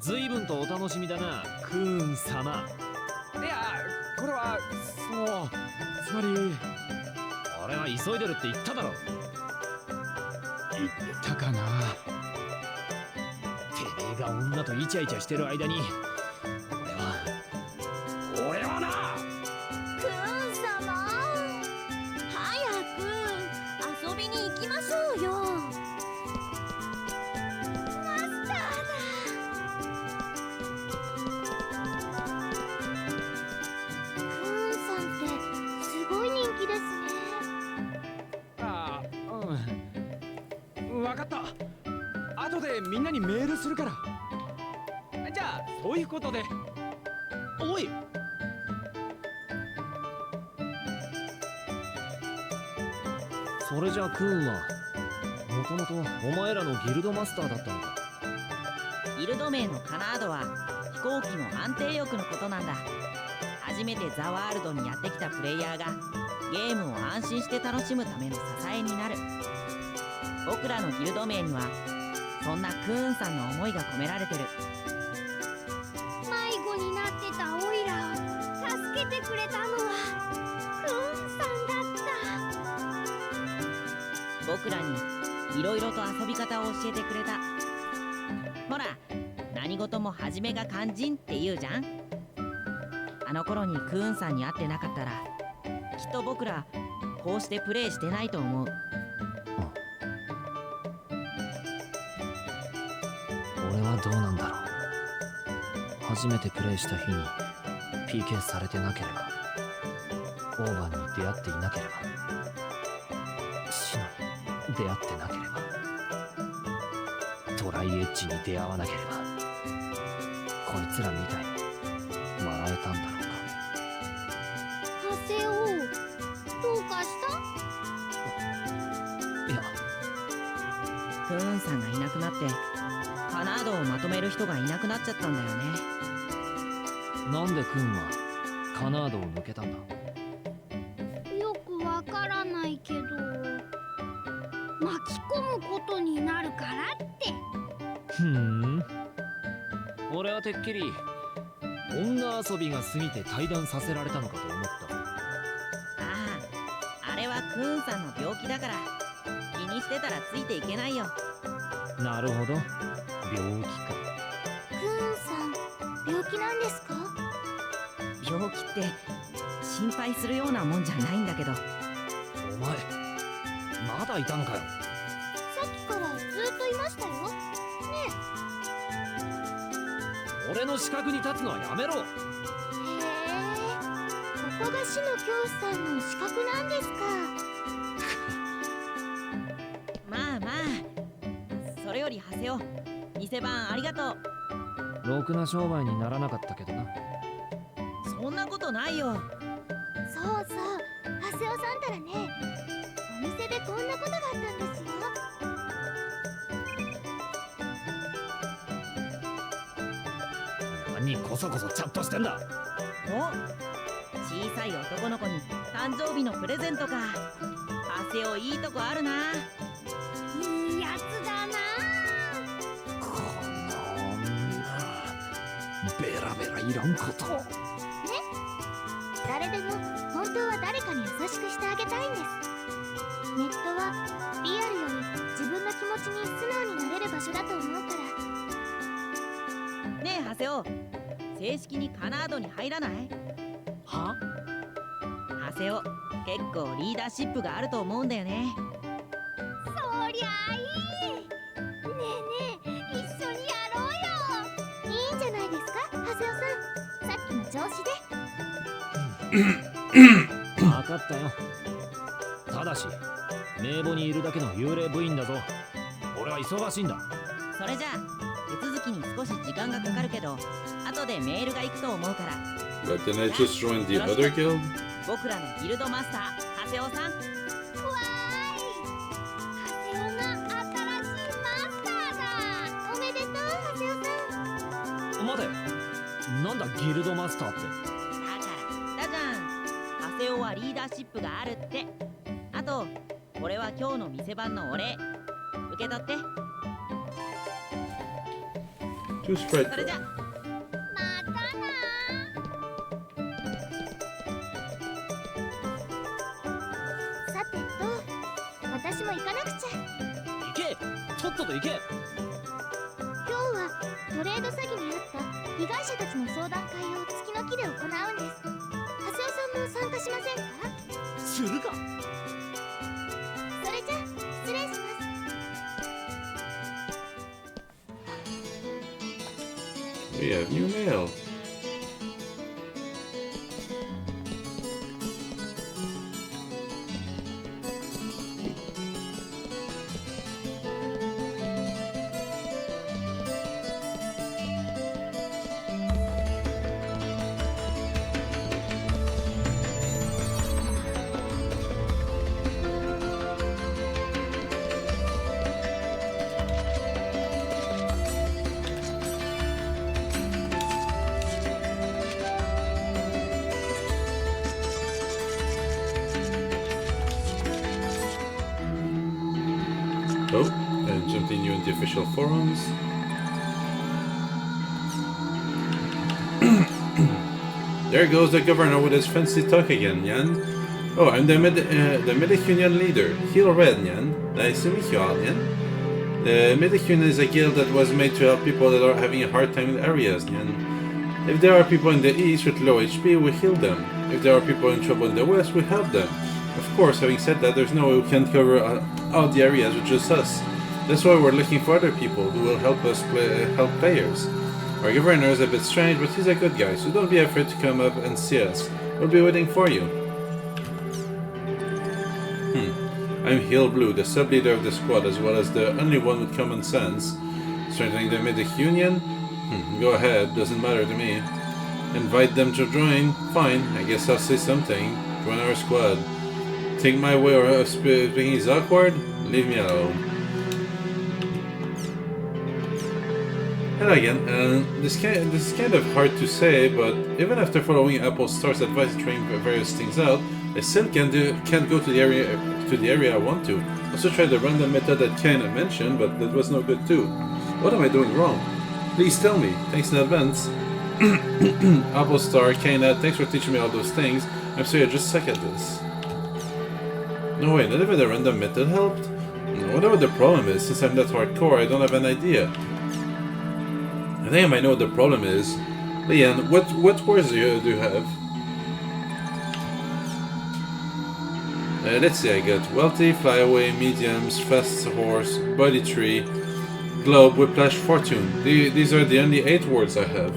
随分とお楽しみだな、クーン様。いや、これはつまり俺は急いでるって言っただろ。言ったかな。てめえが女とイチャイチャしてる間に俺はな。クーン様、早く遊びに行きましょうよ。マスターだ。クーンさんってすごい人気ですね。ああ、わかった。後でみんなにメールするから。じゃあそういうことで。おい、それじゃクーンはもともとお前らのギルドマスターだったのか。ギルド名のカナードは飛行機の安定翼のことなんだ。初めてザワールドにやってきたプレイヤーがゲームを安心して楽しむための支えになる。僕らのギルド名にはそんなクーンさんの思いが込められてる。迷子になってたオイラを助けてくれたのはクーンさんだった。僕らにいろいろと遊び方を教えてくれた。ほら、何事も初めが肝心って言うじゃん。あの頃にクーンさんに会ってなかったらきっと僕らこうしてプレイしてないと思う。俺はどうなんだろう。初めてプレイした日に PK されてなければ、オーバーに出会っていなければ、死のに出会ってなければ、トライエッジに出会わなければこいつらみたいに笑えたんだろうか。ハセオ、どうかした？いや、クーンさんがいなくなってカナードをまとめる人がいなくなっちゃったんだよね。なんでクンはカナードを抜けたんだ？よくわからないけど、巻き込むことになるからって。ふん。俺はてっきり女遊びが過ぎて退団させられたのかと思った。ああ、あれはクーンさんの病気だから気にしてたらついていけないよ。なるほど、病気か。クーンさん、病気なんですか？病気って心配するようなもんじゃないんだけど。お前まだいたのかよ。さっきからずっといましたよ。ね俺の資格に立つのはやめろ。え。へえ、ここが死の教師さんの資格なんですか。まあまあ、それよりハセオ、店番ありがとう。ろくな商売にならなかったけどな。そんなことないよ。そうそう、ハセオさんたらね、お店でこんなことがあったんですよ。何こそこそチャットしてんだ。お、小さい男の子に誕生日のプレゼントか。ハセオいいとこあるな。いいやつだな。この女、ベラベラいらんこと。誰でも本当は誰かに優しくしてあげたいんです。ネットはリアルより自分の気持ちに素直になれる場所だと思うから。ねえハセオ、正式にカナードに入らない？は？ハセオ、結構リーダーシップがあると思うんだよね。そりゃあいい。ねえねえ、一緒にやろうよ。いいんじゃないですか、ハセオさん。さっきの調子で。分かったよ。ただし名簿にいるだけの幽霊部員だぞ。俺は忙しいんだ。それじゃあ手続きに少し時間がかかるけど、後でメールが行くと思うから。 But then I just joined the other guild? 僕らのギルドマスターハセオさん。わーい。ハセオが新しいマスターだ。おめでとう、ハセオさん。待て、なんだギルドマスターって。だから言ったじゃん、ハセオはリーダーシップがあるって。あとこれは今日の店番のお礼、受け取って。 Too spread. それじゃ。またな。さてと、私も行かなくちゃ。行け、とっとと行け。今日はトレード詐欺にあった被害者たちの相談会を月の木で行うんです。ハセオさんも参加しませんか？するか。それじゃ失礼します。We have new mail. Oh, and something new in the official forums. There goes the governor with his fancy talk again, Jan. Oh, I'm the Medic Union leader, Heel Red, Jan. Nice to meet you all, Jan. The Medic Union is a guild that was made to help people that are having a hard time in areas, Jan. If there are people in the east with low HP, we heal them. If there are people in trouble in the west, we help them. Of course, having said that, there's no way we can cover all the areas with just us. That's why we're looking for other people who will help us help players. Our governor is a bit strange, but he's a good guy, so don't be afraid to come up and see us. We'll be waiting for you. I'm Heel Blue, the sub-leader of the squad, as well as the only one with common sense. Strengthening the Mythic Union? Go ahead, doesn't matter to me. Invite them to join? Fine, I guess I'll say something. Join our squad. Think my way of speaking is awkward? Leave me alone. And again, this is kind of hard to say, but even after following Apple Star's advice and trying various things out, I still can't go to the area I want to. I also tried the random method that Kane mentioned, but that was no good too. What am I doing wrong? Please tell me. Thanks in advance. Apple Star, Kane, thanks for teaching me all those things. I'm sorry, I just suck at this. No way, not even the random method helped? Whatever the problem is, since I'm that hardcore, I don't have an idea. I think I might know what the problem is. Leanne, what words do you have? Let's see, I got wealthy, flyaway, mediums, fast horse, body tree, globe, whiplash, fortune. These are the only 8 words I have.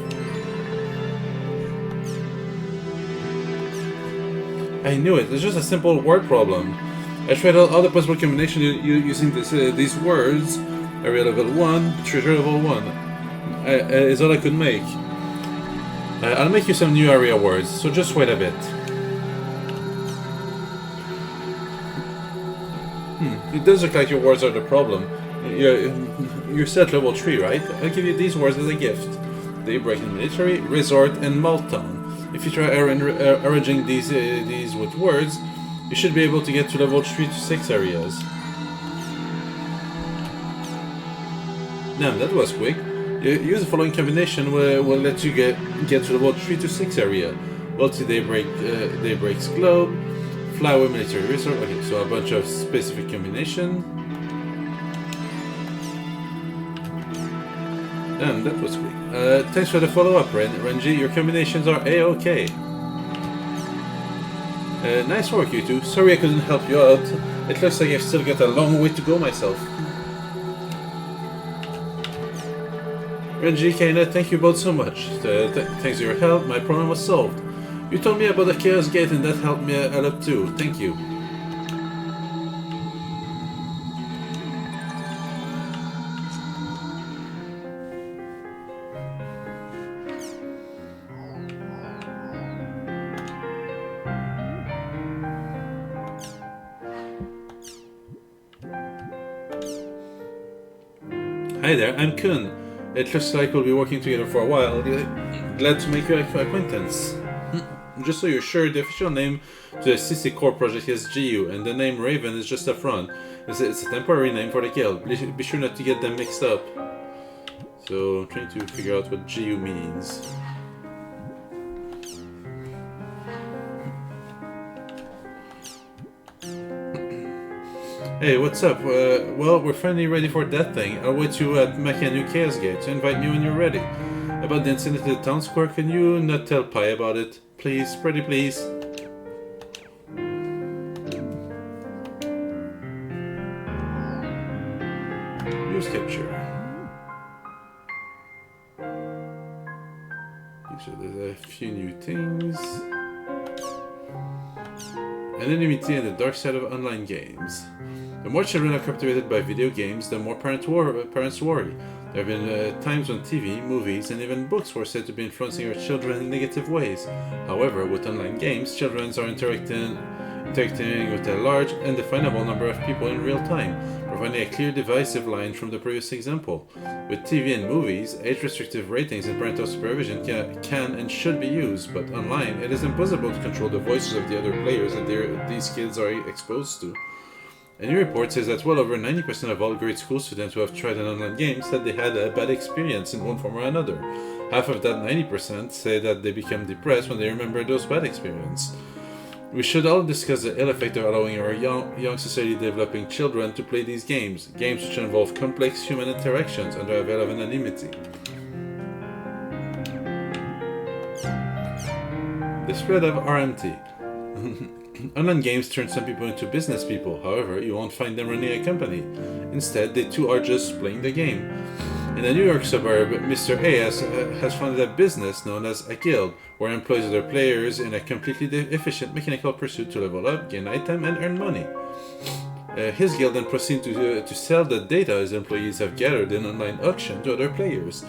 I knew it. It's just a simple word problem. I tried all the possible combinations using these words. Area level 1, treasure level 1. Is all I could make. I'll make you some new area words, so just wait a bit. It does look like your words are the problem. You're set level 3, right? I'll give you these words as a gift. Daybreak and military, resort, and Maltown. If you try arranging these with words, you should be able to get to level 3 to 6 areas. Damn, that was quick. Use the following combination will let you get to level 3 to 6 area. Wealthy Daybreak's globe, flower military resort. Okay, so a bunch of specific combination. Damn, that was quick. Thanks for the follow-up, Renji. Your combinations are A-OK. Nice work, you two. Sorry I couldn't help you out. It looks like I've still got a long way to go myself. Renji, Kaina, thank you both so much. Thanks for your help, my problem was solved. You told me about the Chaos Gate and that helped me a lot too. Thank you. Hi there, I'm Kun. It looks like we'll be working together for a while. Glad to make your acquaintance. Just so you're sure, the official name to the CC Core project is GU, and the name Raven is just a front. It's a temporary name for the guild. Be sure not to get them mixed up. So, I'm trying to figure out what GU means. Hey, what's up? Well, we're finally ready for that thing. I'll wait you at Mechanu Chaos Gate to invite you when you're ready. About the incident at the town square, can you not tell Pi about it? Please, pretty please. News capture. So there's a few new things. Anonymity and the dark side of online games. The more children are captivated by video games, the more parents worry. There have been times when TV, movies, and even books were said to be influencing our children in negative ways. However, with online games, children are interacting with a large, indefinable number of people in real time, providing a clear divisive line from the previous example. With TV and movies, age-restrictive ratings and parental supervision can and should be used, but online, it is impossible to control the voices of the other players that these kids are exposed to. A new report says that well over 90% of all grade school students who have tried an online game said they had a bad experience in one form or another. Half of that 90% say that they become depressed when they remember those bad experiences. We should all discuss the ill effect of allowing our young society developing children to play these games which involve complex human interactions under a veil of anonymity. The spread of RMT. Online games turn some people into business people, however, you won't find them running a company. Instead, they too are just playing the game. In a New York suburb, Mr. A has founded a business known as a guild, where he employs other players in a completely efficient mechanical pursuit to level up, gain item, and earn money. His guild then proceeds to sell the data his employees have gathered in online auction to other players.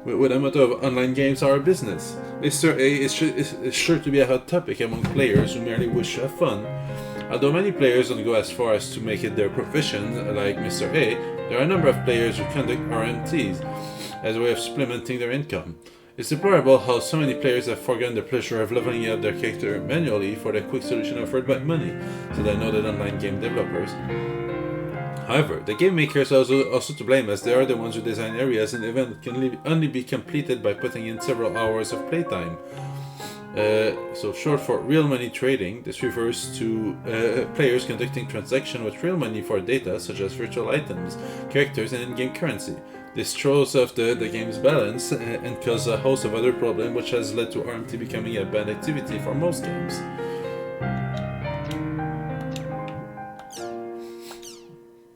With a motto of online games are a business, Mr. A is sure to be a hot topic among players who merely wish to have fun. Although many players don't go as far as to make it their profession, like Mr. A, there are a number of players who conduct RMTs as a way of supplementing their income. It's deplorable how so many players have forgotten the pleasure of leveling up their character manually for the quick solution offered by money, so they know that online game developers. However, the game makers are also to blame, as they are the ones who design areas and events that can only be completed by putting in several hours of playtime. So short for real money trading, this refers to players conducting transactions with real money for data such as virtual items, characters and in-game currency. This throws off the game's balance and causes a host of other problems, which has led to RMT becoming a banned activity for most games.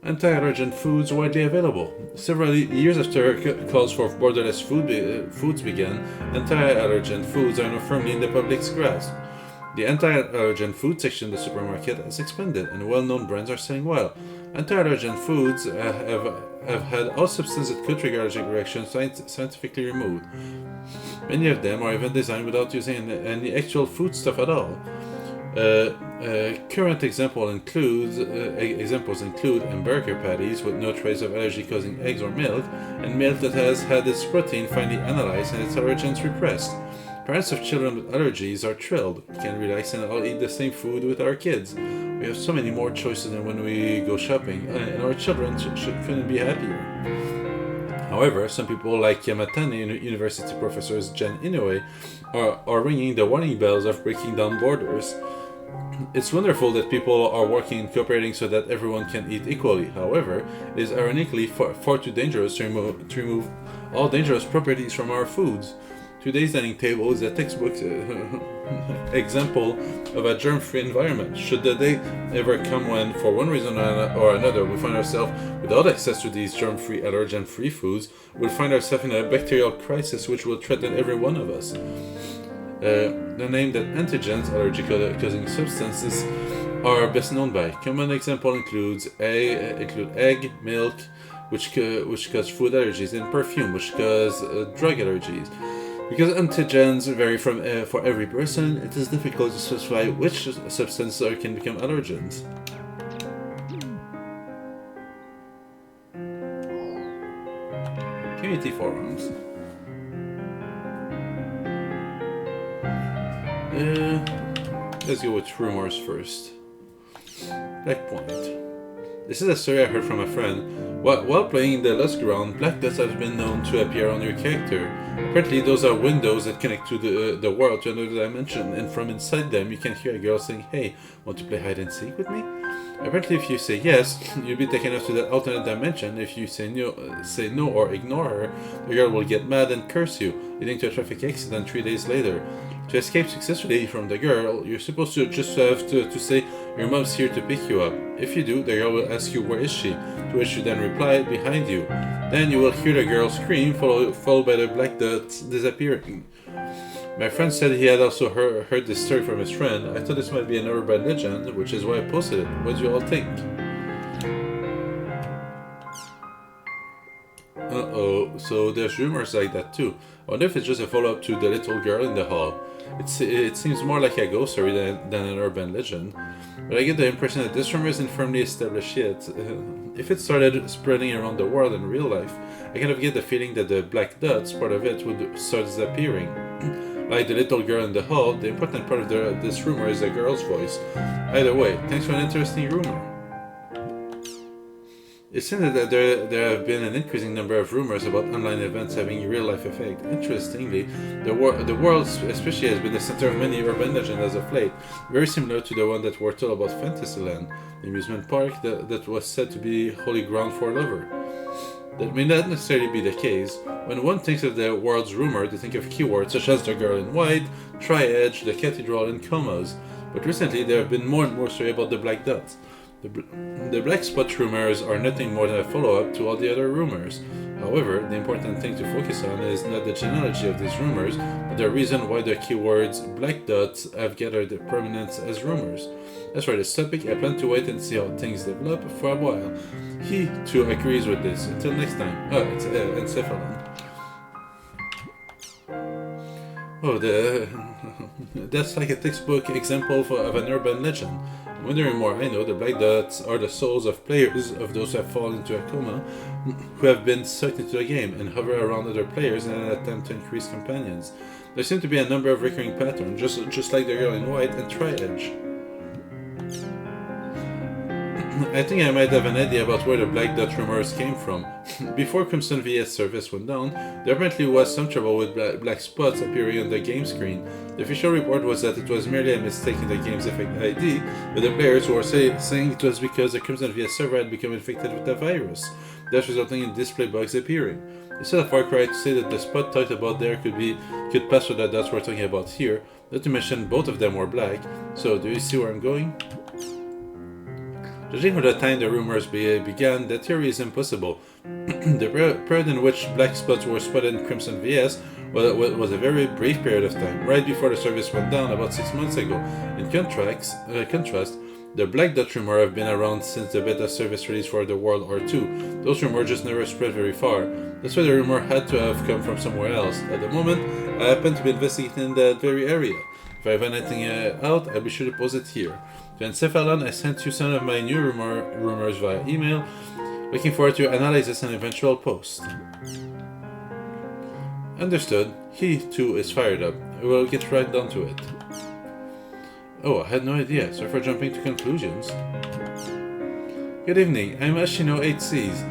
Anti-allergen foods widely available. Several years after calls for borderless foods began, anti-allergen foods are now firmly in the public's grasp. The anti-allergen food section of the supermarket has expanded, and well-known brands are selling well. Anti-allergen foods have had all substances that could trigger allergic reactions scientifically removed. Many of them are even designed without using any actual foodstuff at all. Current examples include hamburger patties with no trace of allergy-causing eggs or milk, and milk that has had its protein finally analyzed and its allergens repressed. Parents of children with allergies are thrilled. We can relax and all eat the same food with our kids. We have so many more choices than when we go shopping, and our children couldn't be happier. However, some people like Yamatane University professors Jen Inoue are ringing the warning bells of breaking down borders. It's wonderful that people are working and cooperating so that everyone can eat equally. However, it is ironically far too dangerous to remove all dangerous properties from our foods. Today's dining table is a textbook example of a germ-free environment. Should the day ever come when, for one reason or another, we find ourselves without access to these germ-free, allergen-free foods, we'll find ourselves in a bacterial crisis which will threaten every one of us. The name that antigens, allergy-causing substances, are best known by. Common example include egg, milk, which cause food allergies, and perfume, which cause drug allergies. Because antigens vary for every person, it is difficult to specify which substances can become allergens. Community forums. Let's go with rumors first. Black Point. This is a story I heard from a friend. While playing the Lost Ground, black dots have been known to appear on your character. Apparently those are windows that connect to the world to another dimension, and from inside them you can hear a girl saying, "Hey, want to play hide and seek with me?" Apparently if you say yes, you'll be taken off to that alternate dimension. If you say no or ignore her, the girl will get mad and curse you, leading to a traffic accident 3 days later. To escape successfully from the girl, you're supposed to just have to say, "Your mom's here to pick you up." If you do, the girl will ask you, "Where is she?" To which you then reply, "Behind you." Then you will hear the girl scream, followed by the black dots disappearing. My friend said he had also heard this story from his friend. I thought this might be an urban legend, which is why I posted it. What do you all think? So there's rumors like that too. I wonder if it's just a follow-up to the little girl in the hall. It seems more like a ghost story than an urban legend. But I get the impression that this rumor isn't firmly established yet. If it started spreading around the world in real life, I kind of get the feeling that the black dots part of it would start disappearing. Like the little girl in the hall, the important part of this rumor is the girl's voice. Either way, thanks for an interesting rumor. It seems that there have been an increasing number of rumors about online events having a real-life effect. Interestingly, the world especially has been the center of many urban legends as of late, very similar to the one that were told about Fantasyland, the amusement park that was said to be holy ground for a lover. That may not necessarily be the case. When one thinks of the world's rumor, they think of keywords such as the girl in white, Tri-Edge, the cathedral, and comas. But recently there have been more and more stories about the black dots. The black spot rumors are nothing more than a follow-up to all the other rumors. However, the important thing to focus on is not the genealogy of these rumors, but the reason why the keywords black dots have gathered prominence as rumors. As for this topic, I plan to wait and see how things develop for a while. He, too, agrees with this. Until next time. It's Encephalon. Oh, that's like a textbook example of an urban legend. Wondering more, I know the black dots are the souls of players, of those who have fallen into a coma, who have been sucked into the game and hover around other players in an attempt to increase companions. There seem to be a number of recurring patterns, just like the girl in white and Tri-Edge. I think I might have an idea about where the black dot rumors came from. Before Crimson VS service went down, there apparently was some trouble with black spots appearing on the game screen. The official report was that it was merely a mistake in the game's effect ID, but the players were saying it was because the Crimson VS server had become infected with the virus, thus resulting in display bugs appearing. It's not a far cry to say that the spot talked about there could pass for the dots we're talking about here, not to mention both of them were black. So, do you see where I'm going? Judging from the time the rumors began, that theory is impossible. The period in which black spots were spotted in Crimson VS was a very brief period of time, right before the service went down about 6 months ago. In contrast, the black dot rumor have been around since the beta service release for the World War II. Those rumors just never spread very far. That's why the rumor had to have come from somewhere else. At the moment, I happen to be investigating that very area. If I find anything out, I'll be sure to post it here. To Encephalon, I sent you some of my new rumors via email. Looking forward to your analysis and eventual post. Understood. He, too, is fired up. We'll get right down to it. Oh, I had no idea. Sorry for jumping to conclusions. Good evening. I'm Ashino8Cs.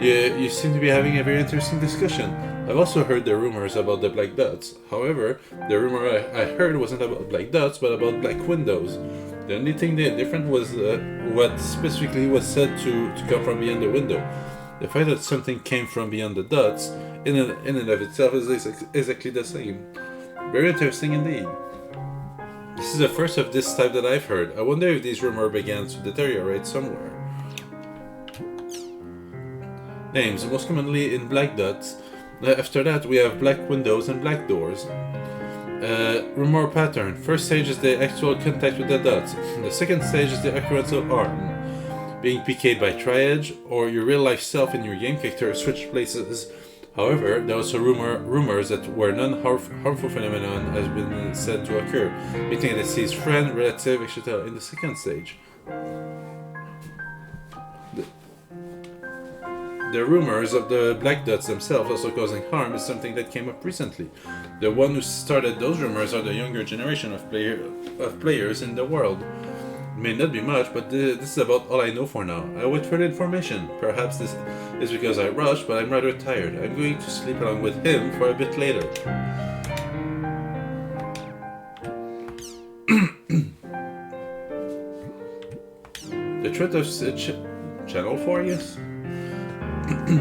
You seem to be having a very interesting discussion. I've also heard the rumors about the black dots. However, the rumor I heard wasn't about black dots, but about black windows. The only thing different was what specifically was said to come from beyond the window. The fact that something came from beyond the dots, in and of itself, is exactly the same. Very interesting indeed. This is the first of this type that I've heard. I wonder if these rumors began to deteriorate somewhere. Names, most commonly in black dots. After that, we have black windows and black doors. Rumor pattern. First stage is the actual contact with the dots. The second stage is the occurrence of harm. Being PK'd by Tri-Edge, or your real life self and your game character switch places. However, there are also rumors that where non-harmful phenomenon has been said to occur, meeting a deceased friend, relative, etc. in the second stage. The rumors of the black dots themselves also causing harm is something that came up recently. The one who started those rumors are the younger generation of players in the world. It may not be much, but this is about all I know for now. I wait for the information. Perhaps this is because I rushed, but I'm rather tired. I'm going to sleep along with him for a bit later. The threat of Channel 4, yes?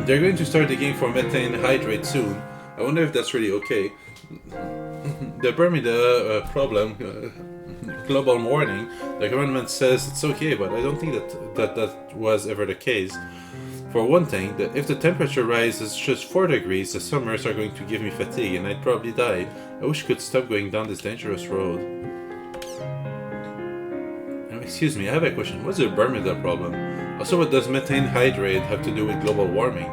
They're going to start the game for methane hydrate soon. I wonder if that's really okay. The Bermuda problem, global warming, the government says it's okay, but I don't think that was ever the case. For one thing, if the temperature rises just 4 degrees, the summers are going to give me fatigue and I'd probably die. I wish I could stop going down this dangerous road. Excuse me, I have a question. What's the Bermuda problem? Also, what does methane hydrate have to do with global warming?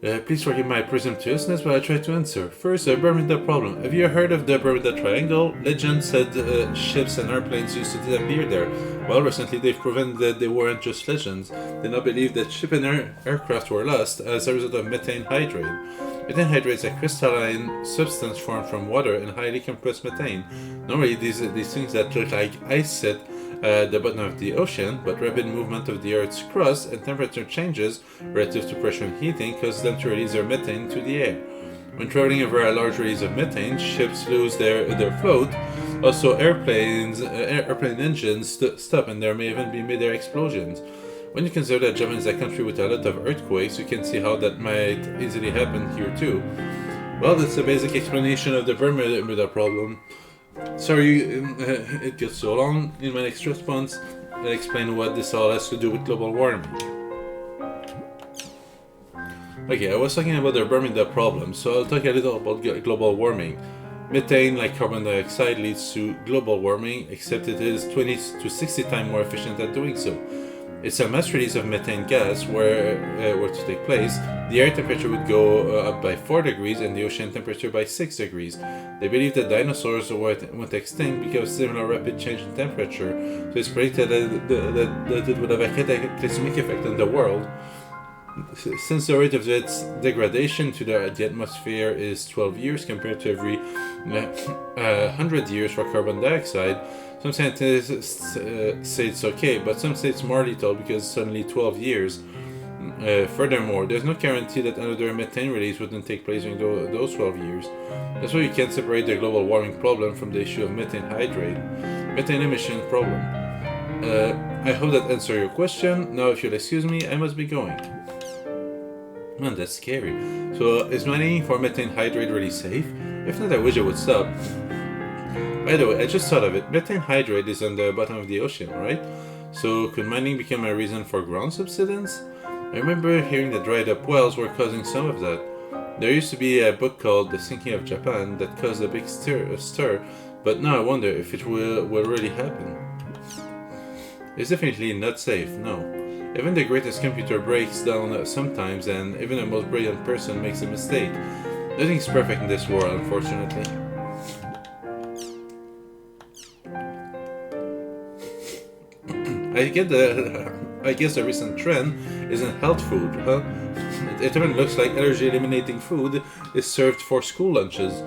Please forgive my presumptuousness, but I'll try to answer. First, the Bermuda problem. Have you heard of the Bermuda Triangle? Legend said ships and airplanes used to disappear there. Well, recently they've proven that they weren't just legends. They now believe that ship and aircraft were lost as a result of methane hydrate. Methane hydrate is a crystalline substance formed from water and highly compressed methane. Normally, these things that look like ice sit at the bottom of the ocean, but rapid movement of the Earth's crust and temperature changes relative to pressure and heating cause them to release their methane to the air. When traveling over a large release of methane, ships lose their float. Also, airplane engines stop, and there may even be mid-air explosions. When you consider that Japan is a country with a lot of earthquakes, you can see how that might easily happen here too. Well, that's the basic explanation of the Bermuda problem. Sorry it gets so long. In my next response, I'll explain what this all has to do with global warming. Okay, I was talking about the Bermuda problem, so I'll talk a little about global warming. Methane, like carbon dioxide, leads to global warming, except it is 20 to 60 times more efficient at doing so. If a mass release of methane gas were to take place, the air temperature would go up by 4 degrees and the ocean temperature by 6 degrees. They believe that dinosaurs went extinct because of similar rapid change in temperature, so it's predicted that it would have a cataclysmic effect on the world. Since the rate of its degradation to the atmosphere is 12 years compared to every 100 years for carbon dioxide, some scientists say it's okay, but some say it's more lethal because it's only 12 years. Furthermore, there's no guarantee that another methane release wouldn't take place during those 12 years. That's why you can't separate the global warming problem from the issue of methane emission problem. I hope that answers your question. Now, if you'll excuse me, I must be going. Man, that's scary. So, is mining for methane hydrate really safe? If not, I wish it would stop. By the way, I just thought of it. Methane hydrate is on the bottom of the ocean, right? So, could mining become a reason for ground subsidence? I remember hearing that dried up wells were causing some of that. There used to be a book called The Sinking of Japan that caused a big stir, but now I wonder if it will really happen. It's definitely not safe, no. Even the greatest computer breaks down sometimes, and even the most brilliant person makes a mistake. Nothing's perfect in this world, unfortunately. I guess the recent trend is in health food, huh? It even looks like allergy-eliminating food is served for school lunches.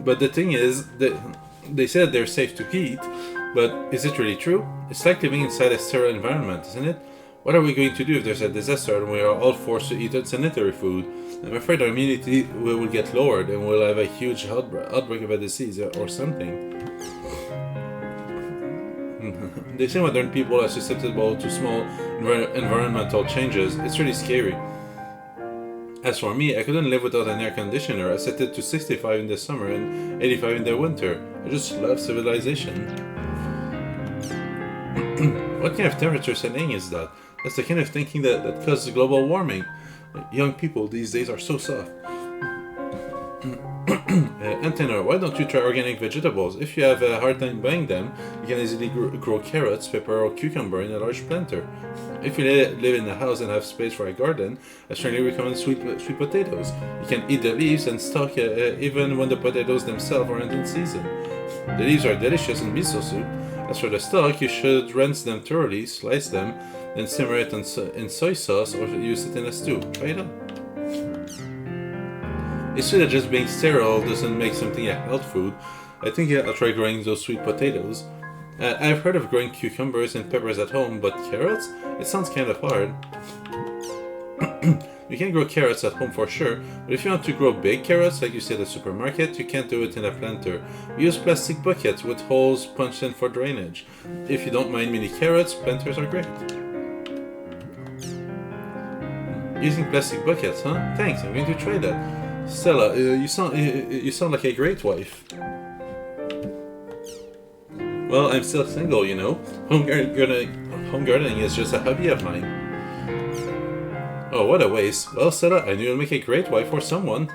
But the thing is, they said they're safe to eat, but is it really true? It's like living inside a sterile environment, isn't it? What are we going to do if there's a disaster and we are all forced to eat unsanitary food? I'm afraid our immunity will get lowered and we'll have a huge outbreak of a disease or something. They say modern people are susceptible to small environmental changes. It's really scary. As for me, I couldn't live without an air conditioner. I set it to 65 in the summer and 85 in the winter. I just love civilization. What kind of temperature setting is that? That's the kind of thinking that causes global warming. Young people these days are so soft. Antenna, why don't you try organic vegetables? If you have a hard time buying them, you can easily grow carrots, pepper, or cucumber in a large planter. If you live in a house and have space for a garden, I strongly recommend sweet potatoes. You can eat the leaves and stalk even when the potatoes themselves aren't in season. The leaves are delicious in miso soup. As for the stalk, you should rinse them thoroughly, slice them, then simmer it in soy sauce or use it in a stew. Try it out. It's true that just being sterile doesn't make something a health food. I think I'll try growing those sweet potatoes. I've heard of growing cucumbers and peppers at home, but carrots? It sounds kind of hard. You can grow carrots at home for sure, but if you want to grow big carrots like you see at the supermarket, you can't do it in a planter. We use plastic buckets with holes punched in for drainage. If you don't mind mini carrots, planters are great. Using plastic buckets, huh? Thanks, I'm going to try that. Stella, you sound like a great wife. Well, I'm still single, you know. Home gardening is just a hobby of mine. Oh, what a waste. Well, Stella, I knew you'll make a great wife for someone.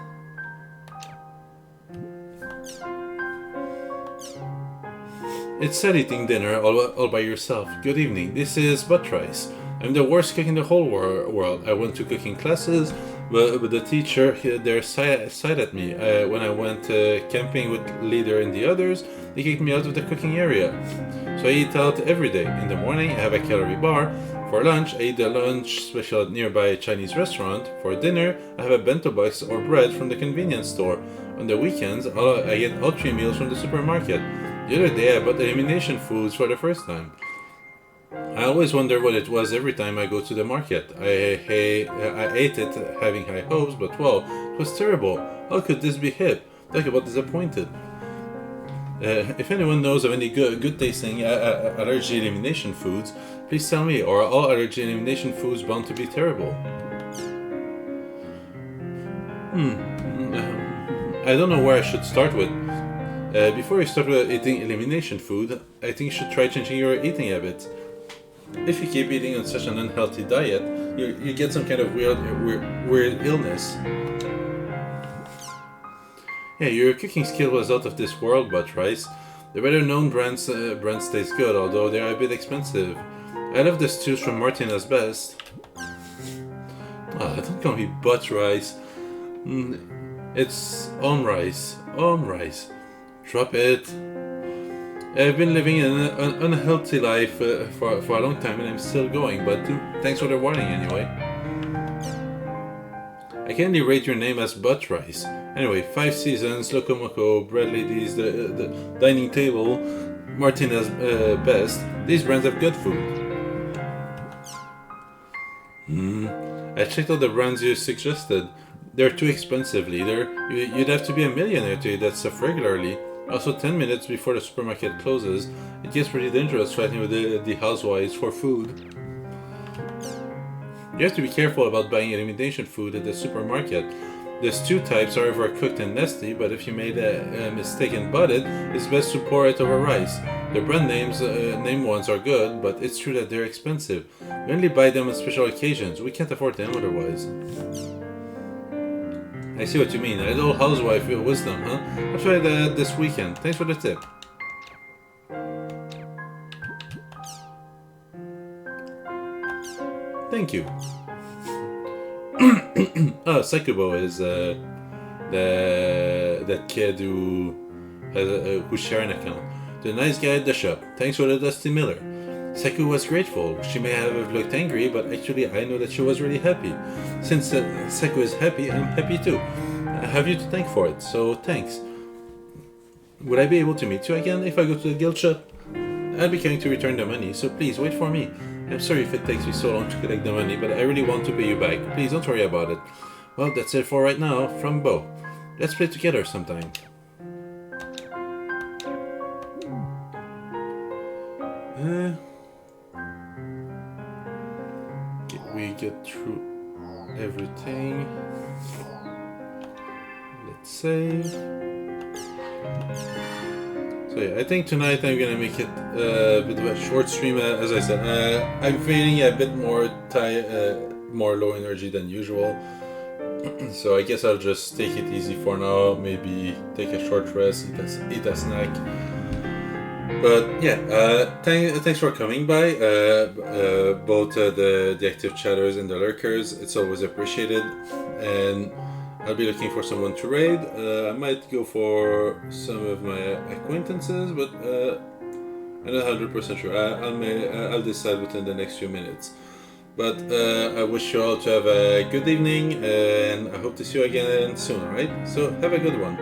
It's sad eating dinner all by yourself. Good evening, this is Butt Rice. I'm the worst cook in the whole world. I went to cooking classes, but the teacher there sighed at me. When I went camping with Leader and the others, they kicked me out of the cooking area. So I eat out every day. In the morning, I have a calorie bar. For lunch, I eat the lunch special at nearby Chinese restaurant. For dinner, I have a bento box or bread from the convenience store. On the weekends, I get all 3 meals from the supermarket. The other day, I bought elimination foods for the first time. I always wonder what it was every time I go to the market. I ate it having high hopes, but wow, it was terrible. How could this be hip? Talk about disappointed. If anyone knows of any good tasting allergy elimination foods, please tell me, or are all allergy elimination foods bound to be terrible? I don't know where I should start with. Before you start with eating elimination food, I think you should try changing your eating habits. If you keep eating on such an unhealthy diet, you get some kind of weird illness. Yeah, your cooking skill was out of this world, but rice. The better known brands taste good, although they are a bit expensive. I love the stews from Martina's Best. Ah, don't call me butt rice. It's on rice. On rice. Drop it. I've been living an unhealthy life for a long time and I'm still going, but thanks for the warning anyway. I can only rate your name as butt rice. Anyway, 5 Seasons, Locomoco, Bread Ladies, the Dining Table, Martina's Best. These brands have good food. I checked out the brands you suggested. They're too expensive, leader. You'd have to be a millionaire to eat that stuff regularly. Also, 10 minutes before the supermarket closes, it gets pretty dangerous fighting with the housewives for food. You have to be careful about buying elimination food at the supermarket. The stew types are overcooked and nasty, but if you made a mistake and bought it, it's best to pour it over rice. The brand name ones are good, but it's true that they're expensive. We only buy them on special occasions. We can't afford them otherwise. I see what you mean. A little housewife wisdom, huh? I'll try that this weekend. Thanks for the tip. Thank you. Sakubo is that kid who who's sharing an account. The nice guy at the shop. Thanks for the Dusty Miller. Saku was grateful. She may have looked angry, but actually I know that she was really happy. Since Saku is happy, I'm happy too. I have you to thank for it, so thanks. Would I be able to meet you again if I go to the guild shop? I'll be coming to return the money, so please wait for me. I'm sorry if it takes me so long to collect the money, but I really want to pay you back. Please don't worry about it. Well, that's it for right now, from Bo. Let's play together sometime. We get through everything. Let's save. So yeah, I think tonight I'm gonna make it a bit of a short stream. As I said, I'm feeling a bit more low energy than usual. So I guess I'll just take it easy for now. Maybe take a short rest, eat a snack. But yeah, thanks for coming by, both the active chatters and the lurkers. It's always appreciated, and I'll be looking for someone to raid. I might go for some of my acquaintances, but I'm not 100% sure. I'll decide within the next few minutes. But I wish you all to have a good evening, and I hope to see you again soon, alright? So have a good one.